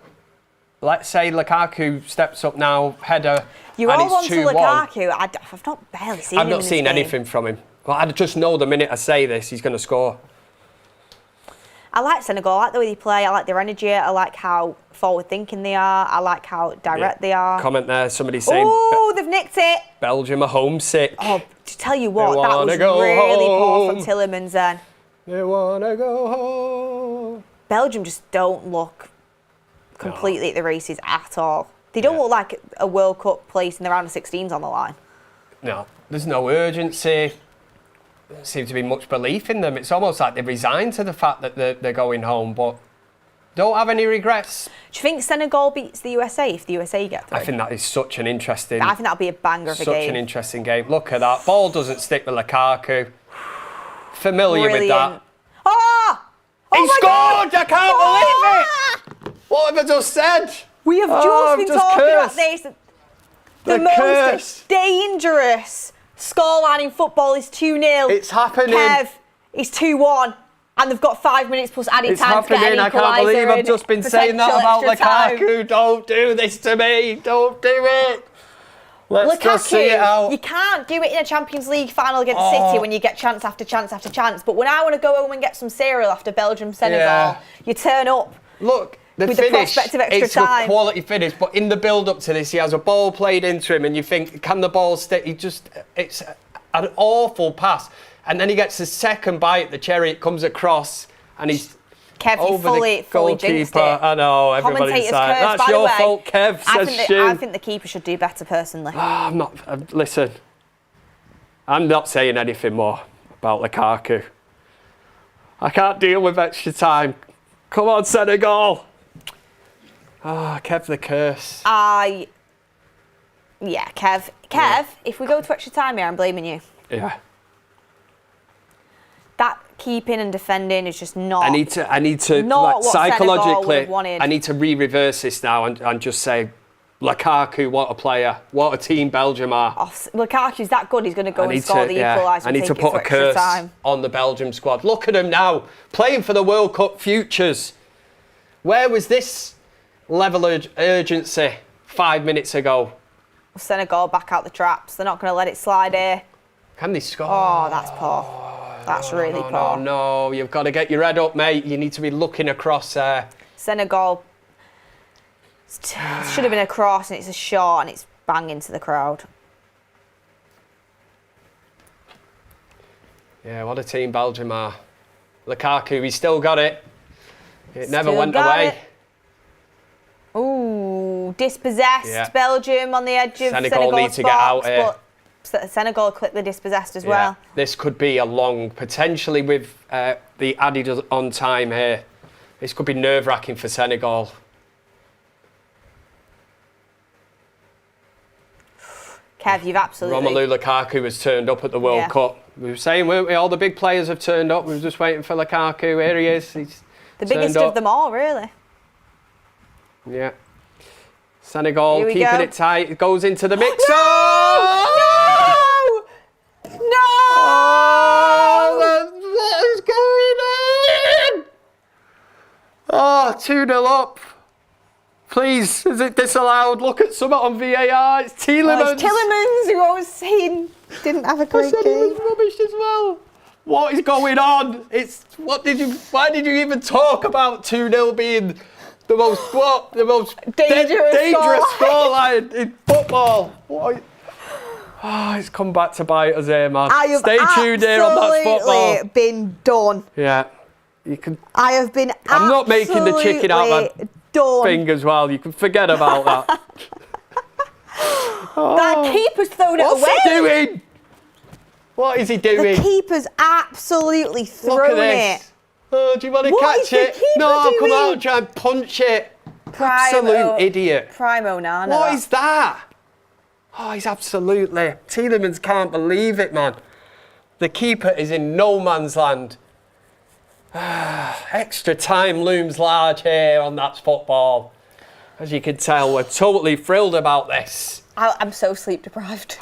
let's say Lukaku steps up now, header, You're and all on it's to 2-1. Lukaku. I've not barely seen him I've not in this seen game. anything from him. Well, I just know the minute I say this, he's going to score. I like Senegal. I like the way they play. I like their energy. I like how forward-thinking they are. I like how direct they are. Comment there, somebody saying... Oh, they've nicked it. Belgium are homesick. Oh, to tell you what, that was go really poor home. from Tielemans then. They want to go home. Belgium just don't look completely at the races at all. They don't look like a World Cup place in the round of 16s on the line. No, there's no urgency. There seems to be much belief in them. It's almost like they've resigned to the fact that they're going home, but don't have any regrets. Do you think Senegal beats the USA if the USA get through? I think that is such an interesting... I think that'll be a banger of a game. Such an interesting game. Look at that. Ball doesn't stick with Lukaku. Familiar with that. Oh! He scored! I can't believe it! What have I just said? We have just been talking about this. The most curse. Dangerous scoreline in football is 2-0. It's happening. Kev is 2-1. And they've got 5 minutes plus added time to get an equaliser. I can't believe I've just been saying that about Lukaku. Don't do this to me. Don't do it. Let's just see it out. You can't do it in a Champions League final against City when you get chance after chance after chance. But when I want to go home and get some cereal after Belgium-Senegal, you turn up. Look, with the prospect of extra time. It's a quality finish, but in the build-up to this, he has a ball played into him, and you think, can the ball stay? It's an awful pass. And then he gets the second bite, the cherry, it comes across, and he's Kev, over you fully jinxed it. I know, everybody's like, that's your fault, Kev, says Shin. I think the keeper should do better, personally. I'm not, listen, I'm not saying anything more about Lukaku. I can't deal with extra time. Come on, Senegal. Kev the curse. Yeah, Kev. Kev, if we go to extra time here, I'm blaming you. Yeah. That keeping and defending is just not. I need to not like, psychologically. Wanted. I need to reverse this now and just say, Lukaku, what a player, what a team Belgium are. Lukaku's that good. He's going to go and score the equaliser. I need to put a curse on the Belgium squad. Look at him now, playing for the World Cup futures. Where was this level of urgency 5 minutes ago? Senegal back out the traps. They're not going to let it slide here. Can they score? Oh, that's poor. That's really poor. No, you've got to get your head up, mate. You need to be looking across there. Senegal should have been a cross, and it's a shot, and it's bang into the crowd. Yeah, what a team Belgium are. Lukaku, he still got it. It never went away. Ooh, dispossessed Belgium on the edge of Senegal need to get out here. But Senegal quickly dispossessed as well. This could be a long, potentially with the added on time here. This could be nerve-wracking for Senegal. Kev, you've absolutely... Romelu Lukaku has turned up at the World Cup. We were saying, weren't we, all the big players have turned up. We were just waiting for Lukaku. Here he is. He's the biggest of them all, really. Yeah. Senegal keeping it tight. It goes into the mix. No! Oh! No! Oh, what is going on? Oh, 2-0 up. Please, is it disallowed? Look at something on VAR. It's Tielemans. Oh, it's Tielemans, who I was saying didn't have a great game. He was rubbish as well. What is going on? Why did you even talk about 2-0 being the most dangerous scoreline in football? It's come back to bite us here, man. Stay tuned here on That's Football. I have been done. Yeah, you can. I have been. I'm not making the chicken out of my thing as well. You can forget about that. That keeper's thrown it away. What's he doing? What is he doing? The keeper's absolutely thrown Look at this. Oh, do you want to catch it? No, come out and try and punch it. Absolute idiot. Primo Nana. What is that? Oh, he's absolutely... Tielemans can't believe it, man. The keeper is in no man's land. Extra time looms large here on That's Football. As you can tell, we're totally thrilled about this. I'm so sleep deprived.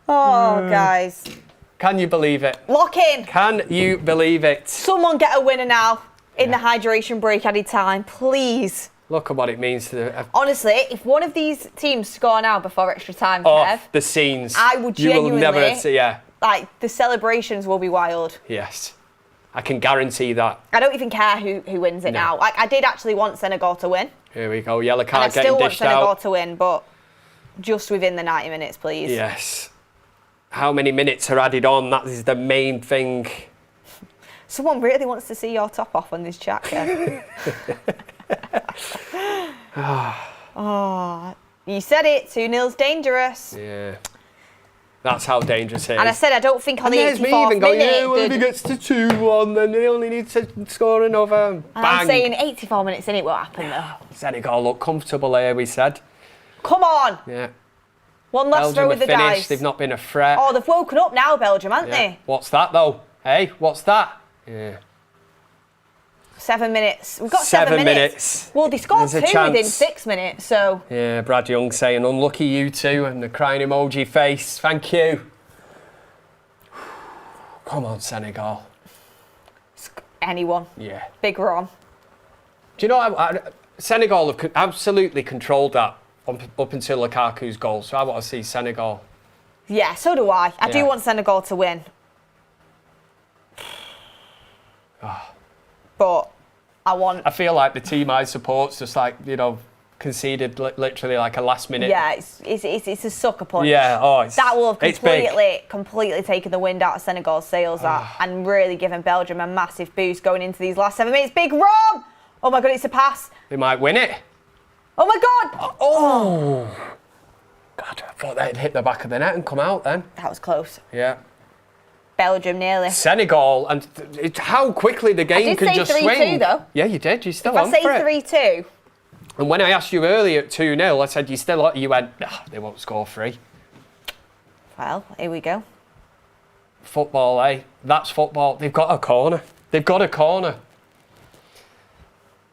Guys. Can you believe it? Lock in. Can you believe it? Someone get a winner now. in the hydration break added time, please. Look at what it means to the... Honestly, if one of these teams score now before extra time, Kev, the scenes. I would genuinely... You will never see, like, the celebrations will be wild. Yes. I can guarantee that. I don't even care who wins it now. Like, I did actually want Senegal to win. Here we go, yellow card And getting I still want dished out. Senegal to win, but just within the 90 minutes, please. Yes. How many minutes are added on? That is the main thing. Someone really wants to see your top off on this chat, Kev. Oh, you said it. 2-0's dangerous. Yeah. That's how dangerous it is. And I said I don't think on the 84th minute... well, if he gets to 2-1, then they only need to score another. And Bang. I'm saying 84 minutes in it will happen, though. Senegal look comfortable here, we said. Come on. Yeah. One last Belgium throw with the finished. dice. They've not been a threat. Oh, they've woken up now, Belgium, haven't they? What's that, though? Hey, what's that? Yeah. 7 minutes. We've got 7 minutes. Well, they scored There's 2 within 6 minutes, so... Yeah, Brad Young saying, unlucky you two, and the crying emoji face. Thank you. Come on, Senegal. Anyone. Yeah. Big Ron. Do you know, Senegal have absolutely controlled that up until Lukaku's goal, so I want to see Senegal. Yeah, so do I. I do want Senegal to win. But I feel like the team I support's just like, conceded literally like a last minute. Yeah, it's a sucker punch. Yeah, that will have completely taken the wind out of Senegal's sails and really given Belgium a massive boost going into these last 7 minutes. Big Rom! Oh my God, it's a pass. They might win it. Oh my God! Oh! God, I thought they'd hit the back of the net and come out then. That was close. Yeah. Belgium nearly. Senegal, and how quickly the game could just swing. I did say 3-2 though. Yeah, you did. You still on for it. If I say 3-2. And when I asked you earlier at 2-0, I said you went, they won't score 3. Well, here we go. Football, eh? That's football. They've got a corner. They've got a corner.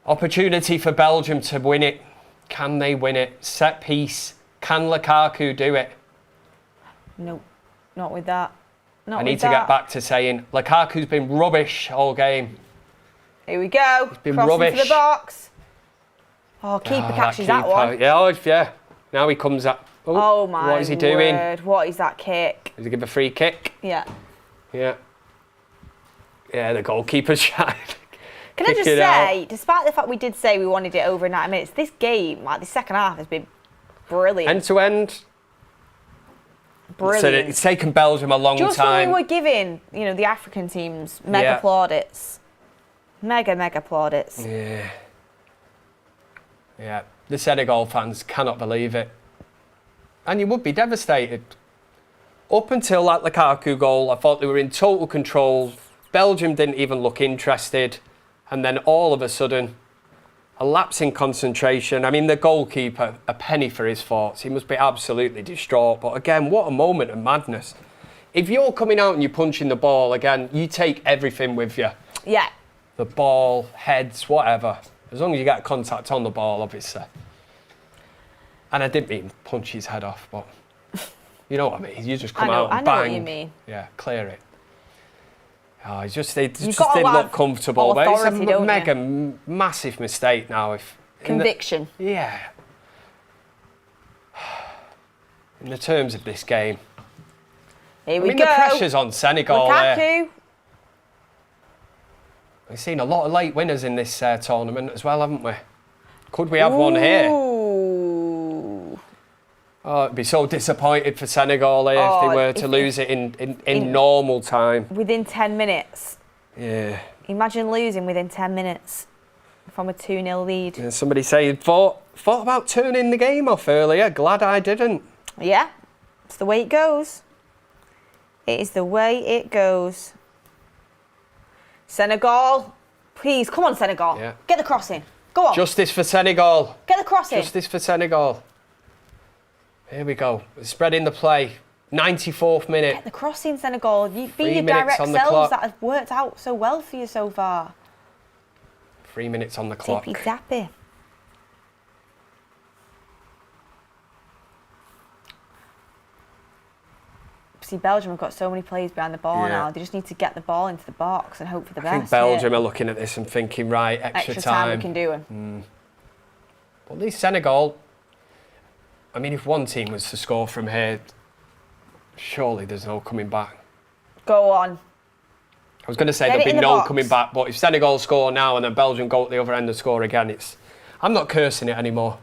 Opportunity for Belgium to win it. Can they win it? Set piece. Can Lukaku do it? No, not with that. I need to get back to saying Lukaku's been rubbish all game. Here we go. He's been Crossing rubbish. to the box. Oh, keeper catches that one. Yeah. Now he comes up. Oh my word. What is he doing? What is that kick? Does he give a free kick? Yeah. Yeah. Yeah, the goalkeeper's shy. Can I just say, despite the fact we did say we wanted it over 90 minutes, this game, like the second half, has been brilliant. End to end. Brilliant. So it's taken Belgium a long time. Just when we were giving, the African teams mega plaudits. Mega plaudits. Yeah. Yeah. The Senegal fans cannot believe it. And you would be devastated. Up until that Lukaku goal, I thought they were in total control. Belgium didn't even look interested. And then all of a sudden, a lapse in concentration. I mean, the goalkeeper, a penny for his thoughts. He must be absolutely distraught. But again, what a moment of madness. If you're coming out and you're punching the ball, again, you take everything with you. Yeah. The ball, heads, whatever. As long as you get contact on the ball, obviously. And I didn't mean punch his head off, but you know what I mean. You just come out and bang. I know what you mean. Yeah, clear it. Oh, they just didn't look comfortable. But it's a massive mistake now. Conviction. Yeah. In the terms of this game. Here we go. The pressure's on Senegal Lukaku. We've seen a lot of late winners in this tournament as well, haven't we? Could we have one here? Oh, I'd be so disappointed for Senegal if they were to lose it in normal time. Within 10 minutes. Yeah. Imagine losing within 10 minutes from a 2-0 lead. And somebody saying, thought about turning the game off earlier. Glad I didn't. Yeah, it's the way it goes. It is the way it goes. Senegal, please, come on, Senegal. Yeah. Get the cross in. Go on. Justice for Senegal. Get the cross in. Justice for Senegal. Here we go. Spreading the play. 94th minute. Get the cross in, Senegal. You be your direct selves that have worked out so well for you so far. 3 minutes on the clock. Tippy tappy. obviously Belgium have got so many players behind the ball now. They just need to get the ball into the box and hope for the best. I think Belgium are looking at this and thinking, right, extra time we can do it. But at least Senegal, I mean, if one team was to score from here, surely there's no coming back. Go on. I was going to say there'll be no coming back, but if Senegal score now and then Belgium go at the other end and score again, I'm not cursing it anymore.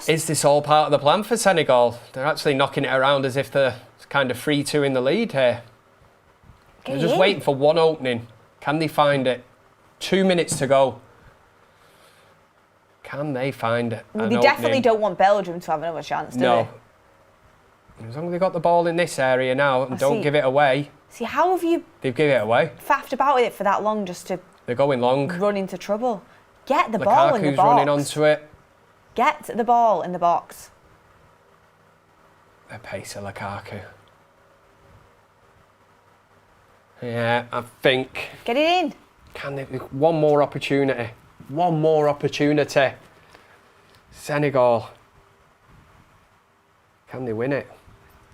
Is this all part of the plan for Senegal? They're actually knocking it around as if they're kind of 3-2 in the lead here. They're just waiting for one opening. Can they find it? 2 minutes to go. Can they find it? Well, they definitely don't want Belgium to have another chance, do they? As long as they've got the ball in this area now and don't give it away. See, how have you... They've given it away. Faffed about it for that long just to... They're going long. Run into trouble. Get the ball in the box. Lukaku's running onto it. Get the ball in the box. The pace of Lukaku. Yeah, I think... Get it in. Can they... One more opportunity. One more opportunity. Senegal. Can they win it?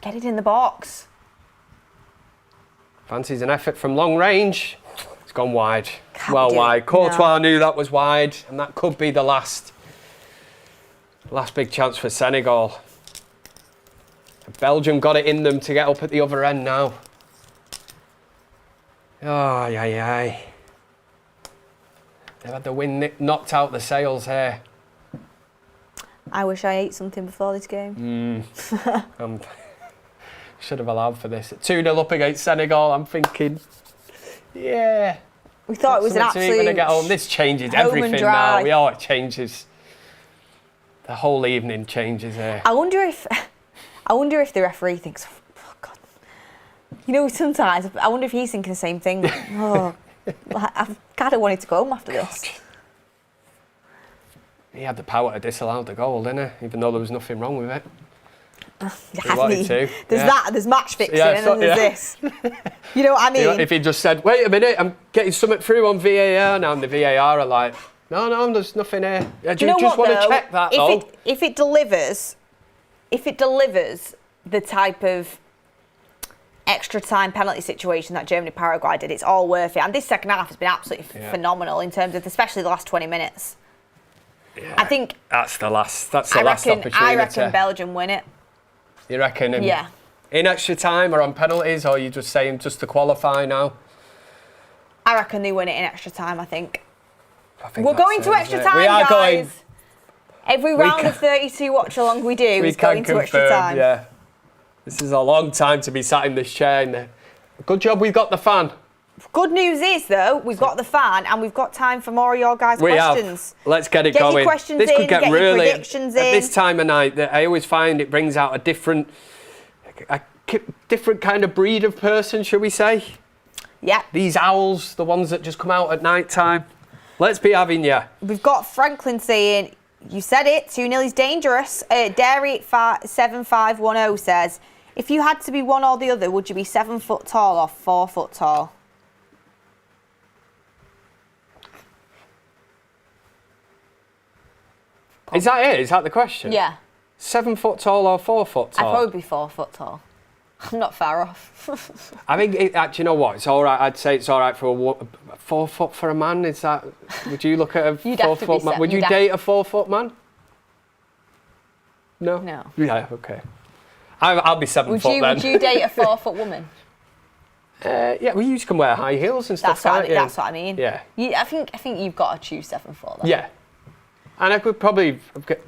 Get it in the box. Fancies an effort from long range. It's gone wide. Well wide. Courtois knew that was wide, and that could be the last big chance for Senegal. Belgium got it in them to get up at the other end now. Oh, yeah. They've had the wind knocked out the sails here. I wish I ate something before this game. Should have allowed for this. 2-0 up against Senegal. I'm thinking, yeah. We thought it was an absolute when I get home. This changes everything now. Yeah, it changes. The whole evening changes here. I wonder if the referee thinks, oh God. You know, sometimes I wonder if he's thinking the same thing. Oh, I've kind of wanted to go home after this. He had the power to disallow the goal, didn't he? Even though there was nothing wrong with it. There's match fixing and then there's this. You know what I mean? If he just said, wait a minute, I'm getting something through on VAR now, and the VAR are like, no, there's nothing here. Do you just want to check that, though? If it delivers the type of extra time penalty situation that Germany-Paraguay did, it's all worth it. And this second half has been absolutely phenomenal in terms of, especially the last 20 minutes. Yeah, I think that's the last opportunity. I reckon Belgium win it. You reckon? In extra time or on penalties, or are you just saying just to qualify now? I reckon they win it in extra time, I think. We're going to extra time, we are guys. Going. Every round of 32 watch-along we do is going to extra time. Yeah. This is a long time to be sat in this chair. Good job we've got the fan. Good news is, though, we've got the fan and we've got time for more of your guys' questions. Let's get it going. Get your questions this in, could get get really, your predictions in. At this time of night, I always find it brings out a different kind of breed of person, shall we say? Yeah. These owls, the ones that just come out at night time. Let's be having you. We've got Franklin saying, you said it, 2-0 is dangerous. Dairy 7510 says, if you had to be one or the other, would you be 7 foot tall or 4 foot tall? Is that it? Is that the question? Yeah. 7 foot tall or 4 foot tall? I'd probably be 4 foot tall. I'm not far off. I think, you know what, it's all right. I'd say it's all right for 4 foot for a man. Is that, would you look at a 4 foot man? Would you date a 4 foot man? No? No. Yeah, okay. I'll be 7 foot then. Would you date a 4 foot woman? Yeah, well, you can wear high heels and stuff like that. That's what I mean. Yeah. I think you've got to choose 7 foot. Then. Yeah. And I could probably,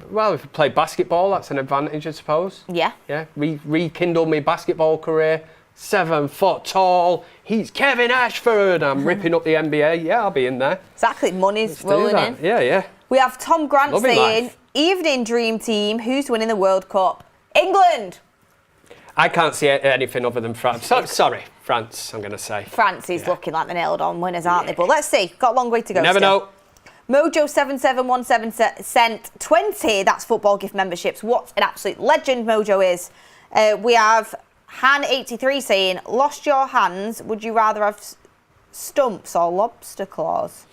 well, if I play basketball, that's an advantage, I suppose. Yeah. Yeah, rekindle my basketball career. 7 foot tall. He's Kevin Ashford. I'm ripping up the NBA. Yeah, I'll be in there. Exactly. Money's rolling in. Yeah. We have Tom Grant saying, evening dream team, who's winning the World Cup? England. I can't see anything other than France. Sorry, France, I'm going to say. France is looking like the nailed on winners, aren't they? But let's see. Got a long way to go. Never know. Mojo7717 sent 20, that's football gift memberships. What an absolute legend Mojo is. We have Han83 saying, lost your hands, would you rather have stumps or lobster claws?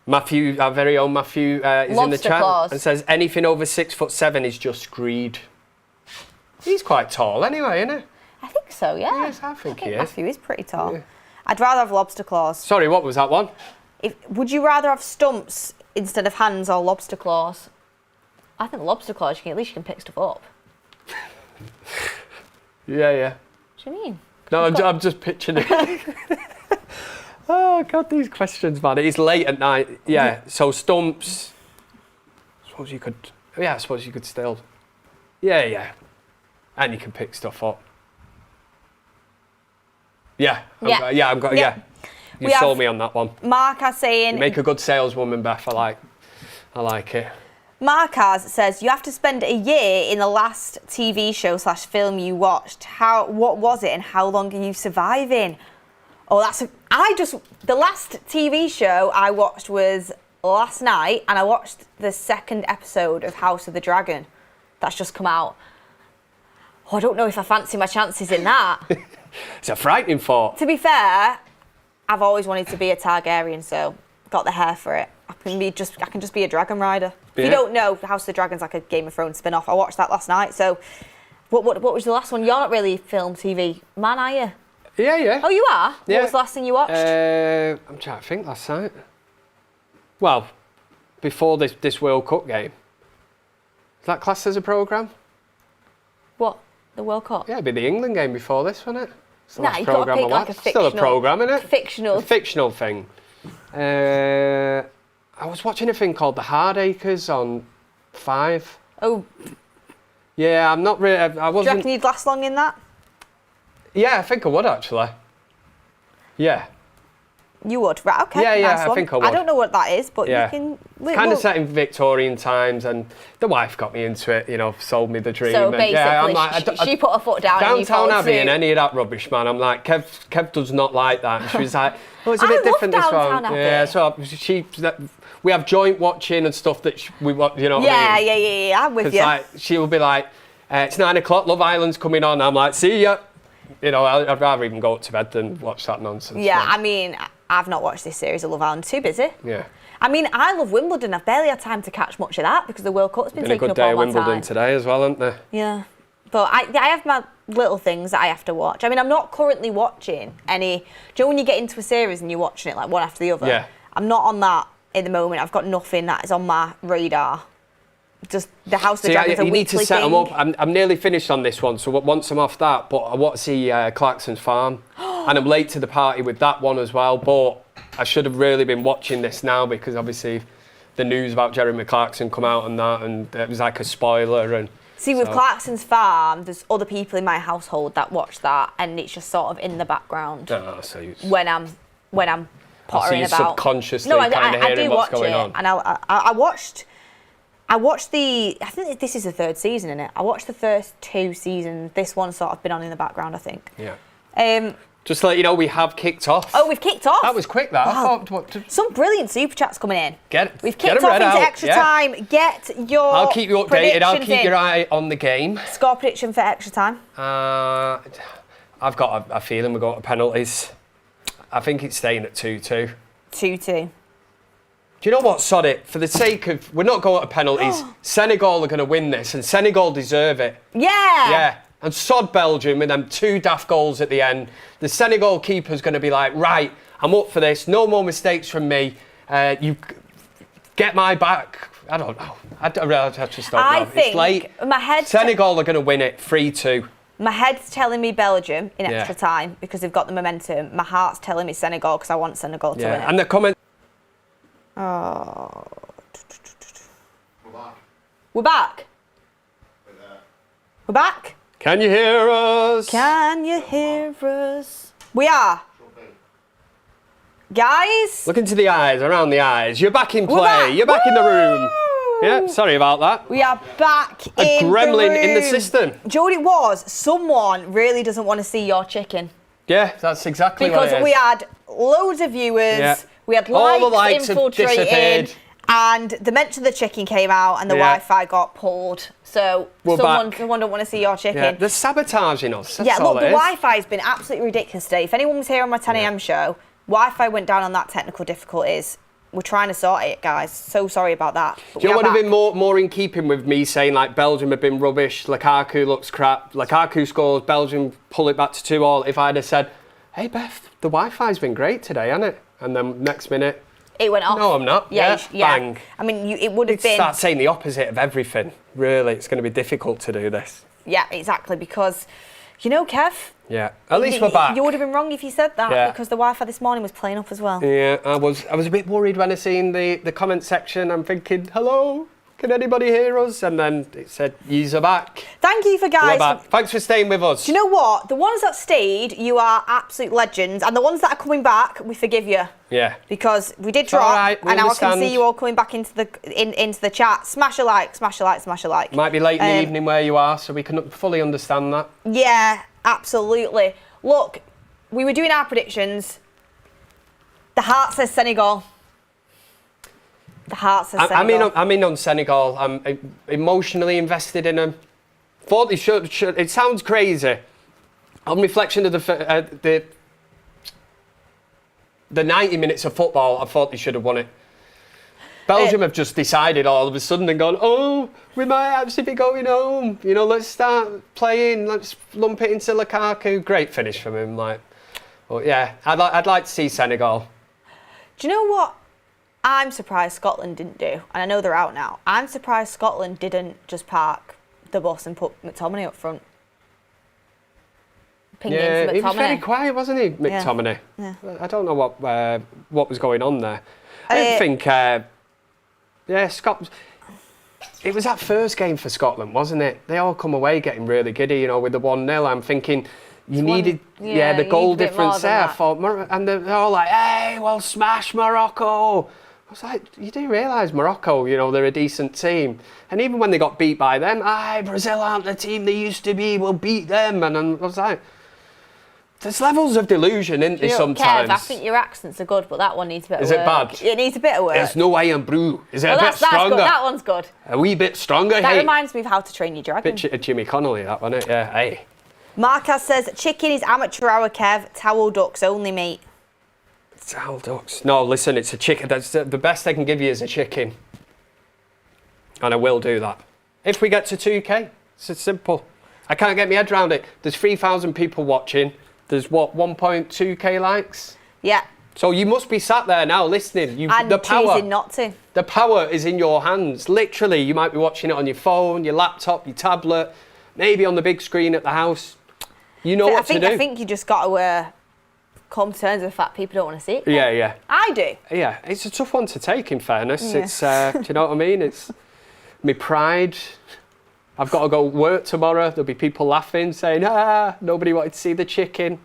Matthew, our very own Matthew, is in the chat claws. and says anything over 6'7" is just greed. He's quite tall anyway, isn't he? I think so, yeah. Yes, I think he is. Matthew is pretty tall. Yeah. I'd rather have lobster claws. Sorry, what was that one? Would you rather have stumps instead of hands or lobster claws? I think lobster claws, at least you can pick stuff up. Yeah. What do you mean? No, I'm just picturing it. Oh, God, these questions, man. It's late at night. Yeah, so stumps. I suppose you could still. Yeah. And you can pick stuff up. Yeah. You sold me on that one. Mark is saying... You make a good saleswoman, Beth. I like it. Markaz says, you have to spend a year in the last TV show / film you watched. What was it and how long are you surviving? Oh, the last TV show I watched was last night, and I watched the second episode of House of the Dragon. That's just come out. Oh, I don't know if I fancy my chances in that. It's a frightening thought. To be fair, I've always wanted to be a Targaryen, so got the hair for it. I can just be a dragon rider. If you don't know, House of the Dragon's like a Game of Thrones spin-off. I watched that last night. So, what was the last one? You're not really film TV man, are you? Yeah. Oh, you are? Yeah. What was the last thing you watched? I'm trying to think last night. Well, before this World Cup game. Is that classed as a programme? What? The World Cup? Yeah, it'd be the England game before this, wouldn't it? Nah, you've got to pick like a fictional... Still a programme, isn't it? Fictional. A fictional thing. I was watching a thing called The Hardacres on 5. Oh. Yeah, I'm not really... I wasn't... Do you reckon you'd last long in that? Yeah, I think I would, actually. Yeah. You would? Right, okay. Yeah, nice I think I would. I don't know what that is, but yeah. you can... It's kind of set in Victorian times, and the wife got me into it, sold me the dream. So basically, I'm like, she put her foot down and you Downtown Abbey suit. and any of that rubbish, man. I'm like, Kev does not like that. And she was like, oh, it's a bit different this one. Abbey. Yeah, so we have joint watching and stuff that we watch, you know what I mean? Yeah, I'm with you. Like, she will be like, it's 9 o'clock, Love Island's coming on. I'm like, see ya. I'd rather even go up to bed than watch that nonsense. Yeah, I mean, I've not watched this series of Love Island. Too busy. Yeah. I mean, I love Wimbledon. I've barely had time to catch much of that because the World Cup's been taking up all my time. Been a good day at Wimbledon today as well, hasn't there? Yeah. But I have my little things that I have to watch. I mean, I'm not currently watching any... Do you know when you get into a series and you're watching it like one after the other? Yeah. I'm not on that at the moment. I've got nothing that is on my radar. Just the House of the Dragon's a weekly thing. You need to set them up. I'm nearly finished on this one, so once I'm off that, but I want to see Clarkson's Farm. And I'm late to the party with that one as well, but I should have really been watching this now because obviously the news about Jeremy Clarkson come out and that, and it was like a spoiler. And see, with Clarkson's Farm, there's other people in my household that watch that, and it's just sort of in the background when I'm pottering about. Subconsciously kind of hearing what's going on. And I watched I think this is the 3rd season, isn't it? I watched the first 2 seasons. This one's sort of been on in the background, I think. Yeah. Just to let you know, we have kicked off. Oh, we've kicked off? That was quick, that. Wow. Some brilliant super chats coming in. We've kicked off into extra time. Get your I'll keep you updated. I'll keep your eye on the game. Score prediction for extra time? I've got a feeling we're going to penalties. I think it's staying at 2-2. 2-2. Do you know what? Sod it. For the sake of... We're not going to penalties. Senegal are going to win this, and Senegal deserve it. Yeah. Yeah. And sod Belgium with them 2 daft goals at the end. The Senegal keeper's going to be like, right, I'm up for this. No more mistakes from me. You get my back. I don't know. I really have to stop now. Think it's late. Senegal are going to win it 3-2. My head's telling me Belgium in extra time because they've got the momentum. My heart's telling me Senegal because I want Senegal to win it. And the comment... Oh. We're back. We're back. Can you hear us? Can you hear us? We are. Guys. Look into the eyes, around the eyes. You're back in play. You're back in the room. Yeah, sorry about that. We are back in the room. A gremlin in the system. Do you know what it was? Someone really doesn't want to see your chicken. Yeah, that's exactly what it is. Because we had loads of viewers. Yeah. We had likes infiltrating. And the mention of the chicken came out and the Wi-Fi got pulled. So someone don't want to see your chicken. Yeah, they're sabotaging us. That's look, the Wi-Fi has been absolutely ridiculous today. If anyone was here on my 10 a.m. show, Wi-Fi went down on that technical difficulties we're trying to sort it, guys. So sorry about that. Do you know what would have been more in keeping with me saying, like, Belgium have been rubbish, Lukaku looks crap, Lukaku scores, Belgium pull it back to 2-2, if I'd have said, hey, Beth, the Wi-Fi's been great today, hasn't it? And then next minute... It went off. No, I'm not. Yeah. Bang. I mean, it would have been... Start saying the opposite of everything. Really, it's going to be difficult to do this. Yeah, exactly, because, you know, Kev... Yeah, at least we're back. You would have been wrong if you said that, because the Wi-Fi this morning was playing up as well. Yeah, I was a bit worried when I seen the comment section. I'm thinking, hello, can anybody hear us? And then it said, yous are back. Thank you for guys. We're back. Thanks for staying with us. Do you know what? The ones that stayed, you are absolute legends. And the ones that are coming back, we forgive you. Yeah. Because we did drop, right, and now I can see you all coming back into the chat. Smash a like, smash a like, smash a like. Might be late in the evening where you are, so we can fully understand that. Yeah, absolutely. Look, we were doing our predictions. The heart says Senegal. The heart says Senegal. I'm in on Senegal. I'm emotionally invested in them. Thought they should. It sounds crazy. On reflection of the 90 minutes of football, I thought they should have won it. Belgium have just decided all of a sudden and gone, oh, we might actually be going home. You know, let's start playing. Let's lump it into Lukaku. Great finish from him. But yeah, I'd like to see Senegal. Do you know what I'm surprised Scotland didn't do? And I know they're out now. I'm surprised Scotland didn't just park the bus and put McTominay up front. He was very quiet, wasn't he, McTominay? Yeah. I don't know what was going on there. I think... Scotland. It was that first game for Scotland, wasn't it? They all come away getting really giddy, you know, with the 1-0. I'm thinking you needed, the goal difference there. I thought, and they're all like, hey, well, smash Morocco. I was like, you do realise Morocco, you know, they're a decent team. And even when they got beat by them, Brazil aren't the team they used to be, we'll beat them. And I was like, there's levels of delusion, isn't there, sometimes? Kev, I think your accents are good, but that one needs a bit of work. Is it bad? It needs a bit of work. There's no iron brew. Is it a bit stronger? Good. That one's good. A wee bit stronger, That reminds me of How to Train Your Dragon. Bit Jimmy Connolly, that one, yeah, hey. Marcus says, chicken is amateur hour, Kev. Towel ducks only, mate. Towel ducks? No, listen, it's a chicken. That's the best I can give you is a chicken. And I will do that. If we get to 2K, it's simple. I can't get my head around it. There's 3,000 people watching. There's 1.2k likes? Yeah. So you must be sat there now listening. Choosing not to. The power is in your hands. Literally, you might be watching it on your phone, your laptop, your tablet, maybe on the big screen at the house. You know what to do. I think you just got to come to terms with the fact people don't want to see it. Yeah. I do. Yeah, it's a tough one to take, in fairness. Yeah. It's, do you know what I mean? It's my pride. I've got to go work tomorrow. There'll be people laughing, saying, nobody wanted to see the chicken.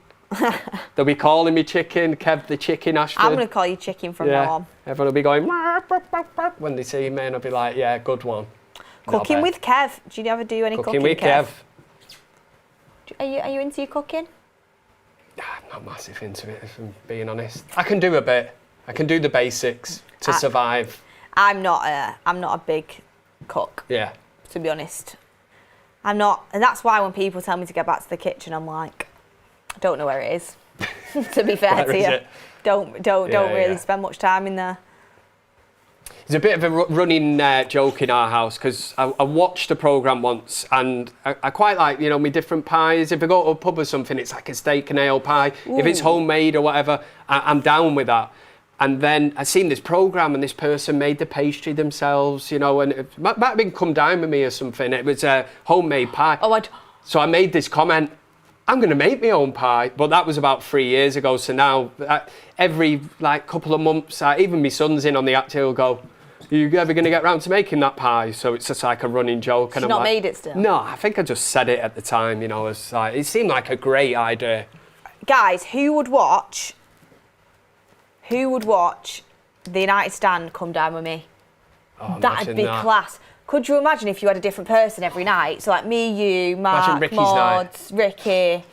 They'll be calling me chicken, Kev the chicken, Ashton. I'm going to call you chicken from now on. Everyone will be going, when they see me, and I'll be like, yeah, good one. Cooking with Kev. Do you ever do any cooking with Kev? Are you into your cooking? I'm not massive into it, if I'm being honest. I can do a bit. I can do the basics to survive. I'm not a big cook. Yeah. To be honest. I'm not, and that's why when people tell me to get back to the kitchen, I'm like, I don't know where it is. To be fair to you, don't really spend much time in there. There's a bit of a running joke in our house because I watched a programme once and I quite like, you know, my different pies. If I go to a pub or something, it's like a steak and ale pie. Ooh. If it's homemade or whatever, I'm down with that. And then I seen this programme and this person made the pastry themselves, you know, and it might have been Come Dine With Me or something. It was a homemade pie. So I made this comment, I'm going to make my own pie. But that was about 3 years ago. So now every couple of months, even my son's in on the act, he'll go, are you ever going to get round to making that pie? So it's just like a running joke. You've not made it still? No, I think I just said it at the time, you know. It seemed like a great idea. Guys, who would watch the United stand Come Down With Me? Oh, that'd be class. Could you imagine if you had a different person every night? So like me, you, Mark, Maud, Ricky.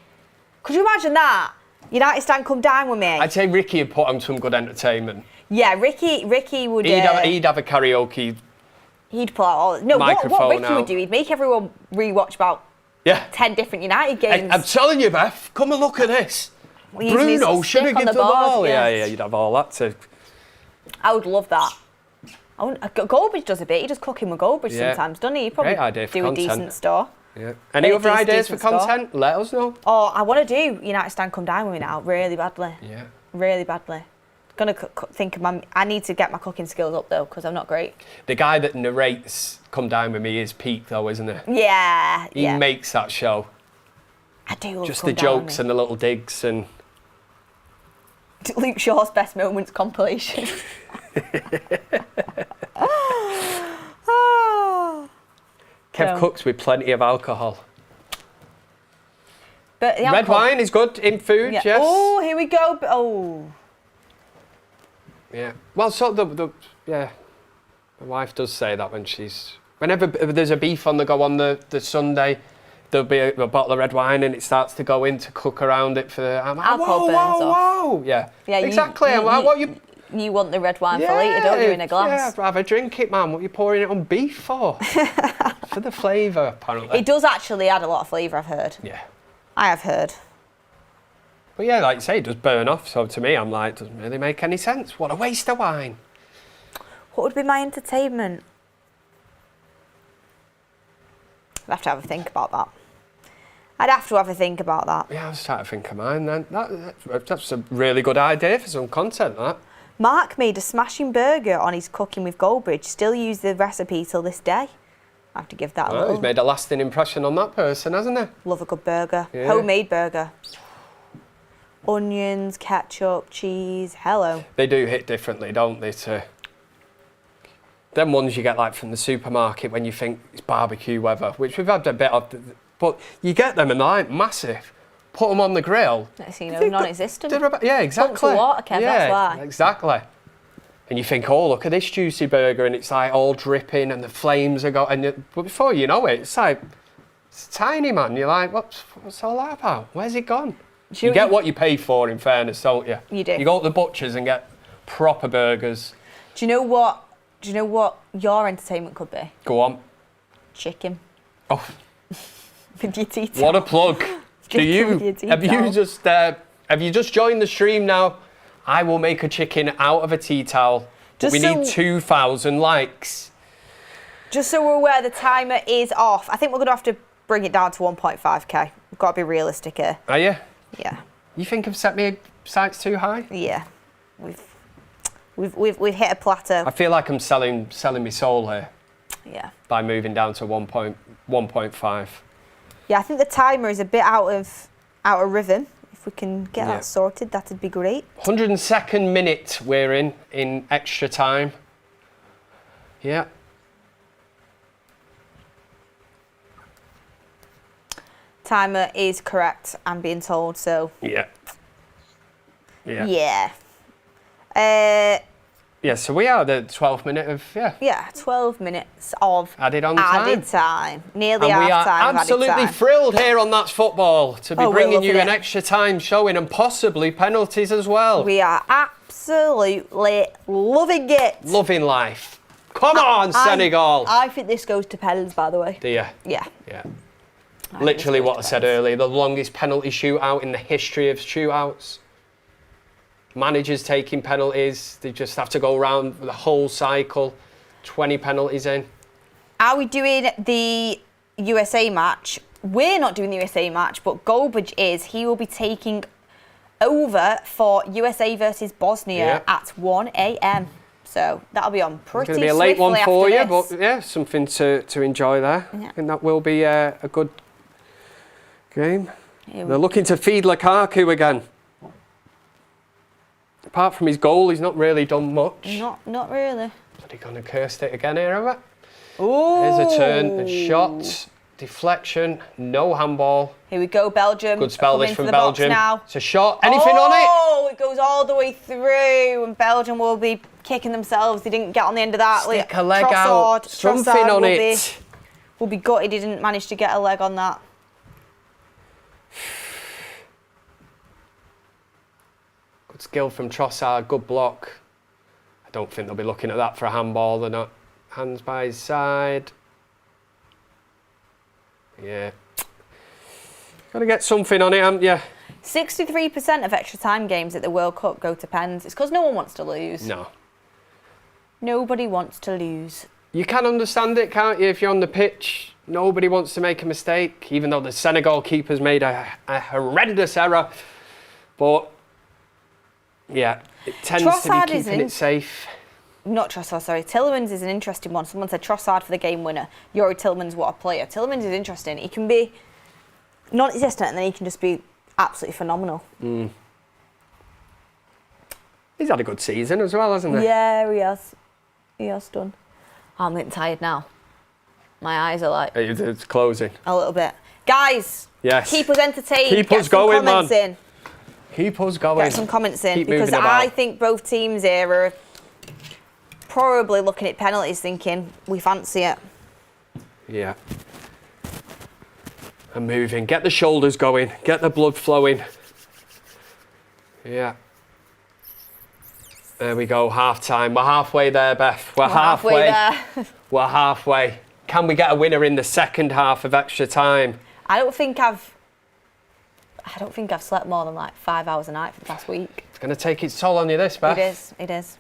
Could you imagine that? United stand Come Down With Me. I'd say Ricky would put on some good entertainment. Yeah, Ricky would... He'd have a karaoke. He'd pull out all... No, what Ricky would do, he'd make everyone rewatch about 10 different United games. I'm telling you, Beth, come and look at this. Bruno should have given them all. Yeah, you'd have all that too. I would love that. Goldbridge does a bit. He does cooking with Goldbridge sometimes, doesn't he? He probably Great idea for do content. a decent store. Yeah. Any other ideas for content? Let us know. Oh, I want to do United Stand Come Down with me now, really badly. Yeah. Really badly. Gonna think of I need to get my cooking skills up though, because I'm not great. The guy that narrates Come Down With Me is Pete though, isn't it? Yeah. He makes that show. I do love just the jokes and the little digs and... Luke Shaw's best moments compilation. Kev cooks with plenty of alcohol. But the red wine is good in food, yes. Oh, here we go. Oh. Yeah. Well, so the my wife does say that whenever there's a beef on the go on the Sunday, there'll be a bottle of red wine and it starts to go in to cook around it for alcohol burns off. Yeah. Yeah, exactly. You want the red wine for later, don't you, in a glass? Yeah, I'd rather drink it, man. What are you pouring it on beef for? For the flavour, apparently. It does actually add a lot of flavour, I've heard. Yeah. I have heard. But yeah, like you say, it does burn off. So to me, I'm like, it doesn't really make any sense. What a waste of wine. What would be my entertainment? I'd have to have a think about that. Yeah, I was trying to think of mine then. That's a really good idea for some content, that. Mark made a smashing burger on his Cooking with Goldbridge. Still use the recipe till this day. I have to give that a little. He's made a lasting impression on that person, hasn't he? Love a good burger. Yeah. Homemade burger. Onions, ketchup, cheese. Hello. They do hit differently, don't they? Them ones you get like from the supermarket when you think it's barbecue weather, which we've had a bit of, but you get them and they're like massive. Put them on the grill. Next thing you know, non-existent. Yeah, exactly. Pumps of water, Kev, that's why. Exactly. And you think, oh, look at this juicy burger, and it's like all dripping, and the flames are going. But before you know it, it's tiny, man. You're like, what's all that about? Where's it gone? You get what you pay for, in fairness, don't you? You do. You go to the butchers and get proper burgers. Do you know what your entertainment could be? Go on. Chicken. Oh. With your tea towel. What a plug. Have you just joined the stream now? I will make a chicken out of a tea towel. We need 2,000 likes. Just so we're aware, the timer is off. I think we're going to have to bring it down to 1.5k. We've got to be realistic here. Are you? Yeah. You think I've set my sights too high? Yeah. We've hit a plateau. I feel like I'm selling my soul here. Yeah. By moving down to 1.5. Yeah, I think the timer is a bit out of rhythm. If we can get that sorted, that'd be great. 102nd minute we're in extra time. Yeah. Timer is correct, I'm being told, so... Yeah. Yeah. Yeah, so we are the 12th minute of, Yeah, 12 minutes of added time. Nearly and half we are time. absolutely thrilled here on That's Football to be bringing you an extra time showing and possibly penalties as well. We are absolutely loving it. Loving life. Come on, Senegal. I think this goes to pens, by the way. Do you? Yeah. Yeah. Literally what I said earlier, the longest penalty shootout in the history of shootouts. Managers taking penalties, they just have to go around the whole cycle, 20 penalties in. Are we doing the USA match? We're not doing the USA match, but Goldbridge is. He will be taking over for USA versus Bosnia at 1 a.m. So that'll be on pretty swiftly. It's going to be a late one for you, this. but something to enjoy there. Yeah. I think that will be a good game. They're looking to feed Lukaku again. Apart from his goal, he's not really done much. Not really. But he's going to curse it again here, have it? Ooh. Here's a turn, a shot, deflection, no handball. Here we go, Belgium. Good spell this from Belgium. Now. It's a shot. Anything on it? Oh, it goes all the way through, and Belgium will be kicking themselves. They didn't get on the end of that. Stick a leg out. Something on it. Will be gutted he didn't manage to get a leg on that. Skill from Trossard, good block. I don't think they'll be looking at that for a handball. They're not. Hands by his side. Yeah. Got to get something on it, haven't you? 63% of extra time games at the World Cup go to pens. It's because no one wants to lose. No. Nobody wants to lose. You can understand it, can't you? If you're on the pitch, nobody wants to make a mistake, even though the Senegal keeper's made a horrendous error. But, yeah, it tends Trossard to be keeping it safe. Not Trossard, sorry. Tielemans is an interesting one. Someone said Trossard for the game winner. Yuri Tielemans, what a player. Tielemans is interesting. He can be non-existent and then he can just be absolutely phenomenal. He's had a good season as well, hasn't he? Yeah, he has. He has done. Oh, I'm getting tired now. My eyes are like... It's closing. A little bit. Guys, yes. Keep us entertained. Keep us going, man. In. Keep us going. Get some comments in. Keep because I think both teams here are probably looking at penalties thinking, we fancy it. Yeah. And moving. Get the shoulders going. Get the blood flowing. Yeah. There we go, half-time. We're halfway there, Beth. We're halfway there. We're halfway. Can we get a winner in the second half of extra time? I don't think I've slept more than like 5 hours a night for the past week. It's going to take its toll on you, this, Beth. It is.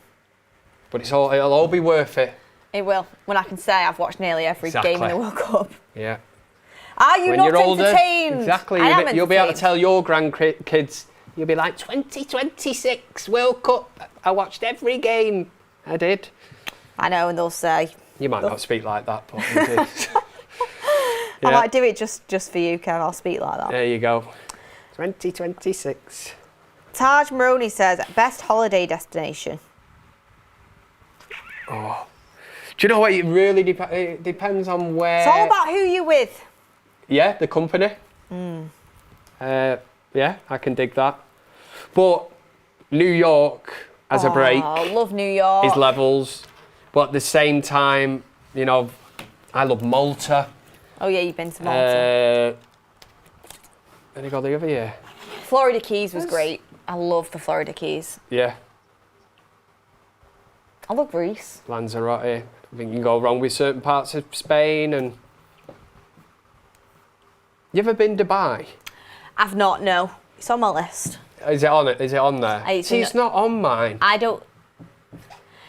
But it'll all be worth it. It will. When I can say I've watched nearly every game in the World Cup. Yeah. Are you not entertained? Exactly. You'll be able to tell your grandkids, you'll be like, 2026 World Cup. I watched every game. I did. I know, and they'll say... You might not speak like that, but you did. I might do it just for you, Kev. I'll speak like that. There you go. 2026. Taj Maroney says, best holiday destination. Oh. Do you know what? It really it depends on where... It's all about who you're with. Yeah, the company. Yeah, I can dig that. But New York as a break. I love New York. Is levels. But at the same time, you know, I love Malta. Oh yeah, you've been to Malta. Where did I go the other year? Florida Keys was great. I love the Florida Keys. Yeah. I love Greece. Lanzarote. I think you can go wrong with certain parts of Spain. And you ever been to Dubai? I've not, no. It's on my list. Is it on it? Is it on there? It's not on mine. I don't...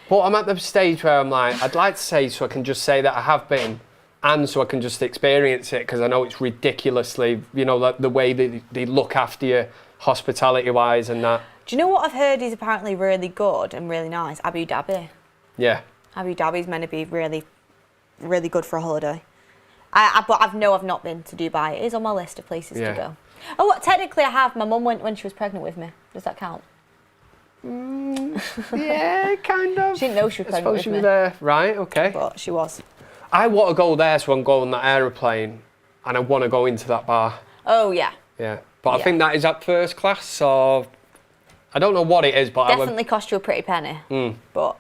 But I'm at the stage where I'm like, I'd like to say so I can just say that I have been, and so I can just experience it, because I know it's ridiculously, you know, like the way they look after you, hospitality-wise and that. Do you know what I've heard is apparently really good and really nice? Abu Dhabi. Yeah. Abu Dhabi's meant to be really, really good for a holiday. But I've not been to Dubai. It is on my list of places to go. Oh, technically I have. My mum went when she was pregnant with me. Does that count? Yeah, kind of. She didn't know she was pregnant with me. There. Right, okay. But she was. I want to go there, so I can go on that aeroplane, and I want to go into that bar. Oh, yeah. Yeah. But I think that is at first class, so I don't know what it is, but definitely cost you a pretty penny. But,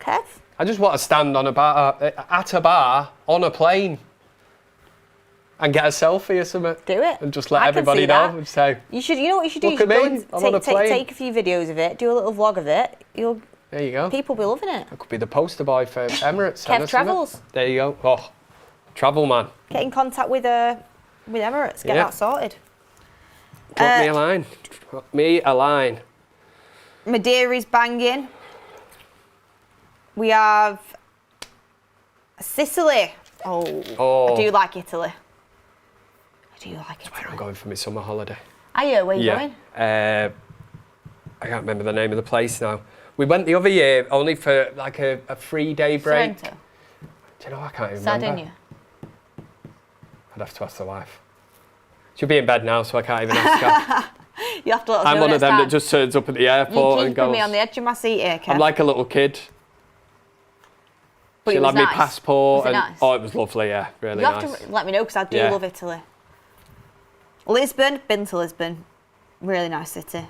Kev? I just want to stand on a bar, at a bar, on a plane, and get a selfie or something. Do it. And just let everybody know and say, you know what you should do? Look at me, I'm on a plane. Take a few videos of it, do a little vlog of it. There you go. People will be loving it. I could be the poster boy for Emirates. Kev Travels. There you go. Oh, travel man. Get in contact with Emirates. Get that sorted. Drop me a line. Drop me a line. Madeira's banging. We have Sicily. Oh. I do like Italy. That's where I'm going for my summer holiday. Are you? Where are you going? I can't remember the name of the place now. We went the other year only for like a 3-day break. Sorrento. Do you know, I can't even Sardinia. remember. I'd have to ask the wife. She'll be in bed now, so I can't even ask her. You have to let us know. I'm one of them that just turns up at the airport and goes... You're keeping me on the edge of my seat here, Kev. I'm like a little kid. But she'll have me passport. Was it nice? Oh, it was lovely, yeah. Really nice. You have to let me know, because I do love Italy. Lisbon, been to Lisbon. Really nice city.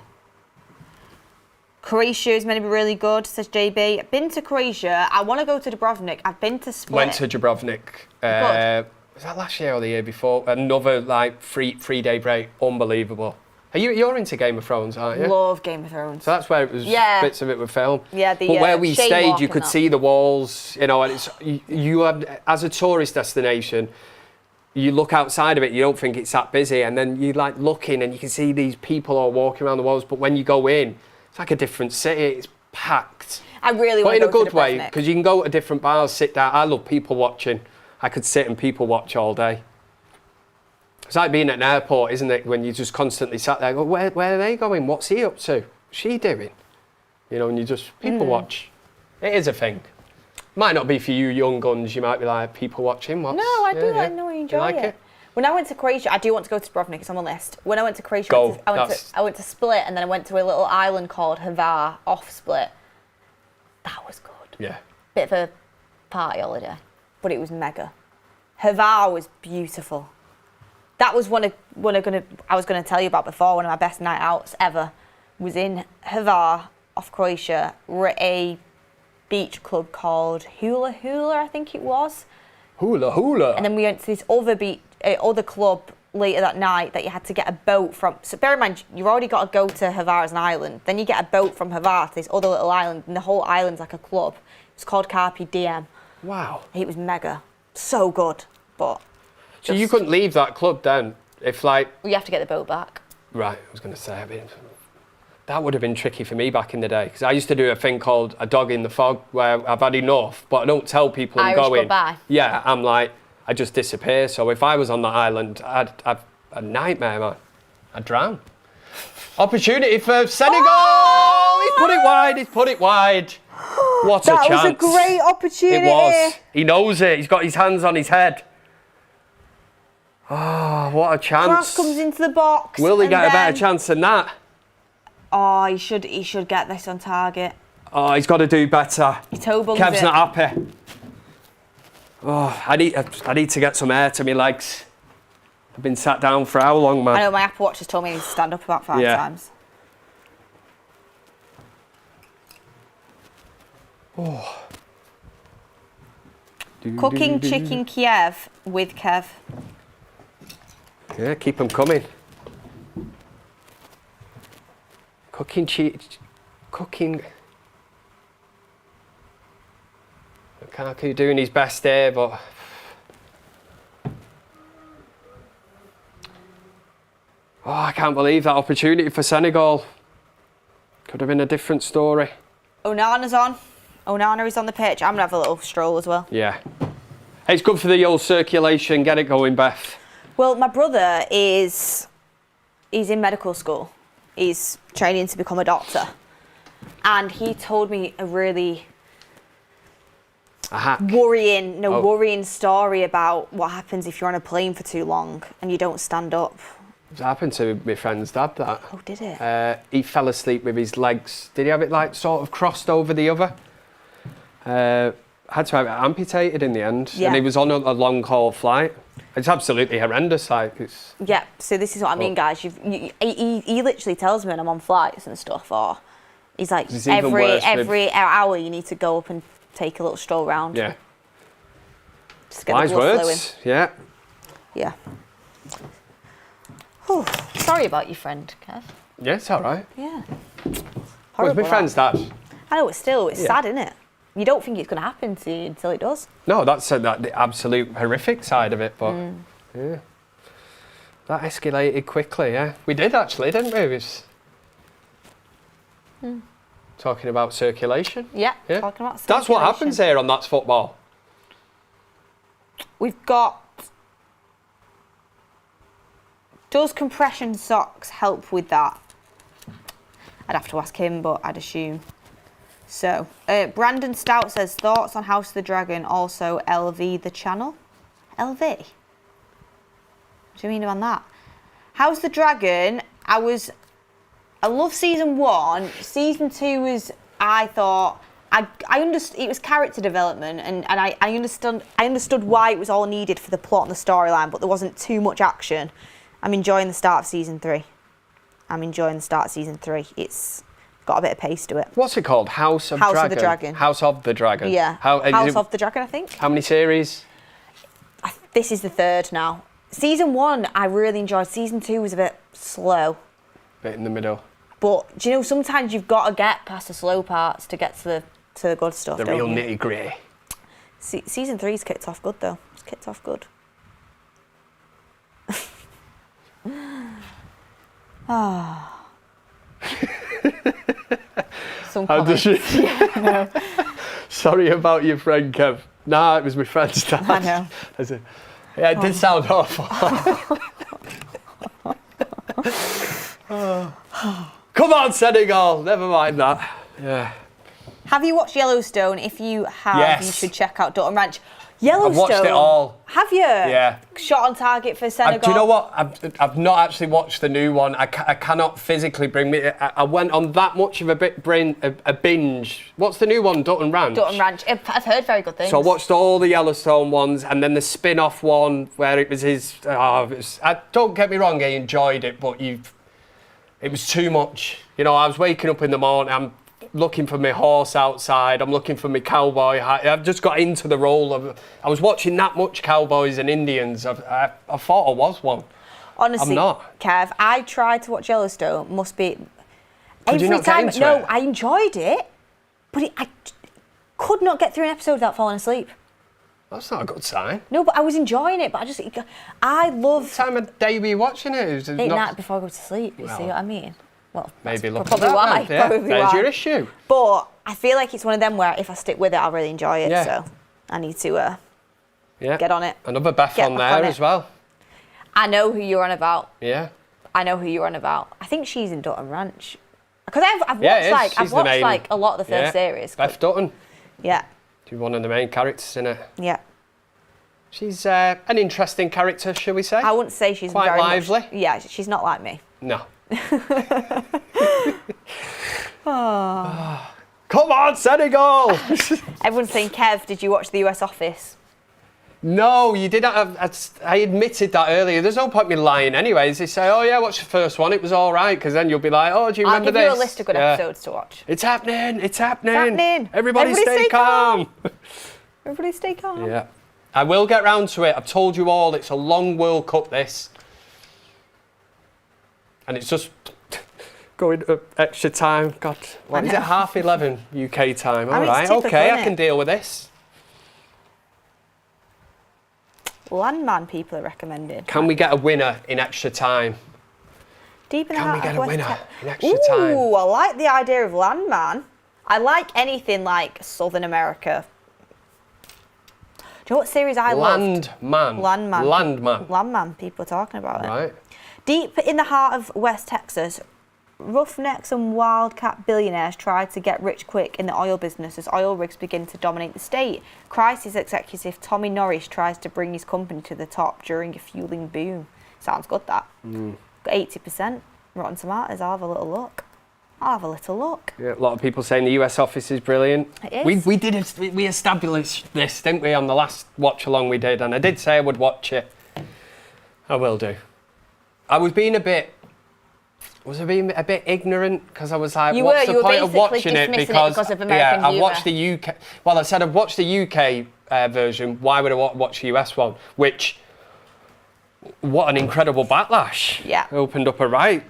Croatia is meant to be really good, says JB. Been to Croatia. I want to go to Dubrovnik. I've been to Split. Went to Dubrovnik. Was that last year or the year before? Another like three-day break. Unbelievable. You're into Game of Thrones, aren't you? Love Game of Thrones. So that's where it was. Bits of it were filmed. Yeah, but where we stayed, you could see the walls. You know, and it's you have, as a tourist destination, you look outside of it, you don't think it's that busy, and then you like looking and you can see these people all walking around the walls. But when you go in, it's like a different city. It's packed. I really but want to in go a good way, Dubrovnik. because you can go to different bars, sit down. I love people watching. I could sit and people watch all day. It's like being at an airport, isn't it? When you just constantly sat there, go, where are they going? What's he up to? What's she doing? You know, and you just people watch. It is a thing. Might not be for you young guns. You might be like, people watching. What's, no, I do. I know I enjoy it. When I went to Croatia, I do want to go to Dubrovnik. It's on my list. When I went to Croatia, I went to Split, and then I went to a little island called Hvar off Split. That was good. Yeah. Bit of a party holiday, but it was mega. Hvar was beautiful. That was one I was gonna tell you about before. One of my best night outs ever was in Hvar off Croatia. We're at a beach club called Hula Hula, I think it was. Hula Hula. And then we went to this other club later that night that you had to get a boat from. So bear in mind, you've already got to go to Hvar as an island. Then you get a boat from Hvar to this other little island, and the whole island's like a club. It's called Carpe Diem. Wow. It was mega. So good. But so you couldn't leave that club then? If like... You have to get the boat back. Right, I was going to say, I mean, that would have been tricky for me back in the day, because I used to do a thing called a dog in the fog, where I've had enough, but I don't tell people I'm going. Goodbye. Yeah, I'm like, I just disappear. So if I was on that island, I'd have a nightmare, man. I'd drown. Opportunity for Senegal! Oh! He's put it wide. What a chance. That was a great opportunity. It was. He knows it. He's got his hands on his head. Oh, what a chance. Cross comes into the box. Will he get a better chance than that? Oh, he should get this on target. Oh, he's got to do better. Kev's not happy. Oh, I need to get some air to my legs. I've been sat down for how long, man? I know, my Apple Watch has told me I need to stand up about 5 times. Oh. Cooking chicken Kiev with Kev. Yeah, keep them coming. Cooking. Lukaku doing his best there, but oh, I can't believe that opportunity for Senegal. Could have been a different story. Onana's on. Onana is on the pitch. I'm gonna have a little stroll as well. Yeah. It's good for the old circulation. Get it going, Beth. Well, my brother he's in medical school. He's training to become a doctor. And he told me a really worrying story about what happens if you're on a plane for too long and you don't stand up. It happened to my friend's dad, that. Oh, did it? He fell asleep with his legs. Did he have it like sort of crossed over the other? Had to have it amputated in the end. Yeah. And he was on a long haul flight. It's absolutely horrendous. Yeah, so this is what I mean, guys. He literally tells me when I'm on flights and stuff, or he's like, every hour you need to go up and take a little stroll round. Yeah. Just get the blood flowing. Yeah. Yeah. Whew. Sorry about your friend, Kev. Yeah, it's all right. Yeah. Well, my friend's dad. I know, it's sad, isn't it? You don't think it's going to happen to you until it does. No, that's the absolute horrific side of it, but yeah. That escalated quickly, yeah. We did actually, didn't we? Talking about circulation. Yeah, talking about circulation. That's what happens here on That's Football. We've got... Does compression socks help with that? I'd have to ask him, but I'd assume. So, Brandon Stout says, thoughts on House of the Dragon, also LV the channel? LV? What do you mean on that? House of the Dragon, I love season 1. Season 2 was, I thought, I understood, it was character development, and I understood why it was all needed for the plot and the storyline, but there wasn't too much action. I'm enjoying the start of season 3. It's got a bit of pace to it. What's it called? House of the Dragon. House of the Dragon. Yeah. House of the Dragon, I think. How many series? This is the 3rd now. Season 1, I really enjoyed. Season 2 was a bit slow. Bit in the middle. But do you know, sometimes you've got to get past the slow parts to get to the good stuff. The real nitty gritty. Season 3's kicked off good though. It's kicked off good. some How does comments. she? Yeah, no. Sorry about your friend, Kev. Nah, it was my friend's dad. I know. Yeah, it did sound awful. Come on, Senegal. Never mind that. Yeah. Have you watched Yellowstone? If you have, Yes. you should check out Dutton Ranch. Yellowstone. I've watched it all. Have you? Yeah. Shot on target for Senegal. Do you know what? I've not actually watched the new one. I cannot physically bring me. I went on that much of a binge. What's the new one? Dutton Ranch. Dutton Ranch. I've heard very good things. So I watched all the Yellowstone ones, and then the spin-off one where it was his. Don't get me wrong, I enjoyed it, but it was too much. You know, I was waking up in the morning. I'm looking for my horse outside. I'm looking for my cowboy hat. I've just got into the role of. I was watching that much cowboys and Indians. I thought I was one. Honestly, I'm not. Kev, I tried to watch Yellowstone. Must be Could you not get into it? I enjoyed it, but I could not get through an episode without falling asleep. That's not a good sign. No, but I was enjoying it. But I love. What time of day were you watching it? Late night before I go to sleep. You see what I mean? Well, maybe that's look probably at that why. then. Yeah, Probably there's why. your issue. But I feel like it's one of them where if I stick with it, I'll really enjoy it. Yeah. So I need to get on it. Another Beth Get on back there on it. as well. I know who you're on about. Yeah. I know who you're on about. I think she's in Dutton Ranch. Because I've Yeah, watched She's the main- a lot of the first series. Beth Dutton. Yeah. She's one of the main characters in it. Yeah. She's an interesting character, shall we say? I wouldn't say she's Quite very lively. Much, yeah, she's not like me. No. Come on, Senegal! Everyone's saying, Kev, did you watch The US Office? No, you did. I admitted that earlier. There's no point me lying anyways. They say, oh yeah, what's the first one? It was all right, because then you'll be like, oh, do you remember this? I'll give you a list of good episodes to watch. It's happening. It's happening. It's happening. Everybody stay calm. Everybody stay calm. Yeah. I will get round to it. I've told you all, it's a long World Cup, this. And it's just going to extra time. God, what is it, 11:30 UK time? All right, okay, I can deal with this. Landman people are recommending. Can we get a winner in extra time? Deep in the Can we heart get of a winner West in extra time? Ooh, I like the idea of Landman. I like anything like Southern America. Do you know what series I loved? Landman. People are talking about it. Right. Deep in the heart of West Texas, roughnecks and wildcat billionaires try to get rich quick in the oil business as oil rigs begin to dominate the state. Crisis executive Tommy Norris tries to bring his company to the top during a fueling boom. Sounds good, that. Got 80% Rotten Tomatoes. I'll have a little look. Yeah, a lot of people saying the US Office is brilliant. It is. We established this, didn't we, on the last watch along we did, and I did say I would watch it. I will do. I was being a bit ignorant because I was like, what's the point of watching it? Because of American I've watched the UK. Well, I said I've watched the UK version. Why would I watch the US one? Which, what an incredible backlash! Yeah, opened up a right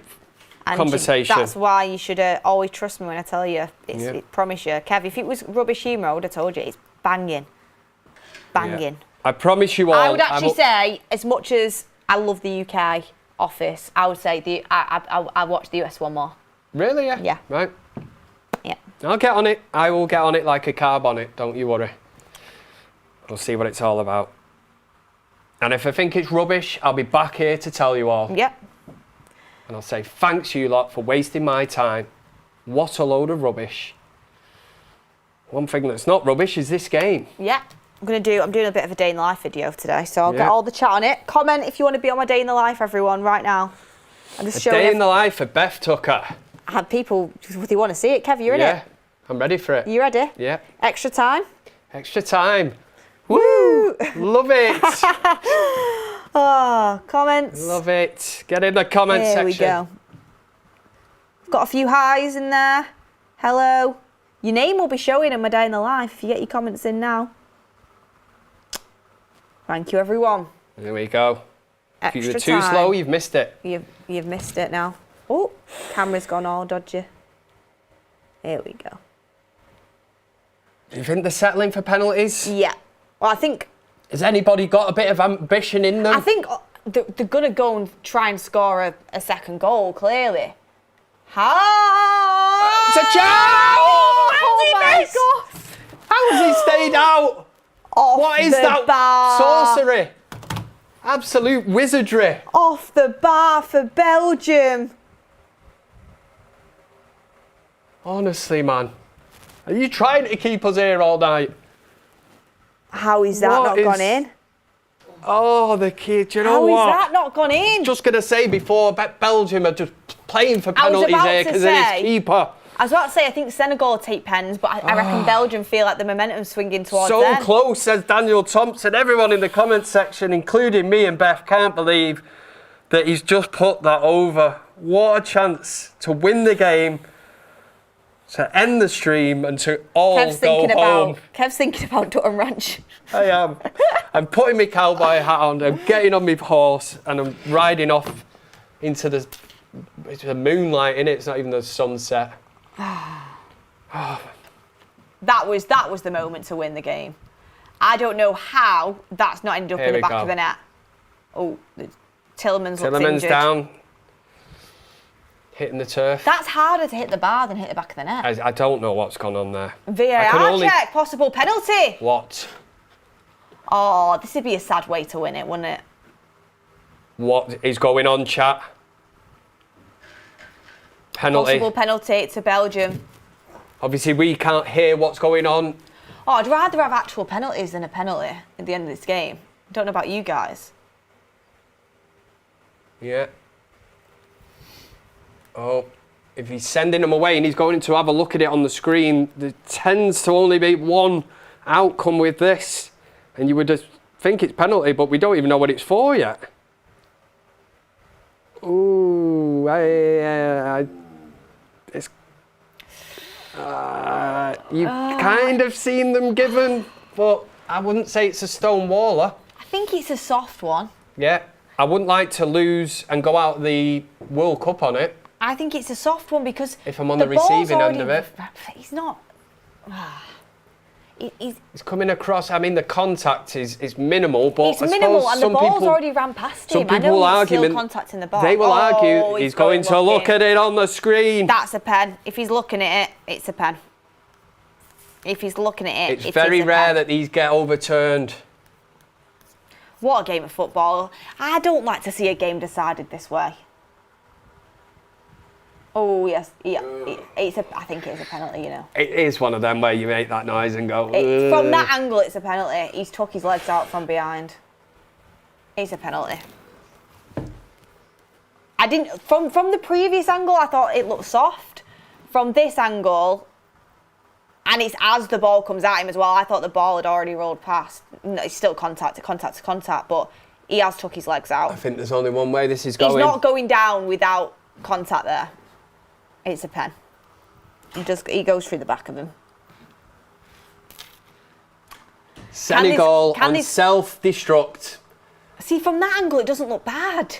conversation. That's why you should always trust me when I tell you. I promise you, Kev. If it was rubbish humour, I would have told you. It's banging. Yeah. I promise you all. I would actually say, as much as I love the UK Office, I would say I watch the US one more. Really? Yeah. Yeah. Right. Yeah. I'll get on it. I will get on it like a carb on it. Don't you worry. We'll see what it's all about. And if I think it's rubbish, I'll be back here to tell you all. Yep. And I'll say, thanks you lot for wasting my time. What a load of rubbish. One thing that's not rubbish is this game. Yeah. I'm doing a bit of a day in the life video today, so I'll get all the chat on it. Comment if you want to be on my day in the life, everyone, right now. I'm just showing day in the life of Beth Tucker. I have people, they want to see it. Kev, you're in it? Yeah, I'm ready for it. You ready? Yeah. Extra time? Extra time. Woo! Love it. Oh, comments. Love it. Get in the comment section. There we go. Got a few highs in there. Hello. Your name will be showing in my day in the life if you get your comments in now. Thank you, everyone. There we go. Extra if you were too slow, you've missed it. You've missed it now. Oh, camera's gone all dodgy. Here we go. Do you think they're settling for penalties? Yeah. Well, I think... Has anybody got a bit of ambition in them? I think they're going to go and try and score a second goal, clearly. It's a chance! Off what is the that bar. sorcery? Absolute wizardry. Off the bar for Belgium. Honestly, man. Are you trying to keep us here all night? How is that not gone in? Oh, the kid, do you know what? How is that not gone in? Just going to say before, Belgium are just playing for penalties here because of his keeper. I was about to say, I think Senegal will take pens, but I reckon Belgium feel like the momentum swinging towards them. So close, says Daniel Thompson. Everyone in the comments section, including me and Beth, can't believe that he's just put that over. What a chance to win the game, to end the stream, and to all go home. Kev's thinking about Dutton Ranch. I am. I'm putting my cowboy hat on, I'm getting on my horse, and I'm riding off into the moonlight, innit? It's not even the sunset. That was the moment to win the game. I don't know how that's not ended up in the back of the net. Oh, Tillemans looks injured. Down. Hitting the turf. That's harder to hit the bar than hit the back of the net. I don't know what's gone on there. VAR check, possible penalty. What? Oh, this would be a sad way to win it, wouldn't it? What is going on, chat? Penalty. Possible penalty to Belgium. Obviously, we can't hear what's going on. Oh, I'd rather have actual penalties than a penalty at the end of this game. I don't know about you guys. Yeah. Oh, if he's sending them away and he's going to have a look at it on the screen, there tends to only be one outcome with this. And you would just think it's penalty, but we don't even know what it's for yet. Ooh, you've kind of seen them given, but I wouldn't say it's a stone waller. I think it's a soft one. Yeah, I wouldn't like to lose and go out the World Cup on it. I think it's a soft one because if I'm on the receiving end of it. He's not. He's coming across. I mean, the contact is minimal, but it's minimal, and the ball's already ran past him. Some people will argue, still contacting the ball. They will argue he's going to look at it on the screen. That's a pen. If he's looking at it, it's a pen. If he's looking at it, it's very rare that these get overturned. What a game of football! I don't like to see a game decided this way. Oh yes, yeah. I think it's a penalty, you know. It is one of them where you make that noise and go. From that angle, it's a penalty. He's took his legs out from behind. It's a penalty. I didn't. From the previous angle, I thought it looked soft. From this angle, and it's as the ball comes at him as well. I thought the ball had already rolled past. No, it's still contact, but he has took his legs out. I think there's only one way this is going. He's not going down without contact there. It's a pen. He goes through the back of him. Senegal on self-destruct. See, from that angle, it doesn't look bad.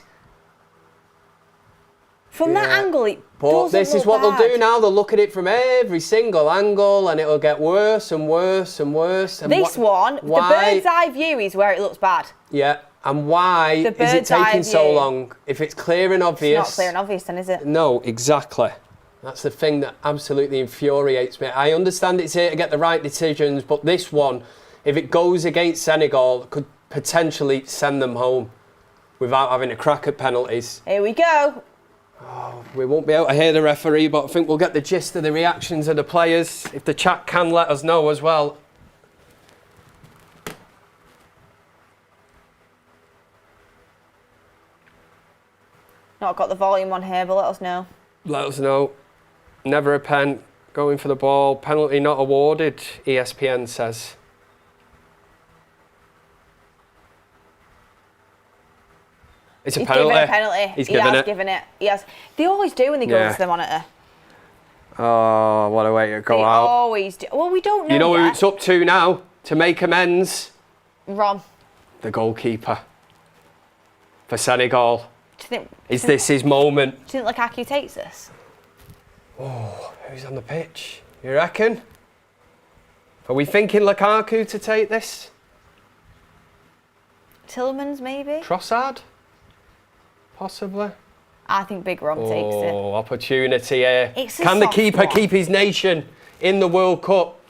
From that angle, it doesn't look bad. But this is what they'll do now. They'll look at it from every single angle, and it'll get worse and worse and worse. And this one, the bird's eye view is where it looks bad. Yeah. And why is it taking so long? If it's clear and obvious. It's not clear and obvious then, is it? No, exactly. That's the thing that absolutely infuriates me. I understand it's here to get the right decisions, but this one, if it goes against Senegal, could potentially send them home without having a crack at penalties. Here we go. Oh, we won't be able to hear the referee, but I think we'll get the gist of the reactions of the players. If the chat can let us know as well. Not got the volume on here, but let us know. Let us know. Never a pen. Going for the ball. Penalty not awarded, ESPN says. It's a penalty. He's given a penalty. He's given it. Given it. He has. They always do when they go to the monitor. Oh, what a way to go out. They always do. Well, we don't know. You know who it's up to now to make amends? Ron. The goalkeeper for Senegal. Is this his moment? Do you think Lukaku takes this? Oh, who's on the pitch? You reckon? Are we thinking Lukaku to take this? Tillemans, maybe? Trossard? Possibly. I think Big Rom takes it. Oh, opportunity here. Can the keeper keep his nation in the World Cup?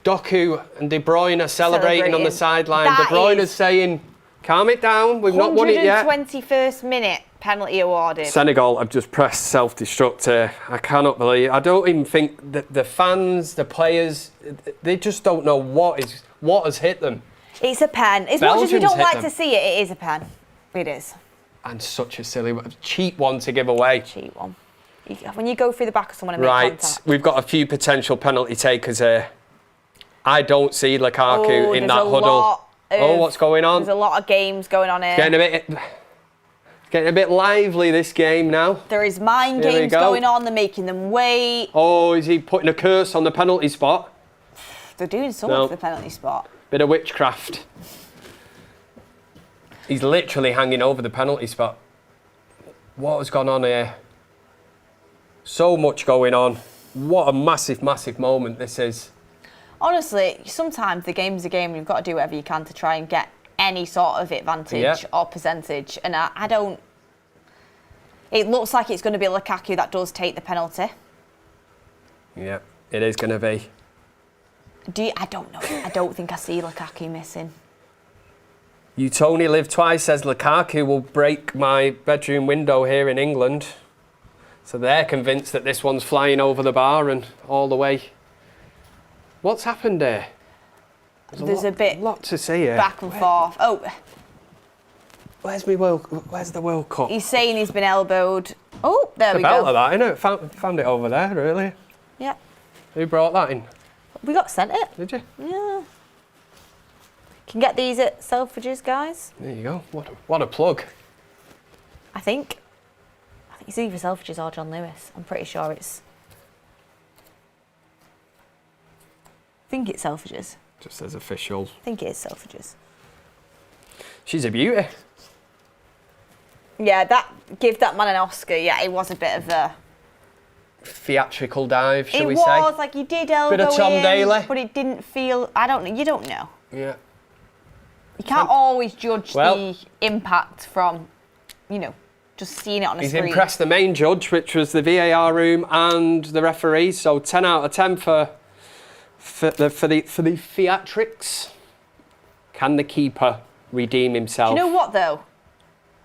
Doku and De Bruyne are celebrating on the sideline. De That Bruyne's saying, calm it down, we've not won it yet. 121st minute penalty awarded. Senegal have just pressed self-destruct here. I cannot believe. I don't even think that the fans, the players, they just don't know what has hit them. It's a pen. As much as we don't like to see it, it is a pen. It is. And such a silly, cheap one to give away. Cheap one. When you go through the back of someone and make contact. We've got a few potential penalty takers here. I don't see Lukaku in that huddle. What's going on? There's a lot of games going on here. Getting a bit lively, this game now. There is mind games going on. They're making them wait. Oh, is he putting a curse on the penalty spot? They're doing something for the penalty spot. Bit of witchcraft. He's literally hanging over the penalty spot. What has gone on here? So much going on. What a massive, massive moment this is. Honestly, sometimes the game's a game and you've got to do whatever you can to try and get any sort of advantage or percentage. And I don't... It looks like it's going to be Lukaku that does take the penalty. Yeah, it is going to be. I don't know. I don't think I see Lukaku missing. You Tony live twice says Lukaku will break my bedroom window here in England. So they're convinced that this one's flying over the bar and all the way. What's happened there? There's a lot to see here. Back and forth. Oh. Where's the World Cup? He's saying he's been elbowed. Oh, there we go. It's a belt of that, innit? Found it over there earlier. Yeah. Who brought that in? We got sent it. Did you? Yeah. Can get these at Selfridges, guys. There you go. What a plug. I think it's either Selfridges or John Lewis. I'm pretty sure it's... I think it's Selfridges. Just says official. I think it is Selfridges. She's a beauty. Yeah, give that man an Oscar. Yeah, it was a bit of a... theatrical dive, shall we say? It was, like, you did elbow bit of Tom Daly. But it didn't feel... you don't know. Yeah. You can't always judge the impact from, just seeing it on a screen. He's impressed the main judge, which was the VAR room and the referees. So 10 out of 10 for the theatrics. Can the keeper redeem himself? Do you know what, though?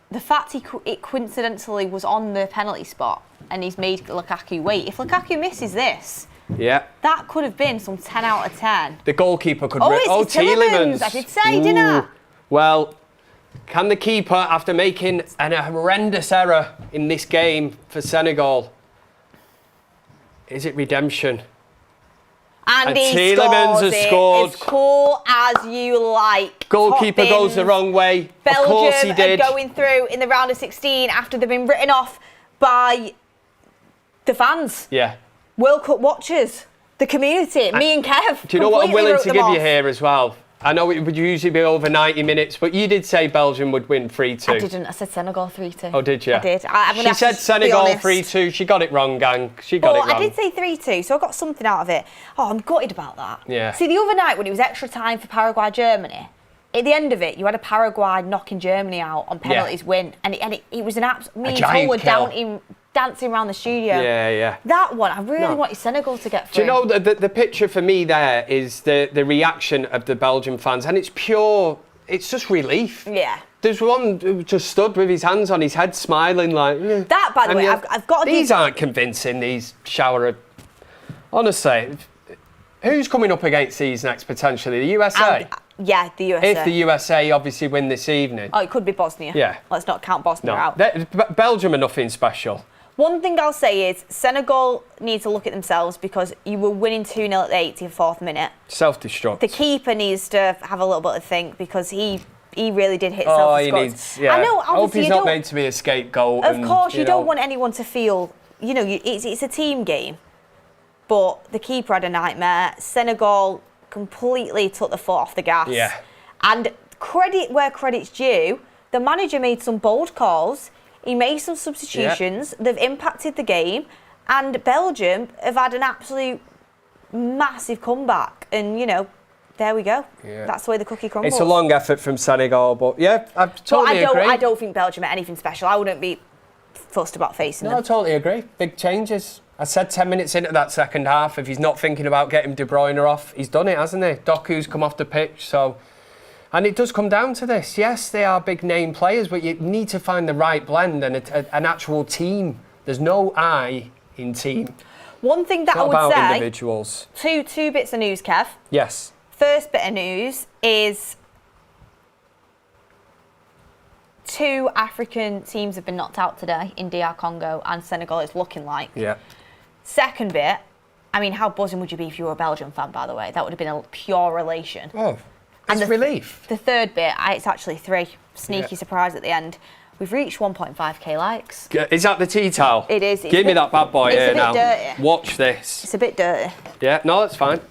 The fact it coincidentally was on the penalty spot and he's made Lukaku wait. If Lukaku misses this, that could have been some 10 out of 10. The goalkeeper could... it's Tielemans. I did say, didn't I? Well, can the keeper, after making an horrendous error in this game for Senegal, is it redemption? And he Tielemans has scored. As cool as you like. Goalkeeper goes the wrong way. Belgium of course he did. Are going through in the round of 16 after they've been written off by the fans. Yeah. World Cup watchers, the community, me and Kev. Do you know what I'm willing to give you here as well? I know it would usually be over 90 minutes, but you did say Belgium would win 3-2. I didn't. I said Senegal 3-2. Oh, did you? I did. She said Senegal 3-2. She got it wrong, gang. She got it wrong. I did say 3-2, so I got something out of it. Oh, I'm gutted about that. Yeah. See, the other night when it was extra time for Paraguay-Germany, at the end of it, you had a Paraguay knocking Germany out on penalties win, and it was an absolute... Me and Paul were dancing around the studio. Yeah. That one, I really wanted Senegal to get through. Do you know, the picture for me there is the reaction of the Belgian fans, and it's pure, it's just relief. Yeah. There's one who just stood with his hands on his head, smiling like... That, by the way, I've got to These aren't convincing, these shower of... Honestly, who's coming up against these next, potentially? The USA? Yeah, the USA. If the USA obviously win this evening. Oh, it could be Bosnia. Yeah. Let's not count Bosnia out. Belgium are nothing special. One thing I'll say is Senegal need to look at themselves because you were winning 2-0 at the 84th minute. Self-destruct. The keeper needs to have a little bit of think because he really did hit self-destruct. He needs... Yeah. I know, obviously, I hope he's not meant to be a scapegoat. Of course, you don't want anyone to feel... it's a team game. But the keeper had a nightmare. Senegal completely took the foot off the gas. Yeah. And credit where credit's due, the manager made some bold calls. He made some substitutions. They've impacted the game. And Belgium have had an absolute massive comeback. And, there we go. Yeah. That's the way the cookie crumbles. It's a long effort from Senegal, but I totally agree. I don't think Belgium are anything special. I wouldn't be fussed about facing them. No, I totally agree. Big changes. I said 10 minutes into that second half, if he's not thinking about getting De Bruyne off, he's done it, hasn't he? Doku's come off the pitch, so... And it does come down to this. Yes, they are big name players, but you need to find the right blend and an actual team. There's no I in team. One thing that I would say... individuals. Two bits of news, Kev. Yes. First bit of news is 2 African teams have been knocked out today in DR Congo and Senegal, it's looking like. Yeah. Second bit, I mean, how buzzing would you be if you were a Belgian fan, by the way? That would have been a pure relation. Oh, it's relief. The third bit, it's actually 3. Sneaky surprise at the end. We've reached 1.5k likes. Is that the tea towel? It is. Give me that bad boy here now. It's a bit dirty. Watch this. It's a bit dirty. Yeah, no, that's fine.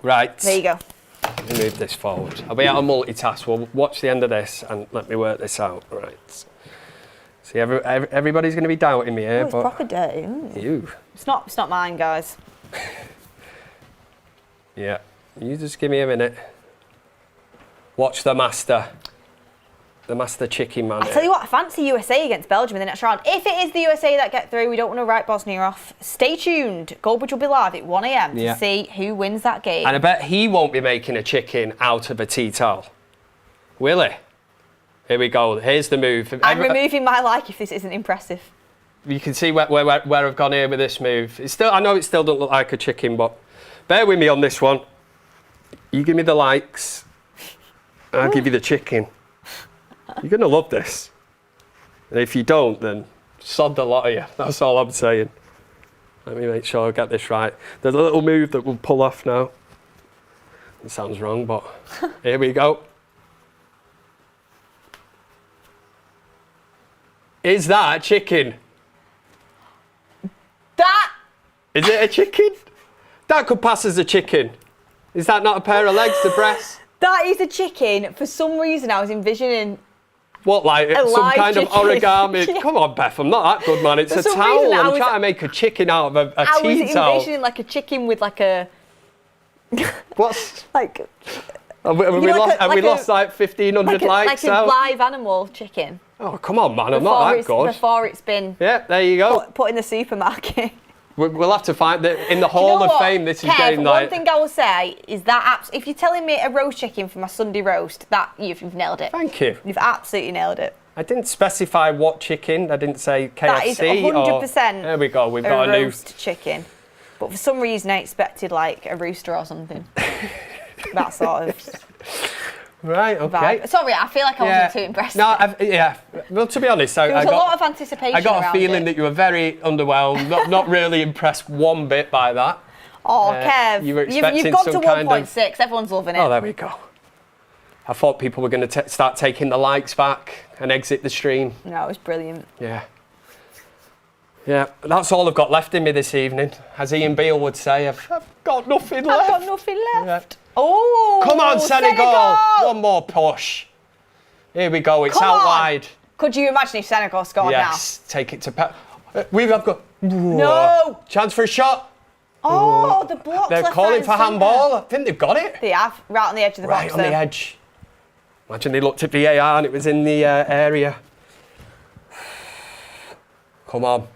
Right. There you go. Let me move this forward. I'll be able to multitask. We'll watch the end of this and let me work this out. Right. See, everybody's going to be doubting me here, it's proper dirty. You. It's not mine, guys. Yeah. You just give me a minute. Watch the master. The master chicken man. I tell you what, I fancy USA against Belgium in the next round. If it is the USA that get through, we don't want to write Bosnia off. Stay tuned. Goldbridge will be live at 1 a.m. to see who wins that game. And I bet he won't be making a chicken out of a tea towel. Will he? Here we go. Here's the move. I'm removing my like if this isn't impressive. You can see where I've gone here with this move. It's still, I know it still doesn't look like a chicken, but bear with me on this one. You give me the likes, I'll give you the chicken. You're going to love this. And if you don't, then sod the lot of you. That's all I'm saying. Let me make sure I get this right. There's a little move that we'll pull off now. It sounds wrong, but here we go. Is that a chicken? Is it a chicken? That could pass as a chicken. Is that not a pair of legs, the breast? That is a chicken. For some reason, I was envisioning... What, like some kind chicken. Of origami? Yeah. Come on, Beth, I'm not that good, man. It's a towel. I'm trying to make a chicken out of a tea towel. I was envisioning like a chicken with like a... What's... like... Have we lost like 1,500 likes like a live animal chicken. Oh, come on, man, I'm not that good. Before it's been... Yeah, there you go. Put in the supermarket. We'll have to find that in the Hall of Fame. This is getting like. One thing I will say is that if you're telling me a roast chicken for my Sunday roast, that you've nailed it. Thank you. You've absolutely nailed it. I didn't specify what chicken. I didn't say KFC. That is 100%. There we go. We've got a roast chicken. But for some reason, I expected like a rooster or something. That sort of. Right, okay. Vibe. Sorry, I feel like I wasn't too impressed. No, well, to be honest, there was a lot of anticipation. I got a feeling that you were very underwhelmed, not really impressed one bit by that. Oh, Kev, you were expecting you've got to 1.6. Everyone's loving it. Oh, there we go. I thought people were going to start taking the likes back and exit the stream. No, it was brilliant. Yeah. Yeah, that's all I've got left in me this evening. As Ian Beale would say, I've got nothing left. I've got nothing left. Yeah. Oh, come on, Senegal! One more push. Here we go. It's out wide. Could you imagine if Senegal scored now? Yes, take it to we have got no chance for a shot. Oh, the block. They're calling for handball. I think they've got it. They have, right on the edge of the box. Right on the edge. Imagine they looked at VAR and it was in the area. Come on.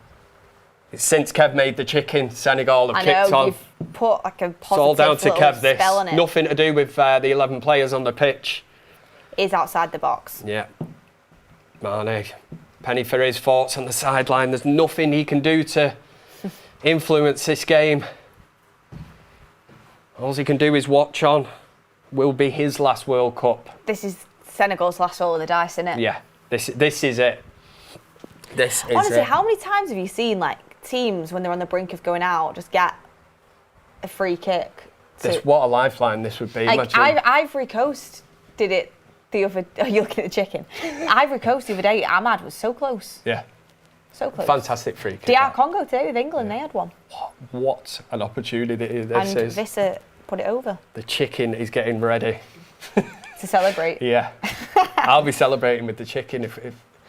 Since Kev made the chicken, Senegal have kicked on. You've put like a positive it's all down to Kev, this. Spell on it. Nothing to do with the 11 players on the pitch. Is outside the box. Yeah. Mane, penny for his thoughts on the sideline. There's nothing he can do to influence this game. All he can do is watch on. Will be his last World Cup. This is Senegal's last roll of the dice, isn't it? Yeah. This is it. This is Honestly, it. how many times have you seen like teams when they're on the brink of going out just get a free kick? What a lifeline this would be. Like Ivory Coast did it the other. Oh, you're looking at the chicken. Ivory Coast the other day. Ahmad was so close. Yeah. So close. Fantastic free kick. DR Congo too with England. They had one. What an opportunity this is. And Visser put it over. The chicken is getting ready to celebrate. Yeah. I'll be celebrating with the chicken if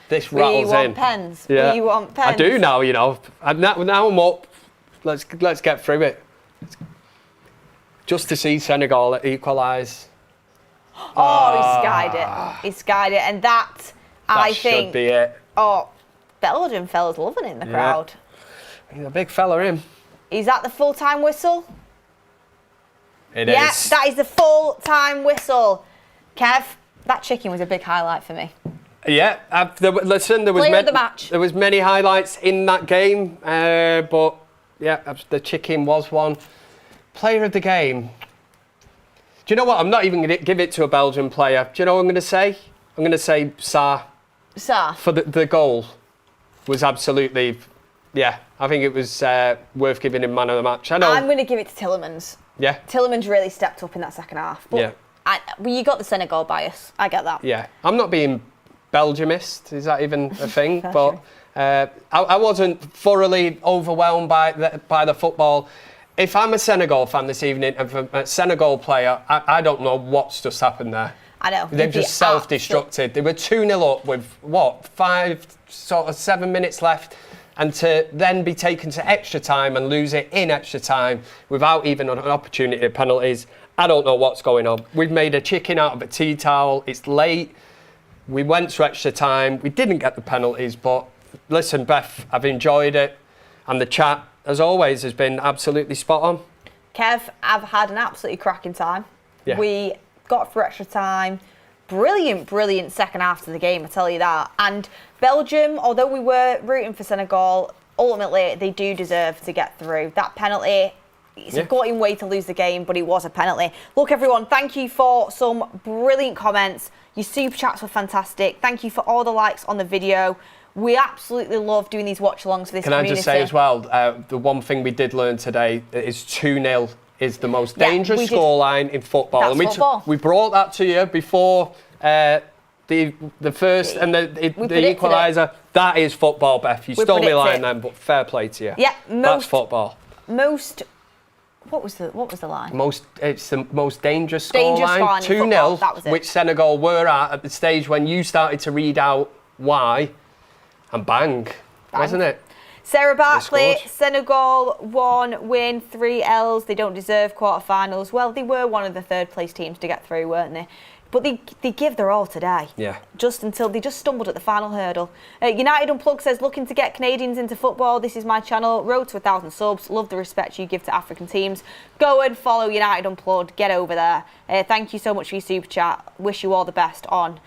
this rattles in. We want pens. Yeah. We want pens. I do now, you know. Now I'm up. Let's get through it. Just to see Senegal equalise. Oh, he skied it. He skied it. And that That should be it. Oh, Belgium fella's loving it in the crowd. He's a big fella, him. Is that the full-time whistle? It is. Yeah, that is the full-time whistle. Kev, that chicken was a big highlight for me. Yeah, there was many highlights in that game, but yeah, the chicken was one. Player of the game. Do you know what? I'm not even going to give it to a Belgian player. Do you know what I'm going to say? I'm going to say Sarr. Sarr? For the goal was absolutely, yeah, I think it was worth giving him man of the match. I know. I'm going to give it to Tielemans. Yeah. Tielemans really stepped up in that second half. But well, you got the Senegal bias. I get that. Yeah. I'm not being Belgiumist. Is that even a thing? But I wasn't thoroughly overwhelmed by the football. If I'm a Senegal fan this evening, and a Senegal player, I don't know what's just happened there. I know. They've just self-destructed. They were 2-0 up with, 7 minutes left, and to then be taken to extra time and lose it in extra time without even an opportunity at penalties, I don't know what's going on. We've made a chicken out of a tea towel. It's late. We went to extra time. We didn't get the penalties, but listen, Beth, I've enjoyed it, and the chat, as always, has been absolutely spot on. Kev, I've had an absolutely cracking time. Yeah. We got through extra time. Brilliant second half to the game, I tell you that. And Belgium, although we were rooting for Senegal, ultimately they do deserve to get through. That penalty, it's a gutting way to lose the game, but it was a penalty. Look, everyone, thank you for some brilliant comments. Your super chats were fantastic. Thank you for all the likes on the video. We absolutely love doing these watch-alongs for this community. Can I just say as well, the one thing we did learn today is 2-0 is the most dangerous scoreline in football. That's football. We brought that to you before the first and the equaliser. That is football, Beth. You stole me line then, but fair play to you. Yeah, that's football. What was the line? It's the most dangerous scoreline. 2-0, which Senegal were at the stage when you started to read out why. And bang, wasn't it? Sarah Barkley, Senegal 1 win, 3 L's. They don't deserve quarterfinals. Well, they were one of the third place teams to get through, weren't they? But they give their all today. Yeah. Just until they just stumbled at the final hurdle. United Unplugged says, looking to get Canadians into football. This is my channel. Road to 1,000 subs. Love the respect you give to African teams. Go and follow United Unplugged. Get over there. Thank you so much for your super chat. Wish you all the best on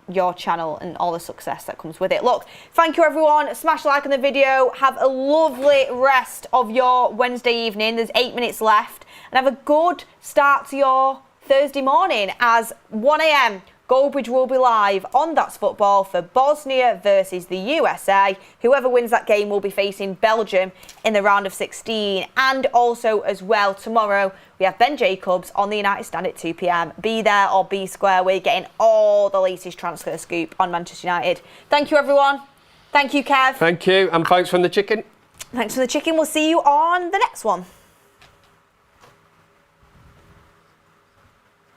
your channel and all the success that comes with it. Look, thank you everyone. Smash a like on the video. Have a lovely rest of your Wednesday evening. There's 8 minutes left. And have a good start to your Thursday morning as 1 a.m. Goldbridge will be live on That's Football for Bosnia versus the USA. Whoever wins that game will be facing Belgium in the round of 16. And also as well, tomorrow we have Ben Jacobs on the United Stand at 2 p.m. Be there or be square. We're getting all the latest transfer scoop on Manchester United. Thank you, everyone. Thank you, Kev. Thank you, and thanks from the chicken. Thanks for the chicken. We'll see you on the next one.